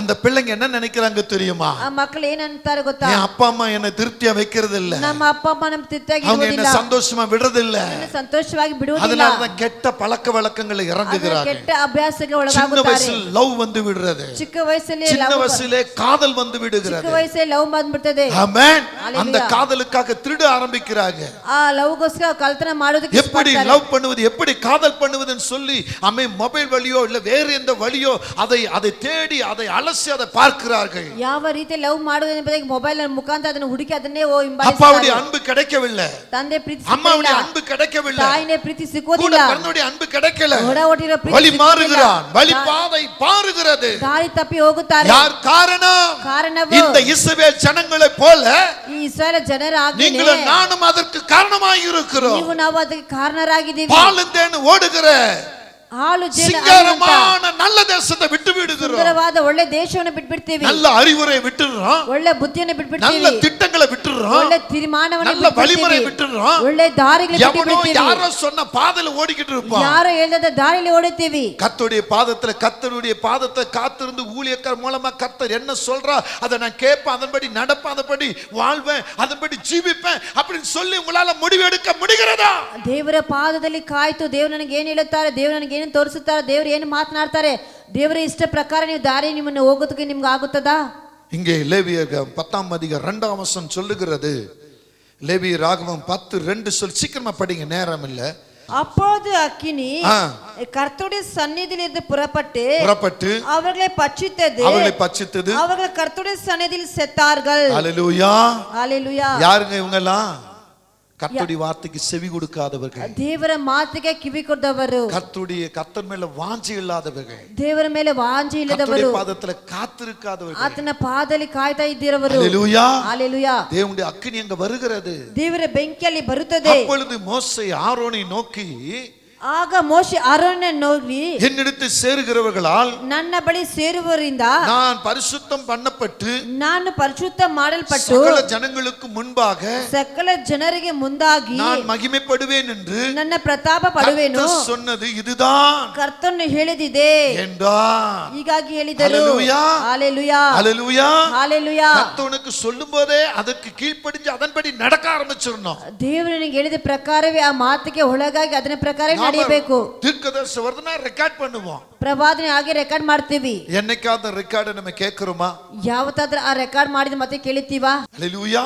அந்த பிள்ளைங்க என்ன நினைக்கிறாங்க தெரியுமா? ಆ ಮಕ್ಕಳು ಏನ್ ಅಂತಾರೆ ಗೊತ್ತಾ? என் அப்பா அம்மா என்ன திருப்தியா வைக்கிறது இல்ல, ನಮ್ಮ ಅಪ್ಪ ಅಮ್ಮ ನಮ್ಮ ತಿತ್ತಾಗಿ அவங்க என்ன ಇರುವುದಿಲ್ಲ, சந்தோஷமா விடுறது இல்ல. ಸಂತೋಷವಾಗಿ ಬಿಡುವುದಿಲ್ಲ. அதனாலதான் கெட்ட பழக்க வழக்கங்களை இறங்குகிறாங்க. ಕೆಟ್ಟ ಅಭ್ಯಾಸಕ್ಕೆ சின்ன ಒಳಗಾಗುತ್ತಾರೆ. வயசுல லவ் வந்து விடுறது, ಚಿಕ್ಕ ವಯಸ್ಸಲ್ಲಿ சின்ன வயசுல காதல் வந்து ಚಿಕ್ಕ விடுகிறது. ವಯಸ್ಸಲ್ಲಿ ಲವ್ ಬಂದ್ಬಿಡ್ತದೆ. ஆமென். அந்த காதலுக்காக திருட ஆரம்பிக்கிறாங்க. ಆ ಲವ್ಗೋಸ್ಕರ ಕಳ್ತನ ಮಾಡೋದಕ್ಕೆ எப்படி லவ் பண்ணுவது, எப்படி காதல் பண்ணுவதுன்னு சொல்லி மொபைல் வழியோ இல்ல வேறு எந்த வழியோ அதை தேடி அதை அலசி அதை பார்க்கிறார்கள். ಯಾವ ರೀತಿ ಲವ್ ಮಾಡೋದು ಎಂಬುದಾಗಿ ಮೊಬೈಲ್ ಮುಖಾಂತರ ಅದನ್ನು ಹುಡುಕಿ ಅದನ್ನೇ அப்பாவுடைய அன்பு கிடைக்கவில்லை, ತಂದೆ ಪ್ರೀತಿ அம்மாவுடைய அன்பு கிடைக்கவில்லை, ತಾಯಿನೇ ಪ್ರೀತಿ கூட ಸಿಕ್ಕೋದಿಲ್ಲ, பிறந்தவருடைய அன்பு கிடைக்கல, ಒಡ ಹುಟ್ಟಿರೋ ಪ್ರೀತಿ வழி ಸಿಕ್ಕೋದಿಲ್ಲ. மாறுகிறான், வழி பாதை பாருகிறது. ದಾರಿ ತಪ್ಪಿ ಹೋಗುತ್ತಾರೆ. யார் காரணம்? ಕಾರಣವು இந்த இஸ்ரவேல் ஜனங்களைப் போல ಈ ಇಸ್ರಾಯೇಲ್ ಜನರಾಗಿ நீங்களும் நானும் அதற்கு காரணமாய் இருக்கிறோம். ನೀವು ನಾವು ಅದಕ್ಕೆ ಕಾರಣರಾಗಿದ್ದೀವಿ. பாலும் தேனும் ஓடுகிற ಹಾಲು ಜೇನು சிங்காரமான நல்ல தேசத்தை விட்டு விடுகிறோம், ಸುಂದರವಾದ ಒಳ್ಳೆ ದೇಶವನ್ನು ಬಿಟ್ಬಿಡ್ತೀವಿ, நல்ல அறிவுரை விட்டுறோம், ಒಳ್ಳೆ ಬುದ್ಧಿಯನ್ನು நல்ல ಬಿಟ್ಬಿಡ್ತೀವಿ, திட்டங்களை விட்டுறோம், ಒಳ್ಳೆ ತೀರ್ಮಾನವನ್ನು நல்ல வழிமுறை ಬಿಟ್ಬಿಡ್ತೀವಿ, விட்டுறோம். ಒಳ್ಳೆ ದಾರಿகளை எவனோ ಬಿಟ್ಬಿಡ್ತೀವಿ, யாரோ சொன்ன பாதையில ஓடிக்கிட்டு இருப்பான். ಯಾರೋ ಹೇಳಿದ ದಾರಿಯಲ್ಲಿ ಓಡುತ್ತೀವಿ. கர்த்தருடைய பாதத்தை காத்திருந்து ஊழியக்கார மூலமா கர்த்தர் என்ன சொல்றா அதை நான் கேட்பேன், அதன்படி நடப்பேன், அதன்படி வாழ்வேன், அதன்படி ஜீவிப்பேன் அப்படின்னு சொல்லி உங்களால முடிவெடுக்க முடிகிறதா? ದೇವರ ಪಾದದಲ್ಲಿ ಕಾಯ್ತು ದೇವರು ನನಗೆ ಏನು ಹೇಳುತ್ತಾರೆ, ದೇವರು ನನಗೆ ಏನು ತೋರಿಸುತ್ತಾರೆ, ದೇವರು ಏನು ಮಾತನಾಡ್ತಾರೆ, ದೇವರ ಇಷ್ಟ ಪ್ರಕಾರ ನೀವು ದಾರಿ ನಿಮ್ಮನ್ನು ಹೋಗೋದಕ್ಕೆ ನಿಮ್ಗೆ ಆಗುತ್ತದಾ? இங்கே லேவியர் 10 அதிகாரம் 2 வசனம் சொல்லுகிறது. லேவியர் ராகமம் 10:2 சொல்லி சீக்கிரமா படிங்க, நேரம் இல்ல. அப்பொழுது அக்கினி கர்த்தருடைய சந்நிதியிலிருந்து புறப்பட்டு அவர்களை பட்சித்தது, அவர்கள் கர்த்தருடைய சந்நிதியில் செத்தார்கள். ஹல்லேலூயா. ஹல்லேலூயா. யாருங்க இவங்க எல்லாம்? கர்த்தருடைய வார்த்தைக்கு செவி கொடுக்காதவர்கள், ದೇವರ ಮಾತಿಗೆ ಕಿವಿ ಕೊಡದವರು, கர்த்தர் மேல வாஞ்சி இல்லாதவர்கள், ದೇವರ ಮೇಲೆ ವಾಂಛೆ ಇಲ್ಲದವರು, பாதத்துல காத்திருக்காதவர்கள், ಆತನ ಪಾದದಲ್ಲಿ ಕಾಯ್ತಾ ಇದ್ದಿರವರು. ஹல்லேலூயா. ஹல்லேலூயா. தேவனுடைய அக்கினி அங்க வருகிறது. ದೇವರ ಬೆಂಕಿಯಲ್ಲಿ ಬರುತ್ತದೆ. அப்பொழுது மோசே ஆரோனை நோக்கி, ಆಗ ಮೋಶೆ ಆರೋನನ ನೋಡಿ, என்னிடத்தில் சேருகிறவர்களால் ನನ್ನ ಬಳಿ ಸೇರುವವರಿಂದ நான் பரிசுத்தம் பண்ணப்பட்டு ನಾನು ಪರಿಶುದ್ಧ ಮಾಡಲ್ಪಟ್ಟು சகல ஜனங்களுக்கு முன்பாக ಸಕಲ ಜನರಿಗೆ ಮುಂದಾಗಿ நான் மகிமைப்படுவேன் என்று ನನ್ನ ಪ್ರತಾಪ ಪಡುವೆನು. கர்த்தர் சொன்னது இதுதான் ಕರ್ತನು ಹೇಳಿದಿದೆ என்றார். ಹೀಗಾಗಿ ಹೇಳಿದರು. ஹல்லேலூயா. ஹல்லேலூயா. ஹல்லேலூயா. ஹல்லேலூயா. கர்த்தனுக்கு சொல்லும்போதே அதற்கு கீழ்ப்படிஞ்சு அதன்படி நடக்க ஆரம்பிச்சிரணும். ದೇವರು ನಿನಗೆ ಹೇಳಿದ ಪ್ರಕಾರವೇ ಆ ಮಾತಿಗೆ ಒಳಗಾಗಿ ಅದರ ಪ್ರಕಾರ ನಡೆಯಬೇಕು. தீர்க்கதரிசன வர்தனா ரெக்கார்ட் பண்ணுவோம், ಪ್ರವಾದನೆ ಹಾಗೆ ರೆಕಾರ್ಡ್ ಮಾಡ್ತೀವಿ. என்னைக்காவது ரெக்கார்ட் நம்ம கேக்குறோமா? ಯಾವತ್ತಾದ್ರೂ ಆ ರೆಕಾರ್ಡ್ ಮಾಡಿದ ಮತ್ತೆ ಕೇಳಿತೀವಾ? ஹல்லேலூயா.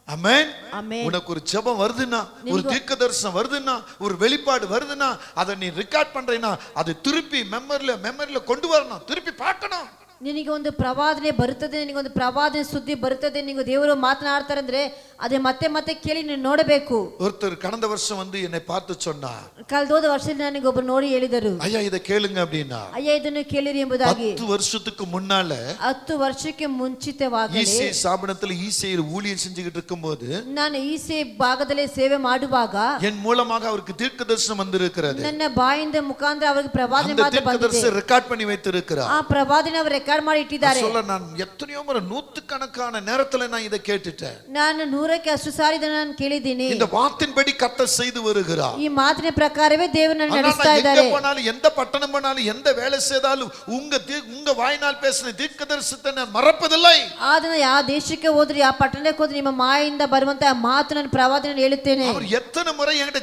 ஆமென். ஆமென். உனக்கு ஒரு ஜெபம் வருதுன்னா, ஒரு தீர்க்கதரிசனம் வருதுன்னா, ஒரு வெளிப்பாடு வருதுன்னா, அதை நீ ரெக்கார்ட் பண்றேன்னா அது திருப்பி மெமரியில கொண்டு வரணும், திருப்பி பார்க்கணும். ನಿನಗೆ ಒಂದು ಪ್ರವಾದನೆ ಬರುತ್ತದೆ, ನಿನಗೆ ಒಂದು ಪ್ರವಾದನೆ ಸುದ್ದಿ ಬರುತ್ತದೆ, ನೀವು ದೇವರು ಮಾತನಾಡ್ತಾರೆ ಅಂದ್ರೆ ಅದೇ ಮತ್ತೆ ಮತ್ತೆ ಕೇಳಿ ನೀನು ನೋಡಬೇಕು. ஒருத்தர் கடந்த வருஷம் வந்து என்னை பார்த்து சொன்னார், ಕಳೆದೋದ ವರ್ಷದಲ್ಲಿ ನನಗೆ ಒಬ್ಬರು ನೋಡಿ ಹೇಳಿದರು, ஐயா இதை கேளுங்க அப்படின்னா. ಅಯ್ಯ ಇದನ್ನು ಕೇಳಿರಿ ಎಂಬುದಾಗಿ. 10 வருஷத்துக்கு முன்னால 10 ವರ್ಷಕ್ಕೆ ಮುಂಚಿತವಾಗಿ ஈசே ஸ்தாபனத்துல ஈசேயில் ஊழியம் செஞ்சுக்கிட்டு இருக்கும்போது ನಾನು ಈಸೆ ಭಾಗದಲ್ಲಿ ಸೇವೆ ಮಾಡುವಾಗ என் மூலமாக அவருக்கு தீர்க்கதரிசனம் வந்திருக்கிறது. ನನ್ನ ಬಾಯಿಂದ ಮುಖಾಂತರ ಅವರಿಗೆ ಪ್ರವಾದನೆ அந்த ಮಾತು ಬಂದಿದೆ. தீர்க்கதரிசனம் ரெக்கார்ட் பண்ணி வைத்திருக்கிறார். ಆ ಪ್ರವಾದನೆ ಅವರು ರೆಕಾರ್ಡ್ ಮಾಡಿ ಇಟ್ಟಿದ್ದಾರೆ. சொல்ல நான் எத்தனையோ முறை நூற்றுக்கணக்கான நேரத்துல நான் இதை கேட்டுட்டேன். ನಾನು 100ಕ್ಕೆ ಅಷ್ಟು ಸಾರಿ ಇದನ್ನು ನಾನು ಕೇಳಿದ್ದೀನಿ. இந்த வார்த்தையின்படி கர்த்தர் செய்து வருகிறார். ಈ ಮಾತಿನ ಪ್ರಕಾರವೇ ದೇವರು ನನ್ನ ನಡೆಸ್ತಾ எங்க ಇದ್ದಾರೆ. போனாலும் எந்த பட்டணம் போனாலும் எந்த வேலை செய்தாலும் உங்க வாயினால் பேசின தீர்க்கதரிசனத்தை நான் மறப்பதில்லை. ಆದನ ಯಾವ ದೇಶಕ್ಕೆ ಹೋದ್ರಿ ಯಾವ ಪಟ್ಟಣಕ್ಕೆ ಹೋದ್ರಿ ನಿಮ್ಮ ಮಾಯಿಂದ ಬರುವಂತ ಮಾತು ನನ್ನ ಪ್ರವಾದನೆ ಹೇಳುತ್ತೇನೆ. அவர் எத்தனை முறை என்கிட்ட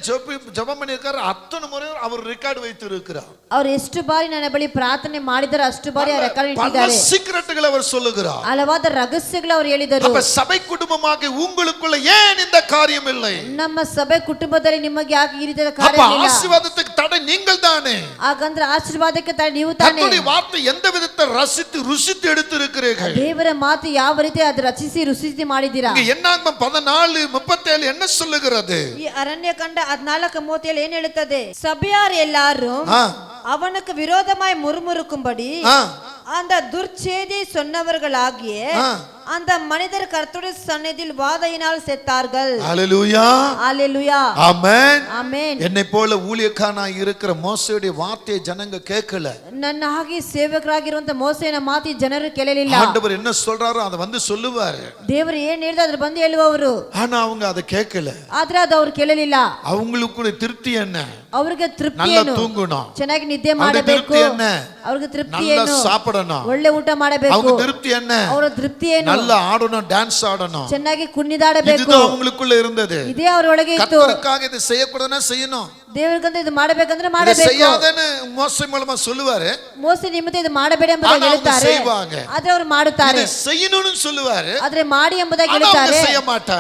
ஜெபம் பண்ணிருக்காரு அத்தனை முறை அவர் ரெக்கார்ட் வைத்து இருக்கிறார். ಅವರು ಎಷ್ಟು ಬಾರಿ ನನ್ನ ಬಳಿ ಪ್ರಾರ್ಥನೆ ಮಾಡಿದ್ದಾರೆ ಅಷ್ಟು ಬಾರಿ ಆ ರೆಕಾರ್ಡ್ ಇಟ್ಟಿದ್ದಾರೆ. பல சீக்ரெட்டுகளை அவர் சொல்லுகிறார். ಹಲವಾದ ರಹಸ್ಯಗಳು ಅವರು ಹೇಳಿದರು. அப்ப சபை குடும்பமாக உங்களுக்குள்ள ஏன் இந்த காரியம் இல்லை? ನಮ್ಮ ಸಭೆ ಕುಟುಂಬದಲ್ಲಿ ನಿಮಗೆ ಯಾಕೆ ಈ ರೀತಿಯ அப்ப ಕಾರ್ಯ ಇಲ್ಲ? ஆசீர்வாதத்துக்கு தடை நீங்கள் தானே. ಹಾಗಂದ್ರೆ ಆಶೀರ್ವಾದಕ್ಕೆ ತಡೆ ನೀವು ತಾನೇ. கர்த்தருடைய வார்த்தை எந்த விதத்தை ரசித்து ருசித்து எடுத்திருக்கிறீர்கள்? ದೇವರ ಮಾತು ಯಾವ ರೀತಿ ಅದು ರಚಿಸಿ ರುಚಿಸಿ ಮಾಡಿದಿರಾ? இங்க என்னாகமம் 14:37 என்ன சொல்லுகிறது? ಈ ಅರಣ್ಯಕಾಂಡ 14:37 ಏನ್ ಹೇಳುತ್ತದೆ? ಸಭೆಯಾர் எல்லாரும் அவனுக்கு விரோதமாய் முறுமுறுக்கும்படி அந்த துர்ச்செய்தி சொன்னவர்களாகிய அந்த மனிதர் கர்த்தருடைய சந்நிதியில் வாதையினால் செத்தார்கள். ஹalleluya ஹalleluya ஆமென் ஆமென். என்னை போல ஊழியக்காரனாய் இருக்கிற மோசேயுடைய வார்த்தையை ஜனங்க கேட்கல. ನನ್ನ ಹಾಗೆ ಸೇವಕರಾಗಿರುವಂತ ಮೋಸೆಯ ಮಾತಿ ಜನರು ಕೇಳಲಿಲ್ಲ. ஆண்டவர் என்ன சொல்றாரோ அதை வந்து சொல்லுவாரு. ದೇವರು ಏನು ಹೇಳಿದ್ರೆ ಅದರ ಬಂದು ಹೇಳುವವರು. ஆனா அவங்க அதை கேட்கல. ಆದ್ರೆ ಅದು ಅವರು ಕೇಳಲಿಲ್ಲ. அவங்களுக்கு திருப்தி என்ன? ಅವರಿಗೆ ತೃಪ್ತಿ நல்லா ಏನು? தூங்கணும். ಚೆನ್ನಾಗಿ ನಿದ್ದೆ ಮಾಡಬೇಕು. ಅವರಿಗೆ ತೃಪ್ತಿ ಏನು? நல்லா சாப்பிடணும். ಒಳ್ಳೆ ಊಟ ಮಾಡಬೇಕು. அவங்க திருப்தி என்ன? ಅವರ ತೃಪ್ತಿ ಏನು? நல்லா ஆடணும், டான்ஸ் ஆடணும். ಚೆನ್ನಾಗಿ ಕುಣಿದಾಡಬೇಕು. ಇದು அவங்களுக்குள்ள இருந்தது. ಇದೇ ಅವರೊಳಗೆ ಇತ್ತು. கர்த்தருக்காக இது செய்யக்கூடாதுன்னா செய்யணும். ದೇವರಿಗಂತ ಇದು ಮಾಡಬೇಕಂದ್ರೆ ಮಾಡಬೇಕು. செய்யாதன்னு மோசே மூலமா சொல்லுவாரு. ಮೋಸೆ ನಿಮಿತ್ತ ಇದು ಮಾಡಬೇಡಿ ಎಂಬುದಾಗಿ ಹೇಳ್ತಾರೆ. ಆದ್ರೆ ಅವರು ಮಾಡುತ್ತಾರೆ. இது செய்யணும்னு சொல்லுவாரு. ಆದ್ರೆ ಮಾಡಿ ಎಂಬುದಾಗಿ ಹೇಳ್ತಾರೆ.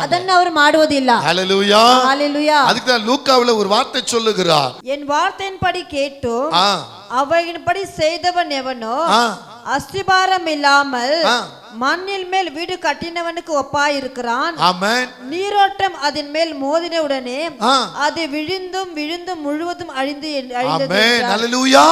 ಅದನ್ನ ಅವರು ಮಾಡುವುದಿಲ್ಲ. ஹalleluya ஹalleluya. அதுக்கு தான் லூக்காவுல ஒரு வார்த்தை சொல்லுகிறார். என் வார்த்தையின்படி கேட்டு அவையின்படி செய்தவன் எவனோ அஸ்திபாரம் இல்லாமல் மண்ணில் மேல் வீடு கட்டினவனுக்கு ஒப்பாயிருக்கிறான். ஆமென். நீரோட்டம் அதன் மேல் மோதின உடனே அது விழுந்தும் விழுந்தும் முழுவதும் அழிந்து அழிந்தது. ஆமென். ஹalleluya.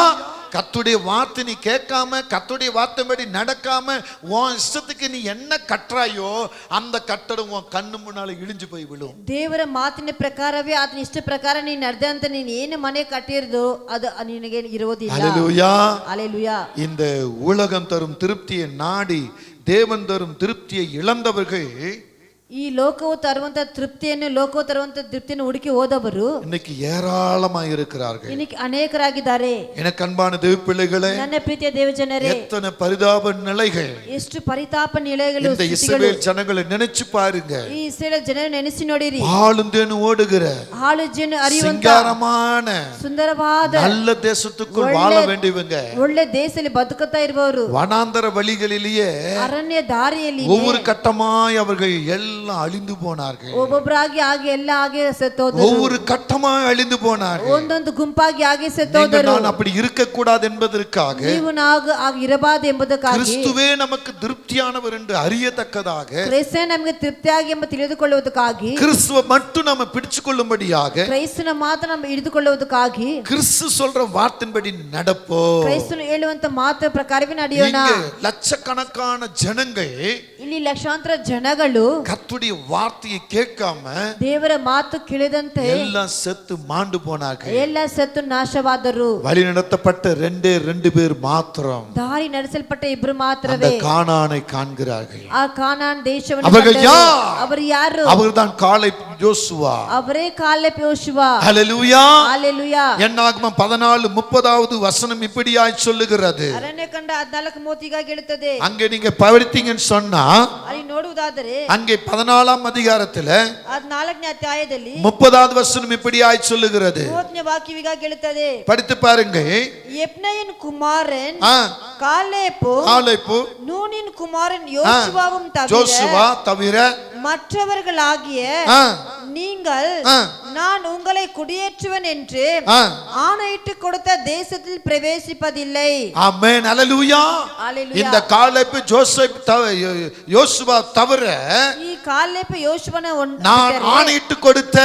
கர்த்தருடைய வார்த்தை நீ கேட்காம கர்த்தருடைய வார்த்தைப்படி நடக்காம உன் இஷ்டத்துக்கு நீ என்ன கட்டறாயோ அந்த கட்டடம் உன் கண்ணு முன்னால இடிஞ்சு போய் விழும். ದೇವರ ಮಾತಿನ ಪ್ರಕಾರವೇ ಆತನ ಇಷ್ಟ ಪ್ರಕಾರ ನೀನು ನಡೆದಂತ ನೀನು ಏನು ಮನೆ ಕಟ್ಟಿರೋದು ಅದು ನಿನಗೆ ಇರುವುದಿಲ್ಲ. ஹalleluya ஹalleluya. இந்த உலகம் தரும் திருப்தியை நாடி தேவன் தரும் திருப்தியை இழந்தவர்கள் ಈ ಲೋಕವು ತರುವಂತ ತೃಪ್ತಿಯನ್ನು ಲೋಕವು ತರುವಂತ ತೃಪ್ತಿಯನ್ನು ಹುಡುಕಿ ಹೋದವರು இன்னைக்கு ஏராளமாக இருக்கிறார்கள். இன்னைக்கு ಅನೇಕರಾಗಿದ್ದಾರೆ. எனக்கு அன்பான தேவ பிள்ளைகளே, ನನ್ನ ಪ್ರೀತಿಯ ದೇವಜನರೇ, எத்தனை பரிதாப நிலைகள் ಎಷ್ಟು ಪರಿತಾಪ ನಿಲೆಗಳು இந்த இஸ்ரவேல் ஜனங்களை நினைச்சு பாருங்க. ಈ ಇಸ್ರೇಲ್ ಜನರು ನೆನೆಸಿ ನೋಡಿರಿ. ஆளுந்தேன்னு ஓடுகிற ಹಾಳು ಜೇನು ಹರಿಯುವಂತ சிங்காரமான ಸುಂದರವಾದ நல்ல தேசத்துக்குள் வாழ வேண்டியவங்க ಒಳ್ಳೆ ದೇಶದಲ್ಲಿ ಬದುಕುತ್ತಾ ಇರುವವರು வனாந்தர வழிகளிலேயே ಅರಣ್ಯ ದಾರಿಯಲ್ಲಿ ஒவ்வொரு கட்டமாய் அவர்கள் எல்லாம் அழிந்து போனார்கள். ಒಬ್ಬೊಬ್ಬರಾಗಿ ಆಗಿ ಎಲ್ಲ ಆಗಿ ಸತ್ತೋದರು. ஒவ்வொரு கட்டமாய் அழிந்து போனார்கள். ಒಂದೊಂದು ಗುಂಪಾಗಿ ಆಗಿ ಸತ್ತೋದರು. நான் அப்படி இருக்க கூடாது என்பதற்காக ನೀವು ನಾವು ಆಗಿ ಇರಬಾರದು ಎಂಬುದಕ್ಕಾಗಿ கிறிஸ்துவே நமக்கு திருப்தியானவர் என்று அறியத்தக்கதாக ಕ್ರಿಸ್ತನೇ ನಮಗೆ ತೃಪ್ತಿಯಾಗಿ ಎಂಬ ತಿಳಿದುಕೊಳ್ಳುವುದಕ್ಕಾಗಿ கிறிஸ்துவை மட்டும் நம்ம பிடிச்சுக்கொள்ளும்படியாக ಕ್ರೈಸ್ತನ ಮಾತು நம்ம ಹಿಡಿದುಕೊಳ್ಳುವುದಕ್ಕಾಗಿ கிறிஸ்து சொல்ற வார்த்தையின்படி நடப்போம். ಕ್ರೈಸ್ತನು ಹೇಳುವಂತ ಮಾತು ಪ್ರಕಾರವೇ ನಡೆಯೋಣ. லட்சக்கணக்கான ஜனங்கள் ಇಲ್ಲಿ ಲಕ್ಷಾಂತರ ಜನಗಳು கர்த்தருடைய வார்த்தையை கேட்காம ದೇವರ ಮಾತು ಕೇಳದಂತೆ எல்லாம் செத்து மாண்டு போனார்கள். ಎಲ್ಲ ಸತ್ತು ನಾಶವಾದರು. வழி நடத்தப்பட்ட ரெண்டு பேர் மாத்திரம் ದಾರಿ ನಡೆಸಲ್ಪಟ್ಟ ಇಬ್ಬರು ಮಾತ್ರವೇ அந்த கானானை காண்கிறார்கள். ಆ ಕಾನಾನ್ ದೇಶವನ್ನು அவர்கள் ಕಂಡರು. யார்? ಅವರು ಯಾರು? அவர்தான் காலேப் யோசுவா. ಅವರೇ ಕಾಲೇಬ್ ಯೋಶುವ. ஹalleluya. ஹalleluya. என்னாகமம் 14:30 வசனம் இப்படியாய் சொல்லுகிறது. ಅರಣ್ಯಕಾಂಡ 14:30 ಹೇಳುತ್ತದೆ. அங்கே நீங்க படித்தீங்கன்னு சொன்னா ಅಲ್ಲಿ ನೋಡುವುದಾದರೆ அங்கே 14ஆம் அதிகாரத்துல 14ನೇ ಅಧ್ಯಾಯದಲ್ಲಿ 30வது வசனம் இப்படியாய் சொல்லுகிறது. 30ನೇ ವಾಕ್ಯವಿಗಾಗಿ ಹೇಳುತ್ತದೆ. படித்து பாருங்க. எப்னையின் குமாரன் காலேப்பு நூனின் குமாரன் யோசுவா தவிர மற்றவர்களாகிய நீங்கள் நான் உங்களை குடியேற்றுவேன் என்று ஆணையிட்டு கொடுத்த தேசத்தில் பிரவேசிப்பதில்லை. ஆமென். ஹalleluya. இந்த காலேப் யோசுவா தவிர ಈ ಕಾಲೇಬ್ ಯೋಶುವನ நான் ஆணையிட்டு கொடுத்த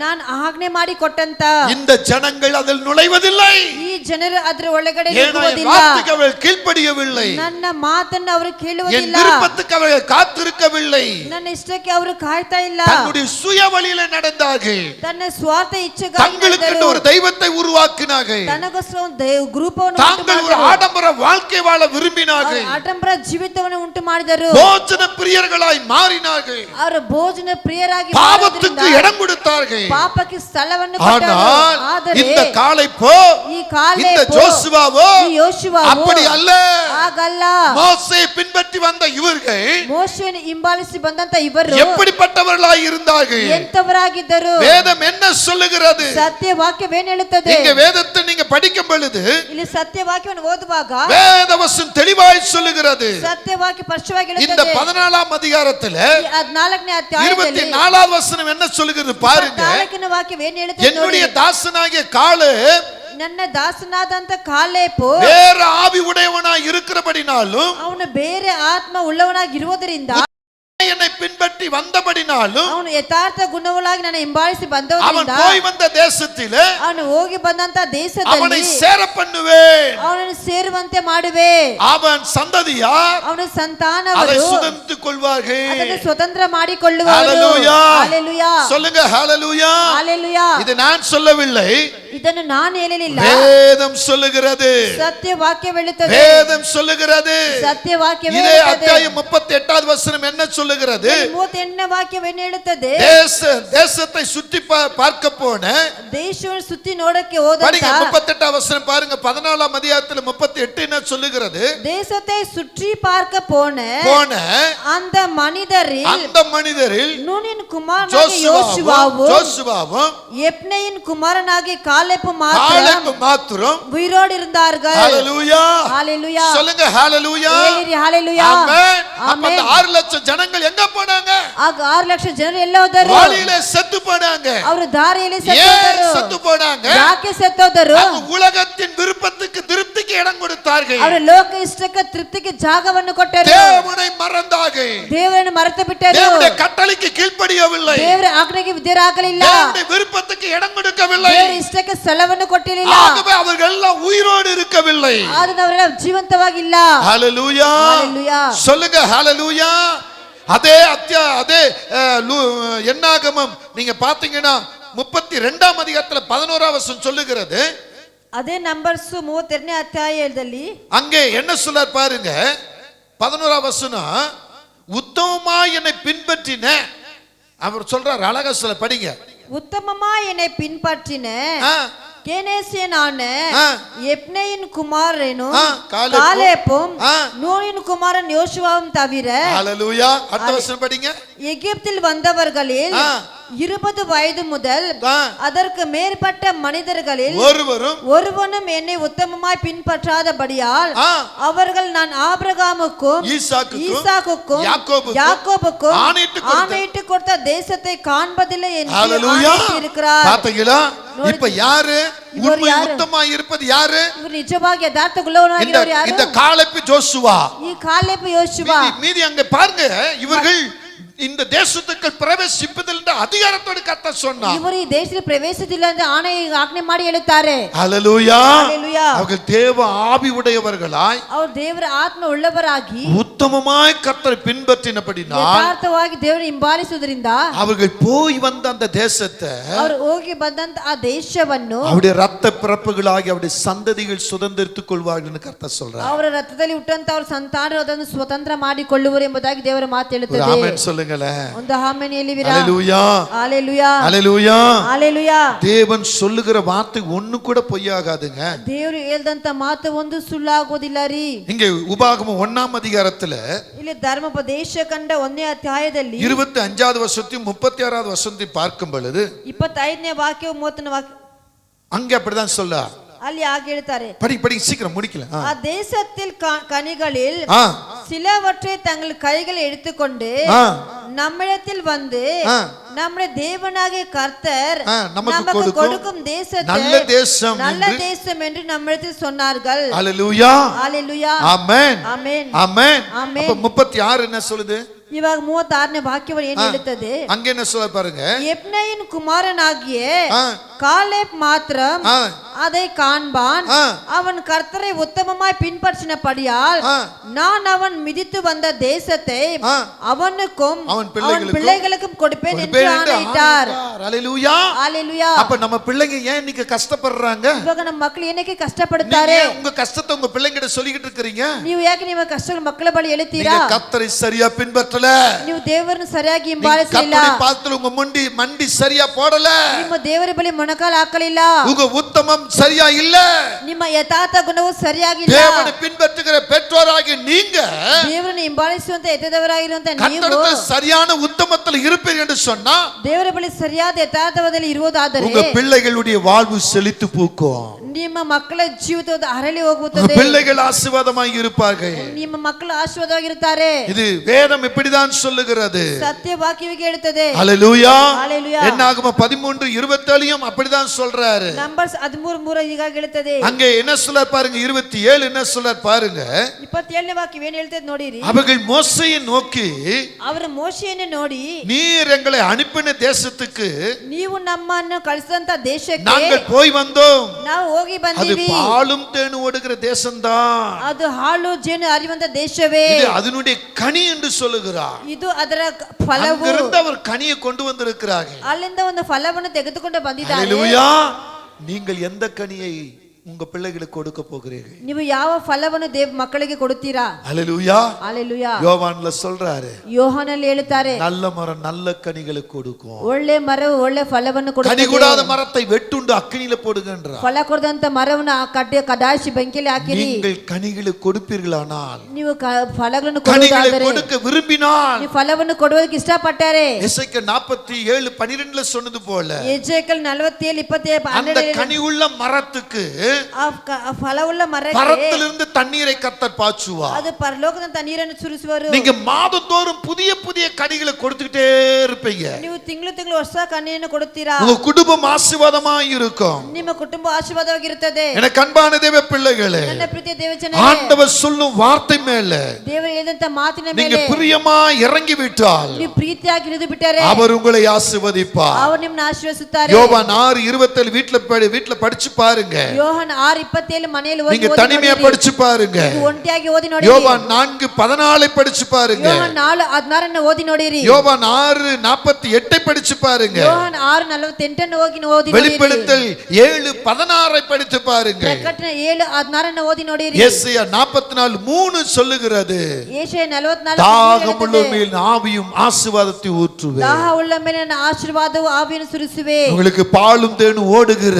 நான் ஆಜ್ಞೆ ಮಾಡಿ ಕೊಟ್ಟಂತ இந்த ஜனங்கள் அதில் நுழைவதில்லை. ಈ ಜನರು ಅದರ ಒಳಗಡೆ ஏன்னா என் ನುಗ್ಗುವುದಿಲ್ಲ. வார்த்தைக்கு அவர்கள் கீழ்ப்படியவில்லை, ನನ್ನ ಮಾತನ್ನು ಅವರು என் ಕೇಳುವುದಿಲ್ಲ, விருப்பத்துக்கு அவர்கள் காத்திருக்கவில்லை, ನನ್ನ ಇಷ್ಟಕ್ಕೆ ಅವರು ಕಾಯ್ತಾ ಇಲ್ಲ, தங்களுடைய சுய வழியில நடந்தார்கள், ತನ್ನ ಸ್ವಾರ್ಥ ಇಚ್ಛೆಗಾಗಿ தங்களுக்கு ನಡೆದರು. ஒரு தெய்வத்தை உருவாக்கினார்கள், ತನಗೋಸ್ಕರ ಒಂದು ಗ್ರೂಪವನ್ನು தாங்கள் ஒரு ஆடம்பர வாழ்க்கை வாழ விரும்பினார்கள், ಆಡಂಬರ ಜೀವಿತವನ್ನು ಉಂಟು ಮಾಡಿದರು, போஜன பிரியர்களாய் மாறினார்கள், ಅವರು ಭೋಜನ ಪ್ರಿಯರಾಗಿ பாவத்துக்கு இடம் கொடுத்தார்கள். ಪಾಪಕ್ಕೆ ಸ್ಥಳವನ್ನು ಕೊಟ್ಟರು. ஆனால் ಆದರೆ இந்த காளைப்போ ಈ ಕಾಲೇಬು, இந்த ஜோசுவாவோ ಈ ಯೋಶುವವು அப்படி அல்ல. ಹಾಗಲ್ಲ. மோசேயை பின்பற்றி வந்த இவர்கள் ಮೋಶೆಯನ್ನು ಹಿಂಬಾಲಿಸಿ ಬಂದಂತ ಇವರು எப்படிப்பட்டவர்களாய் இருந்தார்கள்? ಎಂತವರಾಗಿದ್ದರು? வேதம் என்ன சொல்லுகிறது? ಸತ್ಯ ವಾಕ್ಯವೇನು ಹೇಳುತ್ತದೆ? இங்க வேதத்தை நீங்க படிக்கும் பொழுது ಇಲ್ಲಿ ಸತ್ಯ ವಾಕ್ಯವನ್ನು ಓದುವಾಗ வேதவசனம் தெளிவாய் சொல்லுகிறது. ಸತ್ಯ ವಾಕ್ಯ ಸ್ಪಷ್ಟವಾಗಿ இந்த ಹೇಳುತ್ತದೆ. 14ஆம் அதிகாரத்துல 14ನೇ ಅಧ್ಯಾಯದಲ್ಲಿ 24வது வசனம் என்ன சொல்லுகிறது பாருங்க. 14ನೇ ವಾಕ್ಯವೇನು ಹೇಳುತ್ತದೆ? என்னுடைய தாசனாகிய காளு ನನ್ನ ದಾಸನಾದಂತ ಕಾಲೇಬು வேற ஆவி உடையவனாய் இருக்கிறபடினாலும், ಅವನು ಬೇರೆ ಆತ್ಮ ಉಳ್ಳವನಾಗಿರುವುದರಿಂದ, என்னை பின்பற்றி வந்தபடினாலும், ಅವನು ಯಥಾರ್ಥ ಗುಣವುಳ್ಳಾಗಿ ನನ್ನ ಹಿಂಬಾಲಿಸಿ அவன் ಬಂದವರಿಂದ, போய் வந்த தேசத்திலே ಅವನು ಹೋಗಿ ಬಂದಂತ அவனை ದೇಶದಲ್ಲಿ சேர பண்ணுவேன். ಅವನನ್ನು ಸೇರುವಂತೆ ಮಾಡುವೆ. அவன் சந்ததியார் ಅವನ அதை ಸಂತಾನವರು சுதந்திரித்துக் கொள்வார்கள். ಅದನ್ನು ಸ್ವತಂತ್ರ ಮಾಡಿಕೊಳ್ಳುವರು. ஹalleluya. ஹalleluya. சொல்லுங்க ஹalleluya. ஹalleluya. இது நான் சொல்லவில்லை, ಇದನ್ನು ನಾನು ಹೇಳಲಿಲ್ಲ, வேதம் சொல்லுகிறது. ಸತ್ಯ ವಾಕ್ಯ ಹೇಳುತ್ತದೆ. வேதம் சொல்லுகிறது. ಸತ್ಯ ವಾಕ್ಯವೇ இதே ಹೇಳುತ್ತದೆ. அத்தியாயம் 38வது வசனம் என்ன சொல்லுகிறது? 38ನೇ ವಾಕ್ಯವೇನು ಹೇಳುತ್ತದೆ? தேசத்தை சுற்றி பார்க்க போன, ದೇಶವನ್ನು ಸುತ್ತಿ ನೋಡಕ್ಕೆ படிங்க ಹೋದಂತ 38வது வசனம் பாருங்க. 14ஆம் அதிகாரத்துல 38 என்ன சொல்லுகிறது? தேசத்தை சுற்றி பார்க்க போன அந்த மனிதரில் நூனின் குமாரனாகிய ஜோசுவாவும் எப்னேயின் குமாரனாகிய காலேபு மாத்திரம் உயிரோடு இருந்தார்கள். ஹalleluya. ஹalleluya. சொல்லுங்க ஹalleluya. ஹalleluya. ஆமென். அப்ப அந்த 6 லட்சம் ஜனங்கள் எங்க போனாங்க? ಆಗ 6 ಲಕ್ಷ ಜನರು ಎಲ್ಲ ಹೋದರು? வழியில செத்து போனாங்க. ಅವರು ದಾರಿಯಲ್ಲಿ ஏன் செத்து போனாங்க? ಯಾಕೆ ಸತ್ತೋದರು? அவங்க உலகத்தின் விருப்பத்துக்கு திருப்திக்கு இடம் கொடுத்தார்கள். ಅವರು ಲೋಕ ಇಷ್ಟಕ್ಕೆ ತೃಪ್ತಿಗೆ ಜಾಗವನ್ನು ಕೊಟ್ಟರು. தேவனை மறந்தார்கள். ದೇವರನ್ನು ಮರೆತು ಬಿಟ್ಟರು. தேவனுடைய கட்டளைக்கு கீழ்ப்படியவில்லை. ದೇವರ ಆಜ್ಞೆಗೆ ವಿಧೇಯರಾಗಲಿಲ್ಲ. தேவனுடைய விருப்பத்துக்கு இடம் கொடுக்கவில்லை. ದೇವರ ಇಷ್ಟಕ್ಕೆ ಸ್ಥಳವನ್ನು ಕೊಟ್ಟಿರಲಿಲ್ಲ. ஆகவே அவர்கள் எல்லாம் உயிரோடு இருக்கவில்லை. ಆದರೆ ಅವರೆಲ್ಲ ಜೀವಂತವಾಗಿಲ್ಲ. ஹalleluya. ஹalleluya. சொல்லுங்க ஹalleluya. அதே என்னாகமம் நீங்க பாத்தீங்கன்னா 32ஆம் அதிகாரத்துல 11ஆம் வசனம் சொல்லுகிறது. ಅದೇ ನಂಬರ್ಸ್ 32ನೇ ಅಧ್ಯಾಯದಲ್ಲಿ அங்கே என்ன சொல்றார் பாருங்க. 11ஆம் வசனம், உத்தமமாய் என்னை பின்பற்றின, அவர் சொல்றார், அழகா சொல்ல, படிங்க. உத்தமமா என்னை பின்பற்றின கேனேசியனான எப்னேயின் குமாரனும் காலேபும் நூனின் குமாரன் யோசுவாவும் தவிர, ஹalleluya. அடுத்த வசனம் படிங்க. எகிப்தில் வந்தவர்களில் 20 வயது முதல் அதற்கு மேற்பட்ட மனிதர்களில் ஒருவனும் என்னை உத்தமமாய் பின்பற்றாதபடியால் அவர்கள் நான் ஆபிரகாமுக்கும் ஈசாக்குக்கும் யாக்கோபுக்கும் ஆணையிட்டு கொடுத்த தேசத்தை காண்பதில்லை என்று இருக்கிறார். பாத்தீங்களா? இப்ப யாரு உத்தமமாய் இருப்பது? யாரு? இவர் நிஜமாக யதார்த்தமுள்ளவனாகிறவர் யாரு? இந்த காலேபு ஜோசுவா. ಈ ಕಾಲೇಬು ಯೋಶುವಾ. மீதி அங்க பாருங்க, இவர்கள் இந்த தேசத்துக்கு பிரவேசிப்பதில் என்ற அதிகாரத்தோடு கர்த்தர் சொன்னார். இவர் ಈ ದೇಶಕ್ಕೆ ಪ್ರವೇಶಿಸಲಿಲ್ಲ ಎಂದು ಆಜ್ಞೆ ಮಾಡಿ ಹೇಳುತ್ತಾರೆ. ஹalleluya. ஹalleluya. அவர்கள் தேவ ஆவி உடையவர்களாய், ಅವರು ದೇವರ ಆತ್ಮ ಉಳ್ಳವರಾಗಿ உத்தமமாய் கர்த்தரை பின்பற்றினபடினால், ಯಥಾರ್ಥವಾಗಿ ದೇವರನ್ನು ಹಿಂಬಾಲಿಸುವುದರಿಂದ அவர்கள் போய் வந்த அந்த தேசத்தை, ಅವರು ಹೋಗಿ ಬಂದಂತ ಆ ದೇಶವನ್ನು அவருடைய ரத்த பிறப்புகளாகி அவருடைய சந்ததிகள் சுதந்திரித்துக் கொள்வார்கள் என்று கர்த்தர் சொல்றார். ಅವರ ರಕ್ತದಲ್ಲಿ ಹುಟ್ಟಂತ ಅವರ ಸಂತಾನರು ಅದನ್ನು ಸ್ವತಂತ್ರ ಮಾಡಿಕೊಳ್ಳುವರು ಎಂಬುದಾಗಿ ದೇವರ ಮಾತು ಹೇಳುತ್ತದೆ. ಆಮೆನ್ சொல்லுங்களே. ಒಂದು ಆಮೆನ್ ಹೇಳಿವಿರಾ? ஹalleluya. ஹalleluya. ஹalleluya. ஹalleluya. தேவன் சொல்லுகிற வார்த்தை ஒண்ணு கூட பொய்யாகாதுங்க. ದೇವರು ಹೇಳಿದಂತ ಮಾತು ಒಂದು ಸುಳ್ಳಾಗೋದಿಲ್ಲ ರೀ. இங்கே உபாகமம் 1ஆம் அதிகாரத்துல ಇಲ್ಲಿ ಧರ್ಮೋಪದೇಶ ಕಂಡ 1ನೇ ಅಧ್ಯಾಯದಲ್ಲಿ 25வது வசனத்தையும் 36வது வசனத்தையும் பார்க்கும் பொழுது 25ನೇ ವಾಕ್ಯವು 30ನೇ ವಾಕ್ಯ அங்க அப்படிதான் சொல்ல. ಅಲ್ಲಿ ಹಾಗೆ ಹೇಳ್ತಾರೆ. படி சீக்கிரம் முடிக்கல. ಆ ದೇಶத்தில் கனிகளில் சிலவற்றை தங்கள் கைகளை எடுத்துக்கொண்டு நம்மிடத்தில் வந்து நம்முடைய தேவனாகிய கர்த்தர் நமக்கு கொடுக்கும் தேசத்தை நல்ல தேசம் என்று நம்மிடத்தில் சொன்னார்கள். ஹalleluya. ஹalleluya. ஆமென். ஆமென். ஆமென். ஆமென். அப்ப 36 என்ன சொல்லுது? ಇವಾಗ 36ನೇ ವಾಕ್ಯವನ್ನು ಏನು ಹೇಳುತ್ತದೆ? அங்க என்ன சொல்ல பாருங்க. எப்னேயின் குமாரனாகிய காலேப் மாத்திரம் அதை காண்பான். ஆ. அவன் கர்த்தரை உத்தமமாய் பின்பற்றினபடியால் ஆ. நான் அவன் மிதித்து வந்த தேசத்தை ஆ. அவனுக்கும் அவன் அவன் பிள்ளைகளுக்கும் கொடுப்பேன் என்று கொடுப்பேன் என்று ஆணையிட்டார். ஹalleluya. ஹalleluya. அப்ப நம்ம பிள்ளைங்க ஏன் இன்னைக்கு கஷ்டப்படுறாங்க? ಇವಾಗ ನಮ್ಮ ಮಕ್ಕಳು ಏನಕ್ಕೆ ಕಷ್ಟಪಡುತ್ತಾರೆ? நீங்க உங்க கஷ்டத்தை உங்க பிள்ளைங்கிட்ட சொல்லிக்கிட்டு இருக்கீங்க. ನೀವು ಯಾಕೆ ನಿಮ್ಮ ಕಷ್ಟ ಮಕ್ಕಳ ಬಳಿ ಹೇಳ್ತೀರಾ? நீங்க கர்த்தரை சரியா பின்பற்றல. ನೀವು ದೇವರನ್ನು ಸರಿಯಾಗಿ நீங்க ಹಿಂಬಾಲಿಸಲಿಲ್ಲ. கர்த்தரை பாதத்துல உங்க மண்டி சரியா போடல. ನಿಮ್ಮ ದೇವರ ಬಳಿ ಮೊಣಕಾಲು ಹಾಕಲಿಲ್ಲ. உங்க உத்தமம் சரியா இல்ல. ನಿಮ್ಮ ಯಥಾರ್ಥ ಗುಣವು ಸರಿಯಾಗಿಲ್ಲ. தேவனை பின்பற்றுகிற பெற்றோராகிய நீங்க ದೇವರನ್ನು ಹಿಂಬಾಲಿಸುವಂತ ಎತ್ತದವರಾಗಿರುವಂತ ನೀವು கர்த்தருக்கு சரியான உத்தமத்தில் இருப்பீர்கள் என்று சொன்னா ದೇವರ ಬಳಿ ಸರಿಯಾದ ಯಥಾರ್ಥವಾದಲ್ಲಿ ಇರುವುದಾದರೆ உங்க பிள்ளைகளுடைய வாழ்வு செழித்து பூக்கும். ನಿಮ್ಮ ಮಕ್ಕಳ ಜೀವಿತದ ಹರಳಿ உங்க ಹೋಗುತ್ತದೆ. பிள்ளைகள் ஆசீர்வாதமாய் இருப்பார்கள். ನಿಮ್ಮ ಮಕ್ಕಳು ಆಶೀರ್ವಾದವಾಗಿರುತ್ತಾರೆ. இது வேதம் இப்படிதான் சொல்லுகிறது. ಸತ್ಯ ವಾಕ್ಯವಿಗೆ ಹೇಳುತ್ತದೆ. ஹalleluya. ஹalleluya. என்னாகம 13:27 அப்படிதான் சொல்றாரு. ನಂಬರ್ಸ್ 13:3 ಹೀಗಾಗಿ ಹೇಳುತ್ತದೆ. அங்கே என்ன சொல்றார் பாருங்க, 27 என்ன சொல்றார் பாருங்க. 27ನೇ ವಾಕ್ಯ ಏನು ಹೇಳ್ತದೆ ನೋಡಿರಿ. அவர்கள் மோசேயை நோக்கி, ಅವರು ಮೋಶೆಯನ್ನು ನೋಡಿ, நீர் எங்களை அனுப்பின தேசத்துக்கு ನೀವು ನಮ್ಮನ್ನು ಕಳಿಸಿದಂತ ದೇಶಕ್ಕೆ நாங்கள் போய் வந்தோம். ನಾವು ಹೋಗಿ அது ಬಂದೀವಿ. பாலும் தேனும் ஓடுகிற தேசம்தான். ಅದು ಹಾಲು ಜೇನು ಹರಿಯುವಂತ ದೇಶವೇ. இது அதனுடைய கனி என்று சொல்லுகிறார். ಇದು ಅದರ ಫಲವು. அங்கிருந்து அவர் கனியை கொண்டு வந்திருக்கிறார்கள். ಅಲ್ಲಿಂದ ಒಂದು ಫಲವನ್ನು ತೆಗೆದುಕೊಂಡು ಬಂದಿದ್ದಾರೆ. ஹalleluya. நீங்கள் எந்த கனியை உங்க பிள்ளைகளுக்கு கொடுக்க போகிறீர்கள்? ನೀವು ಯಾವ ಫಲವನ್ನು ಮಕ್ಕಳಿಗೆ ಕೊಡುತ್ತೀರಾ? ஹalleluya. ஹalleluya. யோவான்ல சொல்றாரு, ಯೋಹಾನಲ್ಲಿ ಹೇಳುತ್ತಾರೆ, நல்ல மரம் நல்ல கனிகளை கொடுக்கும், ಒಳ್ಳೆ ಮರವು ಒಳ್ಳೆ ಫಲವನ್ನು கனி ಕೊಡುತ್ತದೆ. கூடாத மரத்தை வெட்டுண்டு அக்கினியில போடுங்கன்றார். ಫಲ ಕೊಡದಂತ ಮರವನ್ನು ಕದಾಯಿಸಿ ಬೆಂಕಿಯಲ್ಲಿ ಹಾಕಿರಿ. நீங்கள் கனிகளை கொடுப்பீர்களானால், ನೀವು ಫಲಗಳನ್ನು கனிகளை ಕೊಡುವುದಾದರೆ, கொடுக்க விரும்பினால், ನೀವು ಫಲವನ್ನು ಕೊಡುವುದಕ್ಕೆ ಇಷ್ಟಪಟ್ಟರೆ எசேக்கியேல் 47:12 சொன்னது போல ಎಜೆಕಲ್ 47:27 அந்த கனி உள்ள மரத்துக்கு ಫಲವುಳ್ಳ ಮರಕ್ಕೆ பரத்திலிருந்து தண்ணீரை கர்த்தர் பாய்ச்சுவார். ಅದು ಪರಲೋಕದಂತ ನೀರನ್ನು ಸುರಿಸುವರು. நீங்க மாதந்தோறும் புதிய புதிய கனிகளை கொடுத்துக்கிட்டே இருப்பீங்க. ನೀವು ತಿಂಗಳು ಹೊಸ ಕನ್ಯೆಯನ್ನು ಕೊಡುತ್ತೀರಾ. உங்க குடும்பம் ஆசீர்வாதமாய் இருக்கும். ನಿಮ್ಮ ಕುಟುಂಬ ಆಶೀರ್ವಾದವಾಗಿರುತ್ತದೆ. எனக்கு அன்பான தேவ பிள்ளைகளே, ನನ್ನ ಪ್ರೀತಿಯ ದೇವಜನರೇ, ஆண்டவர் சொல்லும் வார்த்தை மேல ದೇವರು ಹೇಳಿದಂತ ಮಾತಿನ நீங்க ಮೇಲೆ பிரியமா இறங்கி விட்டால் ನೀವು ಪ್ರೀತಿಯಾಗಿ ಇಳಿದು ಬಿಟ್ಟರೆ அவர் உங்களை ஆசீர்வதிப்பார். ಅವರು ನಿಮ್ಮನ್ನು ಆಶೀರ್ವದಿಸುತ್ತಾರೆ. யோவான் 6:27 வீட்ல படிச்சு பாருங்க. ಯೋಹಾನ 6:27 ಮನೆಯಲ್ಲಿ ಓದಿ நீங்க தனிமையா படிச்சு பாருங்க. ಒಂಟಿಯಾಗಿ ಓದಿ ನೋಡಿ. யோவான் 4:14 படிச்சு பாருங்க. ಯೋಹಾನ 4:16 ಓದಿ ನೋಡಿರಿ. யோவான் 6:48 படிச்சு பாருங்க. ಯೋಹಾನ 6:48 ಓದಿ ನೋಡಿರಿ. வெளிப்படுத்தல் 7:16 படிச்சு பாருங்க. ಪ್ರಕಟಣೆ 7:16 ಓದಿ ನೋಡಿರಿ. ஏசாயா 44:3 சொல்லுகிறது, ಯೆಶಾಯ 44 தாகமுள்ள மேல் ஆவியும் ஆசீர்வாதத்தை ஊற்றுவேன். ದಾಹವುಳ್ಳ ಮೇಲೆ ನನ್ನ ಆಶೀರ್ವಾದವು ಆವಿಯನ್ನು ಸುರಿಸುವೆ. உங்களுக்கு பாலும் தேனும் ஓடுகிற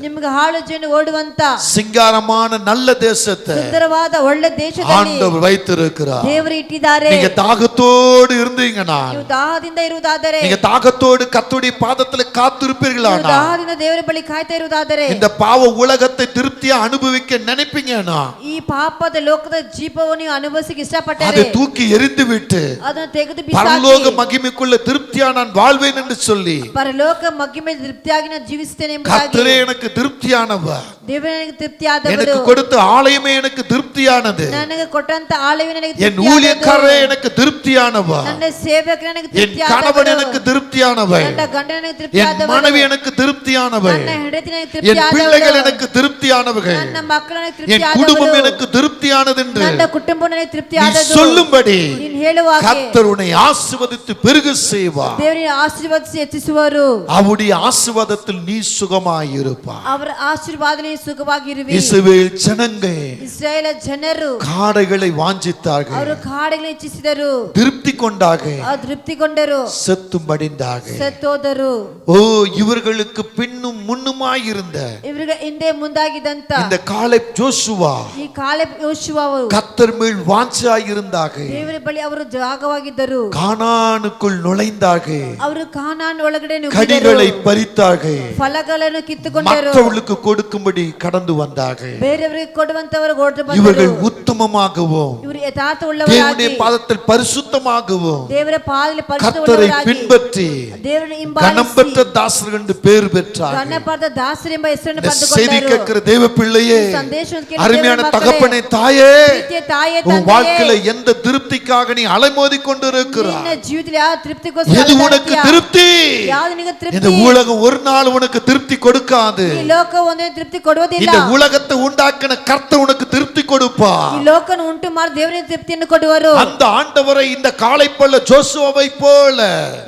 ನಿಮಗೆ ಹಾಳು ಜೇನು ಓಡುವಂತ சிங்காரமான நல்ல தேசத்தை ಸುಂದರವಾದ ಒಳ್ಳೆ ದೇಶದಲ್ಲಿ ஆண்டவர் வைத்திருக்கிறார். ದೇವರು ಇಟ್ಟಿದ್ದಾರೆ. நீங்க தாகத்தோடு இருந்தீங்கன்னா, ನೀವು ದಾಹದಿಂದ ಇರುವುದಾದರೆ, நீங்க தாகத்தோடு கர்த்தருடைய பாதத்துல காத்திருப்பீர்களானா, ನೀವು ದಾಹದಿಂದ ದೇವರ ಬಳಿ ಕಾಯ್ತಾ ಇರುವುದಾದರೆ, இந்த பாவ உலகத்தை திருப்தியா அனுபவிக்க நினைப்பீங்கன்னா, ಈ ಪಾಪದ ಲೋಕದ ಜೀವವನ್ನು ನೀವು ಅನುಭವಿಸಕ್ಕೆ அதை ಇಷ್ಟಪಟ್ಟರೆ தூக்கி எறிந்து விட்டு ಅದನ್ನು ತೆಗೆದು பரலோக ಬಿಸಾಕಿ மகிமைக்குள்ள திருப்தியா நான் வாழ்வேன் என்று சொல்லி, ಪರಲೋಕ ಮಹಿಮೆ ತೃಪ್ತಿಯಾಗಿ ನಾನು ಜೀವಿಸುತ್ತೇನೆ ಎಂಬುದಾಗಿ கர்த்தரே எனக்கு திருப்தியானவர், ದೇವರು ನನಗೆ ತೃಪ್ತಿಯಾದವರು, எனக்கு கொடுத்த ஆலயமே எனக்கு திருப்தியானது, ನನಗೆ ಕೊಟ್ಟಂತ ಆಲಯವೇ ನನಗೆ என் ஊழியக்காரரே எனக்கு திருப்தியானவர், ನನ್ನ ಸೇವಕರು ನನಗೆ என் கணவன் எனக்கு ತೃಪ್ತಿಯಾದವರು, திருப்தியானவர், ನನ್ನ ಗಂಡ ನನಗೆ என் ತೃಪ್ತಿಯಾದವರು, மனைவி எனக்கு திருப்தியானவர், ನನ್ನ ಹೆಂಡತಿ ನನಗೆ என் பிள்ளைகள் ತೃಪ್ತಿಯಾದವರು, எனக்கு திருப்தியானவர்கள், ನನ್ನ ಮಕ್ಕಳು ನನಗೆ என் குடும்பம் ತೃಪ್ತಿಯಾದವರು, எனக்கு திருப்தியானது என்று ನನ್ನ ಕುಟುಂಬ ನನಗೆ நீ ತೃಪ್ತಿಯಾದದ್ದು சொல்லும்படி ನೀನು ಹೇಳುವಾಗ கர்த்தர் உன்னை ஆசீர்வதித்து பெருக செய்வார். ದೇವರಿಗೆ ಆಶೀರ್ವಾದಿಸಿ ಹೆಚ್ಚಿಸುವರು. அவருடைய ஆசீர்வாதத்தில் நீ சுகமாயிருப்பாய். ಅವರ ಆಶೀರ್ವಾದದಲ್ಲಿ ಸುಖವಾಗಿರುವಿ. இஸ்ரவேல் ஜனங்கள் ಇಸ್ರಾಯೇಲ ಜನರು காடைகளை வாஞ்சித்தார்கள், ಅವರು ಕಾಡುಗಳನ್ನು ಹೆಚ್ಚಿಸಿದರು, திருப்தி கொண்டார்கள், ಅವರು ತೃಪ್ತಿಗೊಂಡರು, செத்தும் படிந்தார்கள். ಸತ್ತೋದರು. ஓ, இவர்களுக்கு பின்னும் முன்னுமாயிருந்த ಇವರಿಗೆ ಹಿಂದೆ ಮುಂದಾಗಿದ್ದಂತ இந்த காலேப் ஜோசுவா ಈ ಕಾಲೇಬ್ ಯೋಶುವವರು கர்த்தர் மேல் வாஞ்சாயிருந்தார்கள். ದೇವರ ಬಳಿ ಅವರು ಜಾಗವಾಗಿದ್ದರು. கானானுக்குள் நுழைந்தார்கள், ಅವರು ಕಾನಾನ್ ಒಳಗಡೆ ನುಗ್ಗಿದರು, கனிகளை பறித்தார்கள், ಫಲಗಳನ್ನು ಕಿತ್ತುಕೊಂಡರು, மற்றவர்களுக்கு கொடுக்கும்படி கடந்து வந்தார்கள். ಬೇರೆಯವರಿಗೆ ಕೊಡುವಂತವರು ಹೊರಟು இவர்கள் ಬಂದರು. உத்தமமாகவும் ಇವರು ಯಥಾರ್ಥ தேவனுடைய ಉಳ್ಳವರಾಗಿ பாதத்தில் பரிசுத்தமாகவும் ದೇವರ ಪಾದದಲ್ಲಿ ಪರಿಶುದ್ಧ கர்த்தரை ಉಳ್ಳವರಾಗಿ பின்பற்றி ದೇವರನ್ನು கனம் பெற்ற ಹಿಂಬಾಲಿಸಿ தாசர்கள் என்று பேர் பெற்றார். ಗಣಪದ ದಾಸರು ಎಂಬ ಹೆಸರನ್ನು இந்த செய்தி ಪಡೆದುಕೊಂಡರು. கேட்கிற தேவ பிள்ளையே, ಸಂದೇಶವನ್ನು ಕೇಳಿದ அருமையான ದೇವರ ಮಕ್ಕಳೇ, தகப்பனே, தாயே, ಪ್ರೀತಿಯ ತಾಯಿಯ உன் ತಂದೆಯೇ, வாழ்க்கையில எந்த திருப்திக்காக நீ அலைமோதி கொண்டிருக்கிறாய்? ನಿನ್ನ ಜೀವಿತದಲ್ಲಿ ಯಾವ ತೃಪ್ತಿಗೋಸ್ಕರ எது உனக்கு ಅಲೆದಾಡ್ತೀಯಾ? திருப்தி? ಯಾವುದು ನಿನಗೆ இந்த ತೃಪ್ತಿ? உலகம் ஒரு நாள் உனக்கு திருப்தி கொடுக்காது. ಈ ಲೋಕ ಒಂದೇ ತೃಪ್ತಿ ಕೊಡುವುದಿಲ್ಲ. இந்த உலகத்தை உண்டாக்கின கர்த்தர் உனக்கு திருப்தி கொடுப்பா. ಈ ಲೋಕವನ್ನು ಉಂಟು ಮಾಡಿ ದೇವರಿಗೆ ತೃಪ್ತಿಯನ್ನು ಕೊಡುವರು. அந்த ஆண்டவரை இந்த காலை போல ஜோசுவாவை போல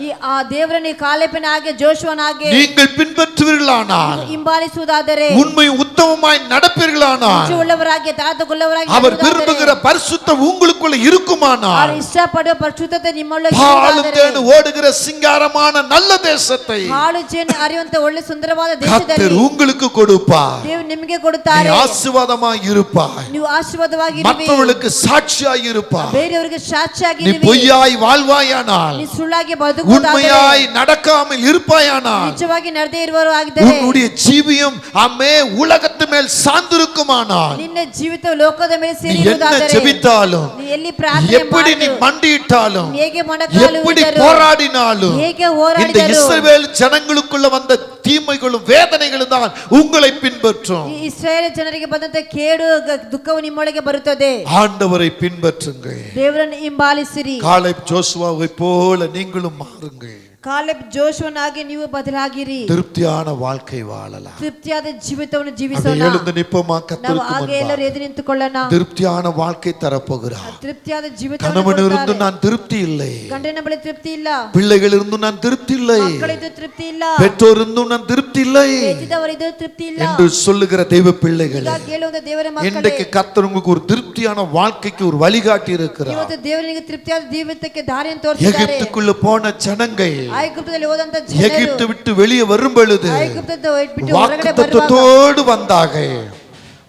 ಈ ಆ ದೇವರನ್ನು ಈ ಕಾಲೇಪನ ಹಾಗೆ ಜೋಶುವನಾಗೆ நீங்கள் பின்பற்றுவீர்களானால், ಹಿಂಬಾಲಿಸುವುದಾದರೆ, உண்மை உத்தமமாய் நடப்பீர்களானால், ನಿಜವುಳ್ಳವರಾಗಿ ಯಥಾರ್ಥವುಳ್ಳವರಾಗಿ அவர் ನಡೆಯುವುದಾದರೆ, விரும்புகிற பரிசுத்தம் உங்களுக்குள்ள இருக்குமானால், ಅವರು ಇಷ್ಟಪಡುವ ಪರಿಶುದ್ಧತೆ ನಿಮ್ಮೊಳಗೆ பாலும் ಇರುವುದಾದರೆ, தேனும் ஓடுகிற சிங்காரமான நல்ல தேசத்தை ಹಾಳು ಜೇನು ಹರಿಯುವಂತ ಒಳ್ಳೆ ಸುಂದರವಾದ கர்த்தர் ದೇಶದಲ್ಲಿ உங்களுக்கு கொடுப்பார். ದೇವರು ನಿಮಗೆ நீ ಕೊಡುತ್ತಾರೆ. ஆசீர்வாதமாய் இருப்பாய். ನೀವು ಆಶೀರ್ವಾದವಾಗಿ மற்றவர்களுக்கு சாட்சியாய் இருப்பாய். ಬೇರೆಯವರಿಗೆ நீ ಸಾಕ್ಷಿಯಾಗಿ பொய்யாய் வாழ்வாயானால், ನೀ ಸುಳ್ಳಾಗಿ ಬದುಕುವುದಾದರೆ, உண்மையாய் நடக்காமல் இருப்பாயானால், ನಿಜವಾಗಿ ನಡೆದೇ ಇರುವರು ಆಗಿದ್ದರೆ, உன்னுடைய ஜீவியம் அம்மே உலகத்து மேல் சார்ந்திருக்குமானால், ನಿನ್ನ ಜೀವಿತ ಲೋಕದ ಮೇಲೆ நீ என்ன ಸೇರಿರುವುದಾದರೆ, ஜெபித்தாலும், ನೀ ಎಲ್ಲಿ ಪ್ರಾರ್ಥನೆ எப்படி நீ ಮಾಡು, மண்டியிட்டாலும், ನೀ ಹೇಗೆ ಮೊಣಕಾಲು எப்படி ಊರಿದರು, போராடினாலும், ಹೇಗೆ இந்த ಹೋರಾಡಿದರು, இஸ்ரவேல் ஜனங்களுக்குள்ள வந்த தீமைகளும் வேதனைகளும் தான் உங்களை பின்பற்றும். ಈ ಇಸ್ರಾಯೇಲ್ ಜನರಿಗೆ ಬಂದಂತ ಕೇಡು ದುಃಖವು ನಿಮ್ಮೊಳಗೆ ಬರುತ್ತದೆ. ஆண்டவரை பின்பற்றுங்கள். ದೇವರನ್ನು ಹಿಂಬಾಲಿಸಿರಿ. காலேப் ஜோசுவாவை போல நீங்களும் மாறுங்கள். ಕಾಲೇಬ್ ಜೋಶುವನಾಗಿ ನೀವು ಬದಲಾಗಿರಿ. திருப்தியான வாழ்க்கை வாழலாம். ತೃಪ್ತಿಯಾದ ಜೀವಿತವನ್ನು அதை ಜೀವಿಸೋಣ. எழுந்து நிற்போமா? ನಾವು கர்த்தருக்கு ಹಾಗೆ ಎಲ್ಲರೂ முன்பாக ಎದ್ದು ನಿಂತುಕೊಳ್ಳೋಣ. திருப்தியான வாழ்க்கை தரப்போகிறார். ತೃಪ್ತಿಯಾದ ಜೀವಿತ. கணவன் இருந்து நான் திருப்தி இல்லை, ಗಂಡನ ಬಳಿ ತೃಪ್ತಿ ಇಲ್ಲ, பிள்ளைகள் இருந்து நான் திருப்தி இல்லை, ಮಕ್ಕಳಿದ್ದು ತೃಪ್ತಿ ಇಲ್ಲ, பெற்றோர் இருந்தும் நான் திருப்தி இல்லை ಬೇಜಿದವರಿದ್ದು ತೃಪ್ತಿ ಇಲ್ಲ என்று சொல்லுகிற தெய்வ பிள்ளைகள், ಹೀಗಾಗಿ ಹೇಳುವಂತ ದೇವರ ಮಕ್ಕಳೇ, இன்றைக்கு கர்த்தர் உங்களுக்கு ஒரு திருப்தியான வாழ்க்கைக்கு ஒரு வழிகாட்டி இருக்கிறார். ಇವತ್ತು ದೇವರಿಗೆ ತೃಪ್ತಿಯಾದ ಜೀವಿತಕ್ಕೆ ದಾರಿಯನ್ನು ತೋರಿಸಿದ್ದಾರೆ. எகிப்துக்குள்ள போன ஜனங்கள் ಐಗುಪ್ತದಲ್ಲಿ ಹೋದಂತ எகிப்து விட்டு வெளியே வரும் பொழுது ಐಗುಪ್ತದ ಬಿಟ್ಟು ಹೊರಗಡೆ ಬರುವಾಗ வாக்குத்தத்தத்தோடு வந்தாங்க.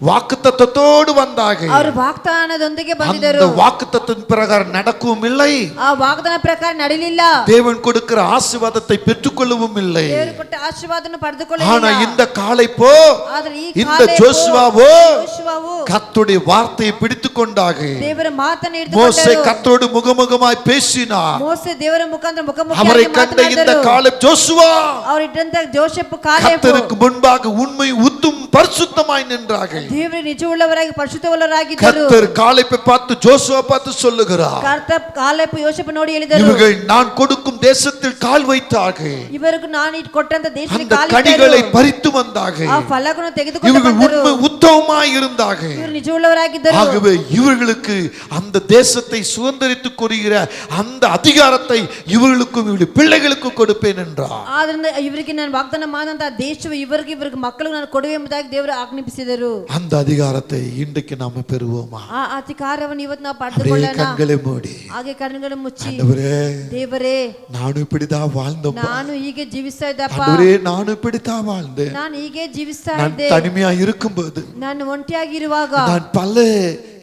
வாக்குத்தத்தத்தோடு வந்தாங்க. ಅವರು ವಾಗ್ದಾನದೊಂದಿಗೆ ಬಂದಿದ್ದರು. அந்த வாக்குத்தத்தின் பிரகாரம் நடக்கவும் இல்லை, ಆ ವಾಗ್ದಾನ ಪ್ರಕಾರ ನಡೀಲಿಲ್ಲ, தேவன் கொடுக்கிற ஆசீர்வாதத்தை பெற்றுக்கொள்ளவும் இல்லை. ದೇವರು ಕೊಟ್ಟ ಆಶೀರ್ವಾದವನ್ನು ஆனா ಪಡೆದುಕೊಳ್ಳಲಿಲ್ಲ. இந்த காலைப்போ, ಆದರೆ ಈ இந்த ಕಾಲೇಬು, ஜோசுவாவோ ಯೋಶುವವು கர்த்தருடைய வார்த்தையை பிடித்துக் கொண்டாங்க. ದೇವರ ಮಾತನ್ನು மோசே ಹಿಡಿದುಕೊಂಡರು. கர்த்தரோடு முகமுகமாய் பேசினார். ಮೋಸೆ ದೇವರ ಮುಖಾಂತರ அவரை ಮುಖಾಮುಖಿಯಾಗಿ கண்ட இந்த ಮಾತನಾಡಿದರು. காலேப் ஜோசுவா ಅವರು ಇಟ್ಟಂತ ಜೋಸೆಫ್ ಕಾಲೇಬು கர்த்தருக்கு முன்பாக உண்மை உத்தும் பரிசுத்தமாய் நின்றார்கள். ದೇವರು ನಿಜವುಳ್ಳವರಾಗಿ ಪರಿಶುದ್ಧವುಳ್ಳವರಾಗಿದ್ದರು. கர்த்தர் காலேப்பை பார்த்து ஜோசுவா பார்த்து சொல்லுகிறார், ಕರ್ತಪ್ ಕಾಲೇಬು ಯೋಸೆಫ್ ನೋಡಿ ಹೇಳಿದರು, இவர்கள் நான் கொடுக்கும் தேசத்தில் கால் வைத்தார்கள், ಇವರಿಗೂ ನಾನು ಕೊಟ್ಟಂತ ದೇಶದಲ್ಲಿ அந்த ಕಾಲಿಟ್ಟರು. கனிகளை பறித்து வந்தார்கள், ಆ ಫಲಗಳನ್ನು ತೆಗೆದುಕೊಂಡು இவர்கள் ಬಂದರು. உண்மை உத்தமமாய் இருந்தார்கள். ಇವರು ನಿಜವುಳ್ಳವರಾಗಿದ್ದರು. ஆகவே இவர்களுக்கு அந்த தேசத்தை சுதந்தரித்துக் கொள்கிற அந்த அதிகாரத்தை இவர்களுக்கும் இவருடைய பிள்ளைகளுக்கும் கொடுப்பேன் என்றார். ಆದ್ರಿಂದ ಇವರಿಗೆ ನಾನು ವಾಗ್ದಾನ ಮಾಡಿದಂತ ದೇಶವು ಇವರಿಗೆ ಮಕ್ಕಳಿಗೆ ನಾನು ಕೊಡುವೆ ಎಂಬುದಾಗಿ ದೇವರು ಆಜ್ಞಾಪಿಸಿದರು. அந்த அதிகாரத்தை இன்றைக்கு நாம பெறுவோமா? ಆ ಅಧಿಕಾರವನ್ನು ಇವತ್ತು ನಾವು அப்படியே ಪಡೆದುಕೊಳ್ಳೋಣ. கண்களை மூடி, ಹಾಗೆ ಕಣ್ಣುಗಳನ್ನು ಮುಚ್ಚಿ, ஆண்டவரே ದೇವರೇ நானும் இப்படிதான் வாழ்ந்தோம், ನಾನು ಹೀಗೆ ಜೀವಿಸ್ತಾ ಇದ್ದಪ್ಪ, ஆண்டவரே நானும் இப்படித்தான் வாழ்ந்தேன். ನಾನು ಹೀಗೆ ಜೀವಿಸ್ತಾ நான் ಇದ್ದೆ, தனிமையா இருக்கும்போது ನಾನು ಒಂಟಿಯಾಗಿರುವಾಗ நான் பல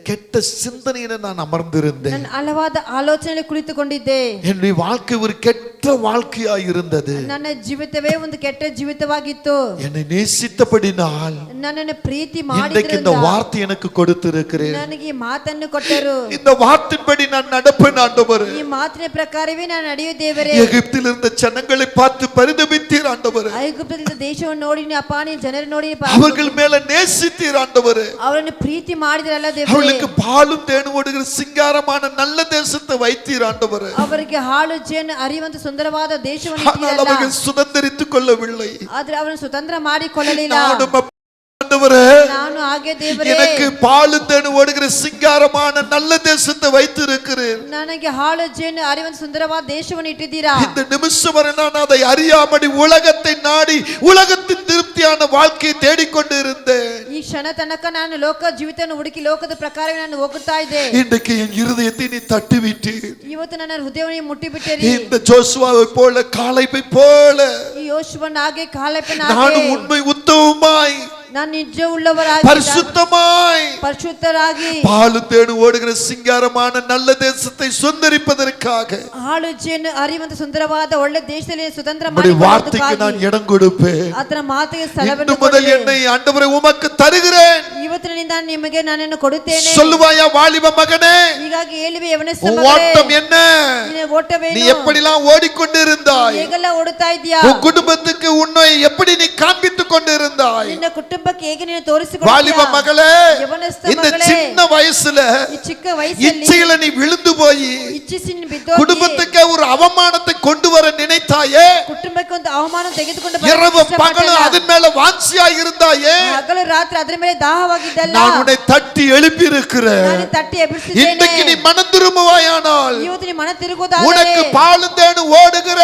கெட்ட சிந்தனையில நான் அமர்ந்திருந்தேன். ನಾನು ಹಲವಾದ ಆಲೋಚನೆಯಲ್ಲಿ ಕುಳಿತುಕೊಂಡಿದ್ದೆ. என்னுடைய வாழ்க்கை ஒரு கெட்ட வாழ்க்கையா இருந்தது. ನನ್ನ ಜೀವಿತವೇ ಒಂದು ಕೆಟ್ಟ ಜೀವಿತವಾಗಿತ್ತು. என்னை நேசித்தபடினால் ನನ್ನನ್ನು ಪ್ರೀತಿ இன்றைக்கு இந்த ಮಾಡಿದ್ರಿಂದ வார்த்தை எனக்கு கொடுத்திருக்கிறேன். ನನಗೆ ಈ ಮಾತನ್ನು ಕೊಟ್ಟರು. இந்த வார்த்தையின்படி நான் நடப்பேன் ஆண்டவரே. ಈ ಮಾತಿನ ಪ್ರಕಾರವೇ ನಾನು ನಡೆಯುವ ದೇವರೇ. எகிப்தில் இருந்த ஜனங்களை பார்த்து பரிதபித்தீர் ஆண்டவரே. ಐಗುಪ್ತದಿಂದ ದೇಶವನ್ನು ನೋಡಿ ನೀ ಅಪ್ಪ ನೀ ಜನರ ನೋಡಿ அவர்கள் மேல நேசித்தீர் ஆண்டவரே. ಅವರನ್ನು ಪ್ರೀತಿ ಮಾಡಿದ್ರಲ್ಲ ದೇವರೇ. அவர்களுக்கு பாலும் தேனும் ஓடுகிற சிங்காரமான நல்ல தேசத்தை வைத்தீர் ஆண்டவரே. ಅವರಿಗೆ ಹಾಳು ಜೇನು ಹರಿಯುವಂತ ಸುಂದರವಾದ ದೇಶವನ್ನು ஆனால் ಇಟ್ಟಿರಲ್ಲ. அவர்கள் சுதந்தரித்துக் கொள்ளவில்லை. ಆದ್ರೆ ಅವರನ್ನು ಸ್ವತಂತ್ರ ಮಾಡಿಕೊಳ್ಳಲಿಲ್ಲ. நானும் ஆண்டவரே, ನಾನು ಹಾಗೆ ದೇವರೇ எனக்கு பாலும் தேனும் ஓடுகிற சிங்காரமான நல்ல தேசத்தை வைத்திருக்கிறேன். ನನಗೆ ಹಾಳು ಜೇನು ಹರಿಯುವಂತ ಸುಂದರವಾದ ದೇಶವನ್ನು ಇಟ್ಟಿದ್ದೀರಾ. இந்த நிமிஷம் வரை நான் அதை அறியாமடி உலகத்தை நாடி உலகத்தின் திருப்தியான வாழ்க்கையை தேடிக்கொண்டு இருந்தேன். ಈ ಕ್ಷಣ ತನಕ ನಾನು ಲೋಕ ಜೀವಿತವನ್ನು ಹುಡುಕಿ ಲೋಕದ ಪ್ರಕಾರವೇ ನಾನು ಹೋಗುತ್ತಾ ಇದ್ದೆ. இன்றைக்கு என் இருதயத்தை நீ தட்டிவிட்டு ಇವತ್ತು ನನ್ನ ಹೃದಯವನ್ನು ಮುಟ್ಟಿಬಿಟ್ಟಿರಿ. இந்த ஜோசுவாவை போல காலேபை போல ಈ ಯೋಶುವನ ಹಾಗೆ ಕಾಲೇಬನ நானும் ಹಾಗೆ உண்மை உத்தமமாய் ನಾನು ನಿಜ ಉಳ್ಳವರಾಗಿ பரிசுத்தமாய் ಪರಿಶುದ್ಧರಾಗಿ பாலு தேடு ஓடுகிற சிங்காரமான நல்ல தேசத்தை சுதந்தரிப்பதற்காக ಹಾಳು ಜೇನು ಹರಿಯುವಂತ ಸುಂದರವಾದ ಒಳ್ಳೆ ದೇಶದಲ್ಲಿ ಸ್ವತಂತ್ರ உம்முடைய வார்த்தைக்கு நான் இடம் கொடுப்பேன். ಅದರ ಮಾತಿಗೆ இன்று ಸ್ಥಳವನ್ನು முதல் என்னை ஆண்டவரೇ உமக்கு தருகிறேன். ಇವತ್ತಿನಿಂದ ನಿಮಗೆ ನಾನನ್ನು ಕೊಡುತ್ತೇನೆ. சொல்லுவாயா வாலிப மகனே, ಹೀಗಾಗಿ ಹೇಳುವೆ ಯವನಸ್ಥ உன் ಮಗನೇ, ஓட்டம் என்ன? ನಿನ್ನ ಓಟವೇನು? நீ எப்படிலாம் ஓடிக்கொண்டிருந்தாய்? ಹೇಗೆಲ್ಲ ಓಡುತ್ತಾ ಇದೀಯಾ? உன் குடும்பத்துக்கு உன்னை எப்படி நீ காண்பித்துக் கொண்டிருந்தாய்? ನಿನ್ನ ಕುಟುಂಬಕ್ಕೆ ಹೇಗೆ ನೀನು ತೋರಿಸಿಕೊಳ್ತೀಯಾ? வாலிப மகளே, ಯವನಸ್ಥ இந்த ಮಗಳೇ, சின்ன வயசுல ಈ ಚಿಕ್ಕ ವಯಸ್ಸಲ್ಲಿ இச்சையில நீ விழுந்து போய் ಇಚ್ಛಿಸಿ ನೀನು ಬಿದ್ದೋಗಿ குடும்பத்துக்கு ஒரு அவமானத்தை கொண்டு வர நினைத்தாயே. ಕುಟುಂಬಕ್ಕೆ ಒಂದು ಅವಮಾನ ತೆಗೆದುಕೊಂಡು இரவு பகலும் அதன் மேல வாஞ்சியாய் இருந்தாயே. ಹಗಲು ರಾತ್ರಿ ಅದರ ಮೇಲೆ ದಾಹವಾಗಿದ್ದಲ್ಲ. நான் உன்னை தட்டி எழுப்பி இருக்கிறேன். ನಾನು ತಟ್ಟಿ ಎಬ್ಬಿಸಿದ್ದೇನೆ. இன்றைக்கு நீ மனம் திரும்புவாயானால் ಇವತ್ತು ನೀ ಮನ ತಿರುಗುವುದಾದರೆ உனக்கு பாலும் தேனும் ஓடுகிற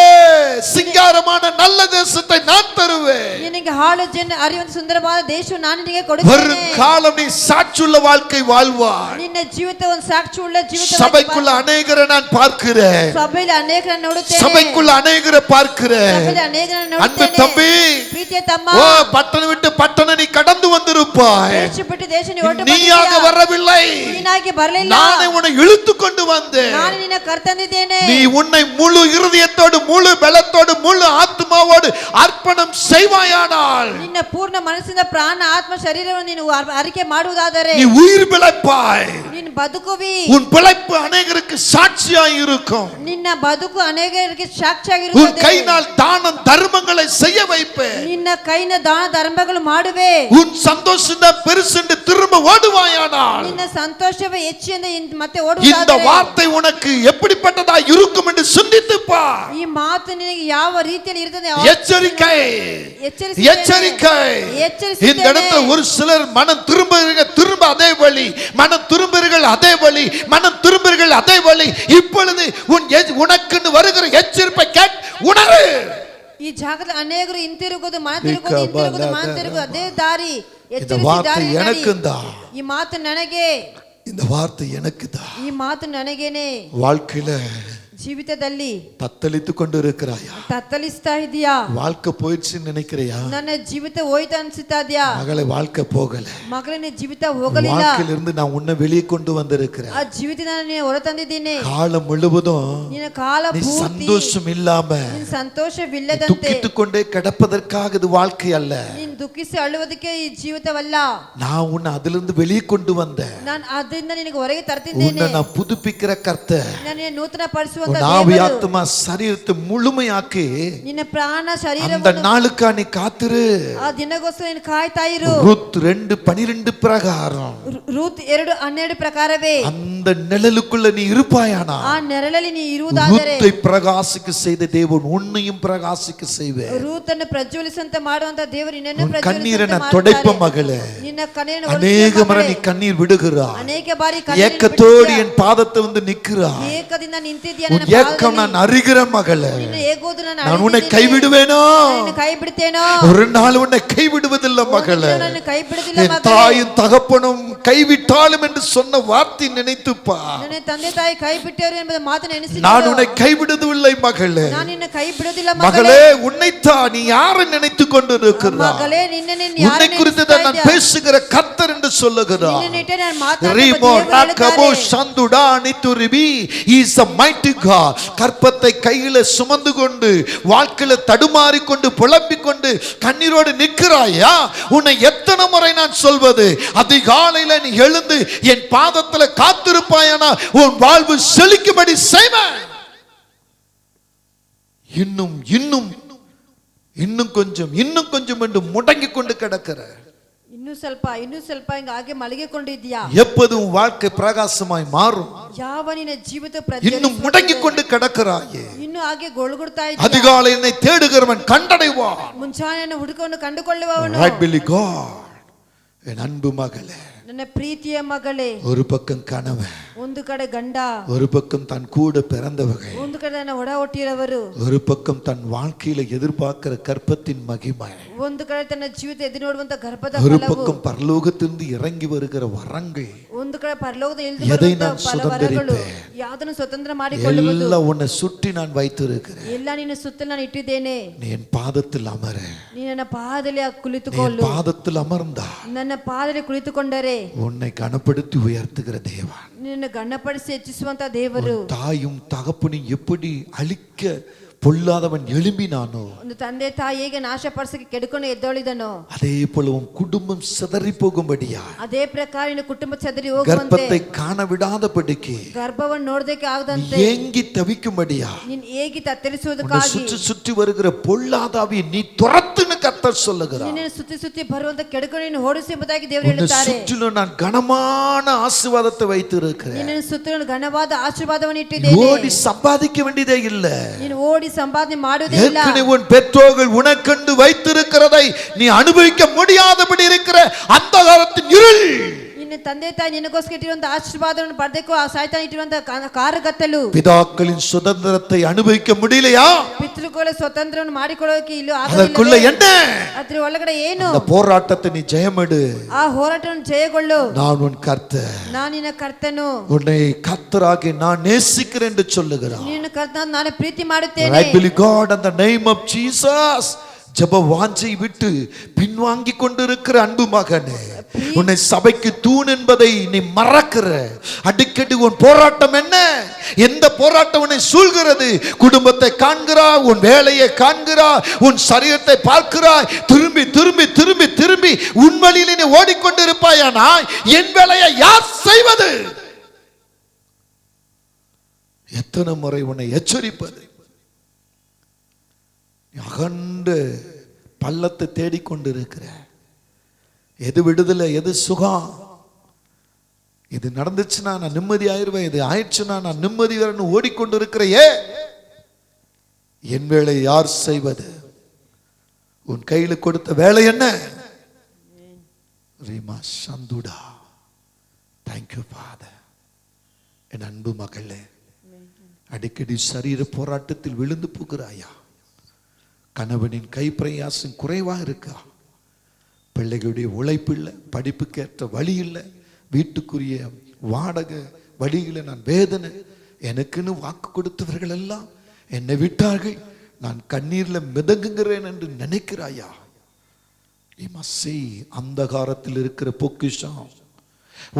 சிங்காரமான நல்ல தேசத்தை நான் தருவேன். ನಿನಗೆ ಹಾಳು ಜೇನು ಹರಿಯುವಂತ ಸುಂದರವಾದ ದೇಶವನ್ನು ನಾನು ನಿನಗೆ ஒரு ಕೊಡುತ್ತೇನೆ. காலம் நீ சாட்சியுள்ள வாழ்க்கை வாழ்வாய். ನಿನ್ನ ಜೀವಿತ ಒಂದು ಸಾಕ್ಷಿ ಉಳ್ಳ ಜೀವಿತ. சபைக்குள்ள அநேகரை நான் பார்க்கிறேன். ಸಭೆಯಲ್ಲಿ ಅನೇಕರನ್ನು ನೋಡುತ್ತೇನೆ. சபைக்குள்ள அநேகரை பார்க்கிறேன். ಸಭೆಯಲ್ಲಿ ಅನೇಕರನ್ನು அன்பு ನೋಡುತ್ತೇನೆ. தம்பி, ಪ್ರೀತಿಯ ತಮ್ಮ, ஓ பட்டணம் விட்டு பட்டணம் நீ கடந்து வந்திருப்பாய். ದೇಶ ಬಿಟ್ಟು ದೇಶ ನೀ ಹೊರಟು நீயாக ಬಂದಿದ್ದೀಯಾ. வரவில்லை, ನೀನಾಗಿ ಬರಲಿಲ್ಲ. நானே உன்னை இழுத்து கொண்டு வந்தேன். ನಾನು ನಿನ್ನ ಕರ್ತಂದಿದ್ದೇನೆ. நீ உன்னை முழு இருதயத்தோடு முழு பலத்தோடு முழு ஆத்மாவோடு அர்ப்பணம் செய்வாயானால் ನಿನ್ನ ಪೂರ್ಣ ಮನಸ್ಸಿಂದ ಪ್ರಾಣ ಆತ್ಮ ಶರೀರವನ್ನು ನೀನು ಅರಿಕೆ ಮಾಡುವುದಾದರೆ நீ உயிர் பிழைப்பாய். ನೀನು ಬದುಕುವಿ. உன் பிழைப்பு அநேகருக்கு சாட்சியாய் இருக்கும். ನಿನ್ನ ಬದುಕು ಅನೇಕರಿಗೆ உன் ಸಾಕ್ಷಿಯಾಗಿರುತ್ತದೆ. கையினால் தானம் தர்மங்களை செய்ய வைப்பேன். ನಿನ್ನ ಕೈನ ದಾನ ಧರ್ಮಗಳು ಮಾಡುವೆ. உன் சந்தோஷம் தான் பெருசென்று திரும்ப ஓடுவாயானால் ನಿನ್ನ ಸಂತೋಷವೇ ಹೆಚ್ಚು ಎಂದು ಮತ್ತೆ இந்த ಓಡುವುದಾದರೆ வார்த்தை உனக்கு எப்படிப்பட்டதா இருக்கும் என்று சிந்தித்து பார். ಈ ಮಾತು ನಿನಗೆ ಯಾವ ರೀತಿಯಲ್ಲಿ ಇರುತ್ತದೆ எச்சரிக்கை, எச்சரிக்கை. இந்த இடத்துல ஒரு சிலர் மனம் திரும்ப அதே வழி, மனம் திரும்புகிறீர்கள் அதே வழி, மனம் திரும்புகிறீர்கள் அதே வழி. இப்பொழுது உனக்கு வருகிற எச்சரிப்பை கேட் உணரு. ಈ ಜಾಗದಲ್ಲಿ ಅನೇಕರು ಹಿಂತಿರುಗೋದು ಮನ ತಿರುಗೋದು ಅದೇ ದಾರಿ. இந்த வார்த்தை எனக்கு தான், ಈ ಮಾತು ನನಗೆ, இந்த வார்த்தை எனக்கு தான். ಈ ಮಾತು ನನಗೇನೆ. வாழ்க்கையில ಜೀವಿತದಲ್ಲಿ தத்தளித்து கொண்டு இருக்கிறாயா? ತತ್ತಲಿಸ್ತಾ ಇದೀಯಾ? வாழ்க்கை போயிடுச்சுன்னு நினைக்கிறியா? ನನ್ನ ಜೀವಿತ ಹೋಯ್ತು ಅನ್ಸುತ್ತಾ ಇದೆಯಾ? மகளே, வாழ்க்கை போகல. ಮಗಳೇ, ಜೀವಿತ ಹೋಗಲಿಲ್ಲ. வாழ்க்கையிலிருந்து நான் உன்னை வெளியே கொண்டு வந்திருக்கிறேன். ಆ ಜೀವಿತ ನಾನು ಹೊರ ತಂದಿದ್ದೀನಿ. காலம் முழுவதும் ನಿನ್ನ ಕಾಲ நீ ಪೂರ್ತಿ சந்தோஷம் இல்லாம ನಿನ್ನ ಸಂತೋಷವಿಲ್ಲದಂತೆ துக்கித்துக் கொண்டே கிடப்பதற்காக இது வாழ்க்கை அல்ல. ನೀನು ದುಃಖಿಸಿ ಅಳುವುದಕ್ಕೆ ಈ ಜೀವಿತವಲ್ಲ. நான் உன்னை அதிலிருந்து வெளியே கொண்டு வந்தேன். ನಾನು ಅದರಿಂದ ನಿನಗೆ ಹೊರಗೆ ತರ್ತಿದ್ದೇನೆ. உன்னை நான் புதுப்பிக்கிற கர்த்தர். ನಾನು ನೂತನ ಪಡಿಸುವಂತ உன் ದೇವರು. ஆவி ஆத்துமா சரீரத்தை முழுமையாக்கி ನಿನ್ನ ಪ್ರಾಣ அந்த ಶರೀರವನ್ನು நாளுக்கா நீ காத்துரு. ಆ ದಿನಗೋಸ್ಕರ ನೀನು ಕಾಯ್ತಾ ಇರು. ரூத் 2:12 பிரகாரம் ರೂತ್ 2:12 ಪ್ರಕಾರವೇ அந்த நிழலுக்குள்ள நீ இருப்பாயானா ಆ ನೆರಳಲ್ಲಿ ನೀ ಇರುವುದಾದರೆ ரூத்தை பிரகாசிக்க செய்த தேவன் உன்னையும் பிரகாசிக்க செய்வேன். ರೂತನ್ನು ಪ್ರಜ್ವಲಿಸಂತೆ ಮಾಡುವಂತ ದೇವರು ನಿನ್ನನ್ನು உன் கண்ணீரை ಪ್ರಜ್ವಲಿಸಂತೆ நான் துடைப்ப ಮಾಡುತ್ತಾರೆ. மகளே. ನಿನ್ನ ಕಣ್ಣೀರನ್ನು அநேக ಒರೆಸುವ முறை ಮಗಳೇ. நீ கண்ணீர் விடுகிறாய். ಅನೇಕ ಬಾರಿ ಕಣ್ಣೀರು ஏக்கத்தோடு ಬಿಟ್ಟಿದ್ದೀಯ. என் பாதத்தை வந்து நிற்கிறாய். ಏಕದಿಂದ ನಿಂತಿದ್ದೀಯ உன் ನನ್ನ ஏக்கம் நான் அறிகிற மகளே. ನಿನ್ನ ಏಗೋದು நான் உன்னை கைவிடுவேனோ? ನಿನ್ನ ಕೈ ಬಿಡ್ತೇನೋ? ஒரு நாள் உன்னை கைவிடுவதில்லை மகளே. ನನ್ನ ಕೈ ಬಿಡುದಿಲ್ಲ என் ಮಗಳೇ. தாயும் தகப்பனும் கைவிட்டாலும் என்று சொன்ன வார்த்தை நினைத்துப்பா. ನನ್ನ ತಂದೆ ತಾಯಿ ಕೈ ಬಿಟ್ಟವರು ಎಂಬುದು ಮಾತನ್ನು ಎಣಿಸಿ நான் உன்னை கைவிடுவதில்லை மகளே. ನಾನು ನಿನ್ನ ಕೈ ಬಿಡುವುದಿಲ್ಲ மகளே, உன்னைத்தான் நீ யாரை நினைத்துக் கொண்டிருக்கிறாய்? ಮಗಳೇ, ನಿನ್ನನ್ನು உன்னை குறித்து தான் நான் பேசுகிற கர்த்தர் என்று சொல்லுகிறார். ನಿನ್ನನ್ನು ನಾನು ಮಾತಾಡುವ ரீமோ ದೇವರು ராகபோ ಹೇಳಿದ್ದಾರೆ. சந்துடா நித்துரிபி இஸ் a mighty God. கற்பத்தை கையில சுமந்து கொண்டு வாழ்க்கையில தடுமாறி கொண்டு புலம்பிக் கொண்டு கண்ணீரோடு நிற்கிறாயா? உன்னை எத்தனை முறை நான் சொல்வது? அதிகாலையில நீ எழுந்து என் பாதத்துல காத்திருப்பாயானா உன் வாழ்வு செழிக்கும்படி செய்வேன். இன்னும் இன்னும் இன்னும் கொஞ்சம் என்று முடங்கி கொண்டு கிடக்கிற, ಇನ್ನೂ ಸ್ವಲ್ಪ ಹಿಂಗ ಹಾಗೆ ಮಲಗಿಕೊಂಡಿದ್ಯಾ? எப்போதும் வாழ்க்கை பிரகாசமாய் மாறும். ಯಾವ ನಿನ್ನ ಜೀವಿತ இன்னும் முடங்கி கொண்டு கிடக்கிறாயே. ಇನ್ನು ಹಾಗೆ ಗೊಳಗುಡ್ತಾ ಇದ್ದೀಯಾ? அதிகாலை என்னை தேடுகிறவன் கண்டடைவான். ಮುಂಚಾನೆಯನ್ನು ಹುಡುಕೊಂಡು ಕಂಡುಕೊಳ್ಳುವವನು. Right, Billy God. என் அன்பு மகளே, ನನ್ನ ಪ್ರೀತಿಯ ಮಗಳೇ, ஒரு பக்கம் கணவன், ಒಂದು ಕಡೆ ಗಂಡ, ஒரு பக்கம் தன் கூட பிறந்தவர்கள், ಒಂದು ಕಡೆ ನನ್ನ ಒಡ ಹುಟ್ಟಿರವರು, ஒரு பக்கம் தன் வாழ்க்கையில எதிர்பார்க்கிற கற்பத்தின் மகிமை, ಒಂದು ಕಡೆ ತನ್ನ ಜೀವಿತ ಎದುರು ನೋಡುವಂತ ಗರ್ಭದ ஒரு ಫಲವು, பக்கம் பரலோகத்திலிருந்து இறங்கி வருகிற வரங்கள், ಒಂದು ಕಡೆ ಪರಲೋಕದ ಇಳಿದು எதை ಬರುವಂತ நான் ಫಲವರಗಳು, சுதந்தரிப்பேன், ಯಾವುದನ್ನು ಸ್ವತಂತ್ರ ಮಾಡಿಕೊಳ್ಳುವುದು, எல்லாம் உன்னை சுற்றி நான் வைத்திருக்கிறேன். ಎಲ್ಲ ನಿನ್ನ ಸುತ್ತಲೂ ನಾನು ಇಟ್ಟಿದ್ದೇನೆ. நீ என் பாதத்தில் அமர, ನೀ ನನ್ನ ಪಾದದಲ್ಲಿ நீ என் ಕುಳಿತುಕೊಳ್ಳು. பாதத்தில் அமர்ந்தா ನನ್ನ ಪಾದದಲ್ಲಿ ಕುಳಿತುಕೊಂಡರೆ உன்னை கனப்படுத்தி உயர்த்துகிற தேவன். ನಿನ್ನ ಗಣ್ಣಪಡಿಸಿ ಹೆಚ್ಚಿಸುವಂತ ದೇವರು. உன் தாயும் தகப்பனையும் எப்படி அழிக்க பொல்லாதவன் எழும்பினானோ, ಒಂದು ತಂದೆ ತಾಯಿ ಹೇಗೆ ನಾಶಪಡಿಸಕ್ಕೆ ಕೆಡುಕೊಂಡು ಎದ್ದೊಳಿದನೋ, அதே போல உன் குடும்பம் சிதறி போகும்படியா, ಅದೇ ಪ್ರಕಾರ ನಿನ್ನ ಕುಟುಂಬ ಚದರಿ ಹೋಗುವಂತೆ, கர்ப்பத்தை காண விடாதபடிக்கு ಗರ್ಭವನ್ನು ನೋಡೋದಕ್ಕೆ ಆಗದಂತೆ ஏங்கி தவிக்கும்படியா, ನೀನ್ ಹೇಗೆ உன்னை ತತ್ತರಿಸುವುದಕ್ಕಾಗಿ சுற்றி சுற்றி வருகிற பொல்லாதாவியை நீ துரத்துன்னு கர்த்தர் சொல்லுகிறார். ನಿನ್ನ ಸುತ್ತಿ ಸುತ್ತಿ ಬರುವಂತ ಕೆಡುಕೊಂಡು ನೀನು ಓಡಿಸಿ ಎಂಬುದಾಗಿ ದೇವರು உன்னை ಹೇಳುತ್ತಾರೆ. சுற்றிலும் நான் கனமான ஆசீர்வாதத்தை வைத்திருக்கிறேன். ನಿನ್ನ ಸುತ್ತಲೂ ಘನವಾದ ಆಶೀರ್ವಾದವನ್ನು ಇಟ್ಟಿದ್ದೇನೆ. ஓடி சம்பாதிக்க வேண்டியதே இல்லை. ನೀನು ಓಡಿ ಸಂಪಾದನೆ ಮಾಡುವುದೇ ಇಲ್ಲ. ஏற்கனவே உன் பெற்றோர்கள் உனக்கென்று வைத்திருக்கிறதை நீ அனுபவிக்க முடியாதபடி இருக்கிற அந்தகாரத்தின் இருள், ನಿನ್ನ ತಂದೆ ತಾಯಿ ನಿನಗೋಸ್ಕರ ಇಟ್ಟಿರುವಂತ ಆಶೀರ್ವಾದವನ್ನು ಪಡೆದಕ್ಕೂ ಆ ಸಾಯ್ತಾನ ಇಟ್ಟಿರುವಂತ ಕಾರುಗತ್ತಲು, பிதாக்களின் சுதந்திரத்தை அனுபவிக்க முடியலையா? ಪಿತೃಗಳ ಸ್ವತಂತ್ರವನ್ನು ಮಾಡಿಕೊಳ್ಳೋಕೆ ಇಲ್ಲೂ அதற்குள்ள ಆಗಲಿಲ್ಲ. என்ன? ಅದ್ರ ಒಳಗಡೆ ಏನು? அந்த போராட்டத்தை நீ ஜெயமெடு. ಆ ಹೋರಾಟವನ್ನು ಜಯಗೊಳ್ಳು. நான் உன் கர்த்தர், ನಾನು ನಿನ್ನ ಕರ್ತನು, உன்னை கர்த்தராகி நான் நேசிக்கிறேன் என்று சொல்லுகிறார். ನಿನ್ನ ಕರ್ತನ ನಾನು ಪ್ರೀತಿ ಮಾಡುತ್ತೇನೆ. I believe God in the name of Jesus. ஜெப வாஞ்சை விட்டு பின்வாங்கி கொண்டிருக்கிற அன்பு மகனே, உன்னை சபைக்கு தூண் என்பதை நீ மறக்கிற. அடிக்கடி உன் போராட்டம் என்ன? எந்த போராட்டம் உன்னை சூழ்கிறது? குடும்பத்தை காண்கிறாய், உன் வேலையை காண்கிறாய், உன் சரீரத்தை பார்க்கிறாய். திரும்பி திரும்பி திரும்பி திரும்பி உன் வழியிலே நீ ஓடிக்கொண்டிருப்பாயானா என் வேலையை யார் செய்வது? எத்தனை முறை உன்னை எச்சரிப்பது? அகண்ட பள்ளத்தை தேடிக்கொண்டிருக்கிற, எது விடுதலை, எது சுகம், இது நடந்துச்சுன்னா நான் நிம்மதி ஆயிருவேன், இது ஆயிடுச்சுன்னா நான் நிம்மதி வரன்னு ஓடிக்கொண்டிருக்கிறையே, என் வேலை யார் செய்வது? உன் கையில் கொடுத்த வேலை என்ன? ரீமா சந்துடா. Thank you father. என் அன்பு மகளே, அடிக்கடி சரீர போராட்டத்தில் விழுந்து போகிறாயா? கணவனின் கை பிரயாசம் குறைவாக இருக்கா? பிள்ளைகளுடைய உழைப்பு இல்லை, படிப்புக்கேற்ற வழி இல்லை, வீட்டுக்குரிய வாடகை வழியில் நான் வேதனை, எனக்குன்னு வாக்கு கொடுத்தவர்கள் எல்லாம் என்னை விட்டார்கள், நான் கண்ணீர்ல மிதங்குகிறேன் என்று நினைக்கிறாயா? அந்தகாரத்தில் இருக்கிற பொக்கிஷம்,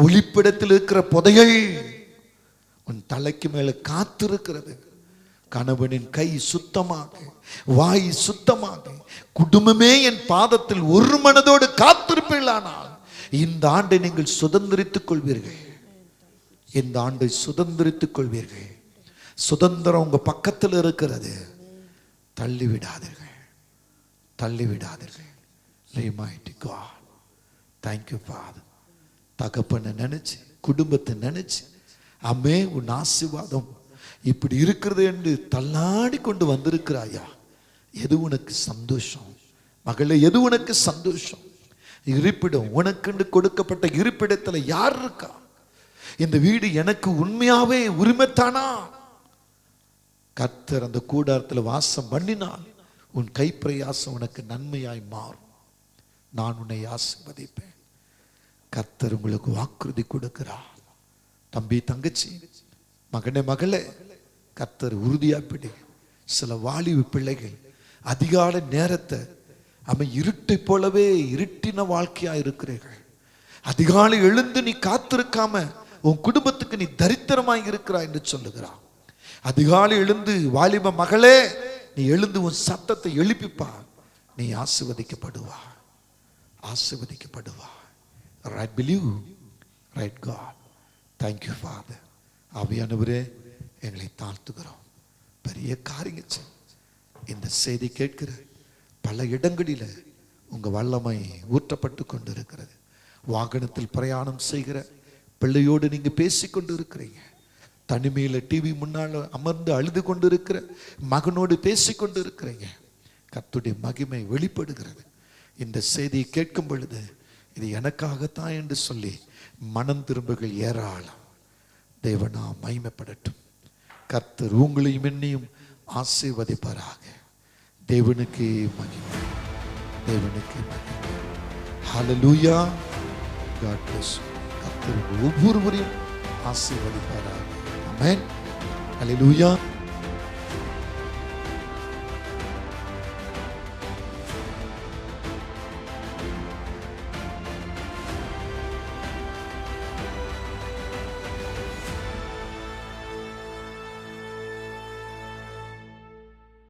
ஒளிப்பிடத்தில் இருக்கிற புதையல் உன் தலைக்கு மேல காத்திருக்கிறது. கணவனின் கை சுத்தமாக, வாய் சுத்தமாக, குடும்பமே என் பாதத்தில் ஒரு மனதோடு காத்திருப்பீர்களானால் இந்த ஆண்டை நீங்கள் சுதந்திரித்துக் கொள்வீர்கள். இந்த ஆண்டை சுதந்திரித்துக் கொள்வீர்கள். சுதந்திரம் உங்க பக்கத்தில் இருக்கிறது. தள்ளிவிடாதீர்கள், தள்ளிவிடாதீர்கள். Thank you father. தகப்பனை நினைச்சு, குடும்பத்தை நினைச்சு, அம்மே உன் ஆசீர்வாதம் இப்படி இருக்கிறது என்று தள்ளாடி கொண்டு வந்திருக்கிறாயா? எது உனக்கு சந்தோஷம் மகளே? எது உனக்கு சந்தோஷம்? இருப்பிடம், உனக்கு கொடுக்கப்பட்ட இருப்பிடத்துல யார் இருக்கா? இந்த வீடு எனக்கு உண்மையாவே உரிமைத்தானா? கர்த்தர் அந்த கூடாரத்தில் வாசம் பண்ணினால் உன் கைப்பிரயாசம் உனக்கு நன்மையாய் மாறும். நான் உன்னை ஆசீர்வதிப்பேன். கர்த்தர் உங்களுக்கு வாக்குறுதி கொடுக்கிறார். தம்பி, தங்கச்சி, மகனே, மகளே, கர்த்தர் உறுதியா பிடி. சில வாலிபு பிள்ளைகள் அதிகாலை நேரத்தை அவன் இருட்டை போலவே இருட்டின வாழ்க்கையா இருக்கிறீர்கள். அதிகாலை எழுந்து நீ காத்திருக்காம உன் குடும்பத்துக்கு நீ தரித்திரமாய் இருக்கிறாய் என்று சொல்லுகிறான். அதிகாலை எழுந்து வாலிப மகளே, நீ எழுந்து உன் சத்தத்தை எழுப்பிப்பா, நீ ஆசீர்வதிக்கப்படுவா, ஆசீர்வதிக்கப்படுவா. Right, believe, right God. Thank you Father. ஆவியானவரே, எங்களை தாழ்த்துகிறோம். பெரிய காரியங்க இந்த செய்தி கேட்கிற பல இடங்களில உங்க வல்லமை ஊற்றப்பட்டு கொண்டிருக்கிறது. வாகனத்தில் பிரயாணம் செய்கிற பிள்ளையோடு நீங்க பேசிக்கொண்டு இருக்கிறீங்க. தனிமையில டிவி முன்னால அமர்ந்து அழுது கொண்டு இருக்கிற மகனோடு பேசிக்கொண்டு இருக்கிறீங்க. கர்த்தருடைய மகிமை வெளிப்படுகிறது. இந்த செய்தியை கேட்கும் பொழுது இது எனக்காகத்தான் என்று சொல்லி மனம் திரும்புகள் ஏராளம். தேவனா மகிமைப்படட்டும். கர்த்தர் உங்களையும் என்னையும் ஆசீர்வதிப்பாராக. தேவனுக்கு மகிமை, தேவனுக்கு மகிமை. ஹல்லேலூயா. God bless you. கர்த்தர் ஒவ்வொருவரையும் ஆசீர்வதிப்பாராக. ஆமென். ஹல்லேலூயா.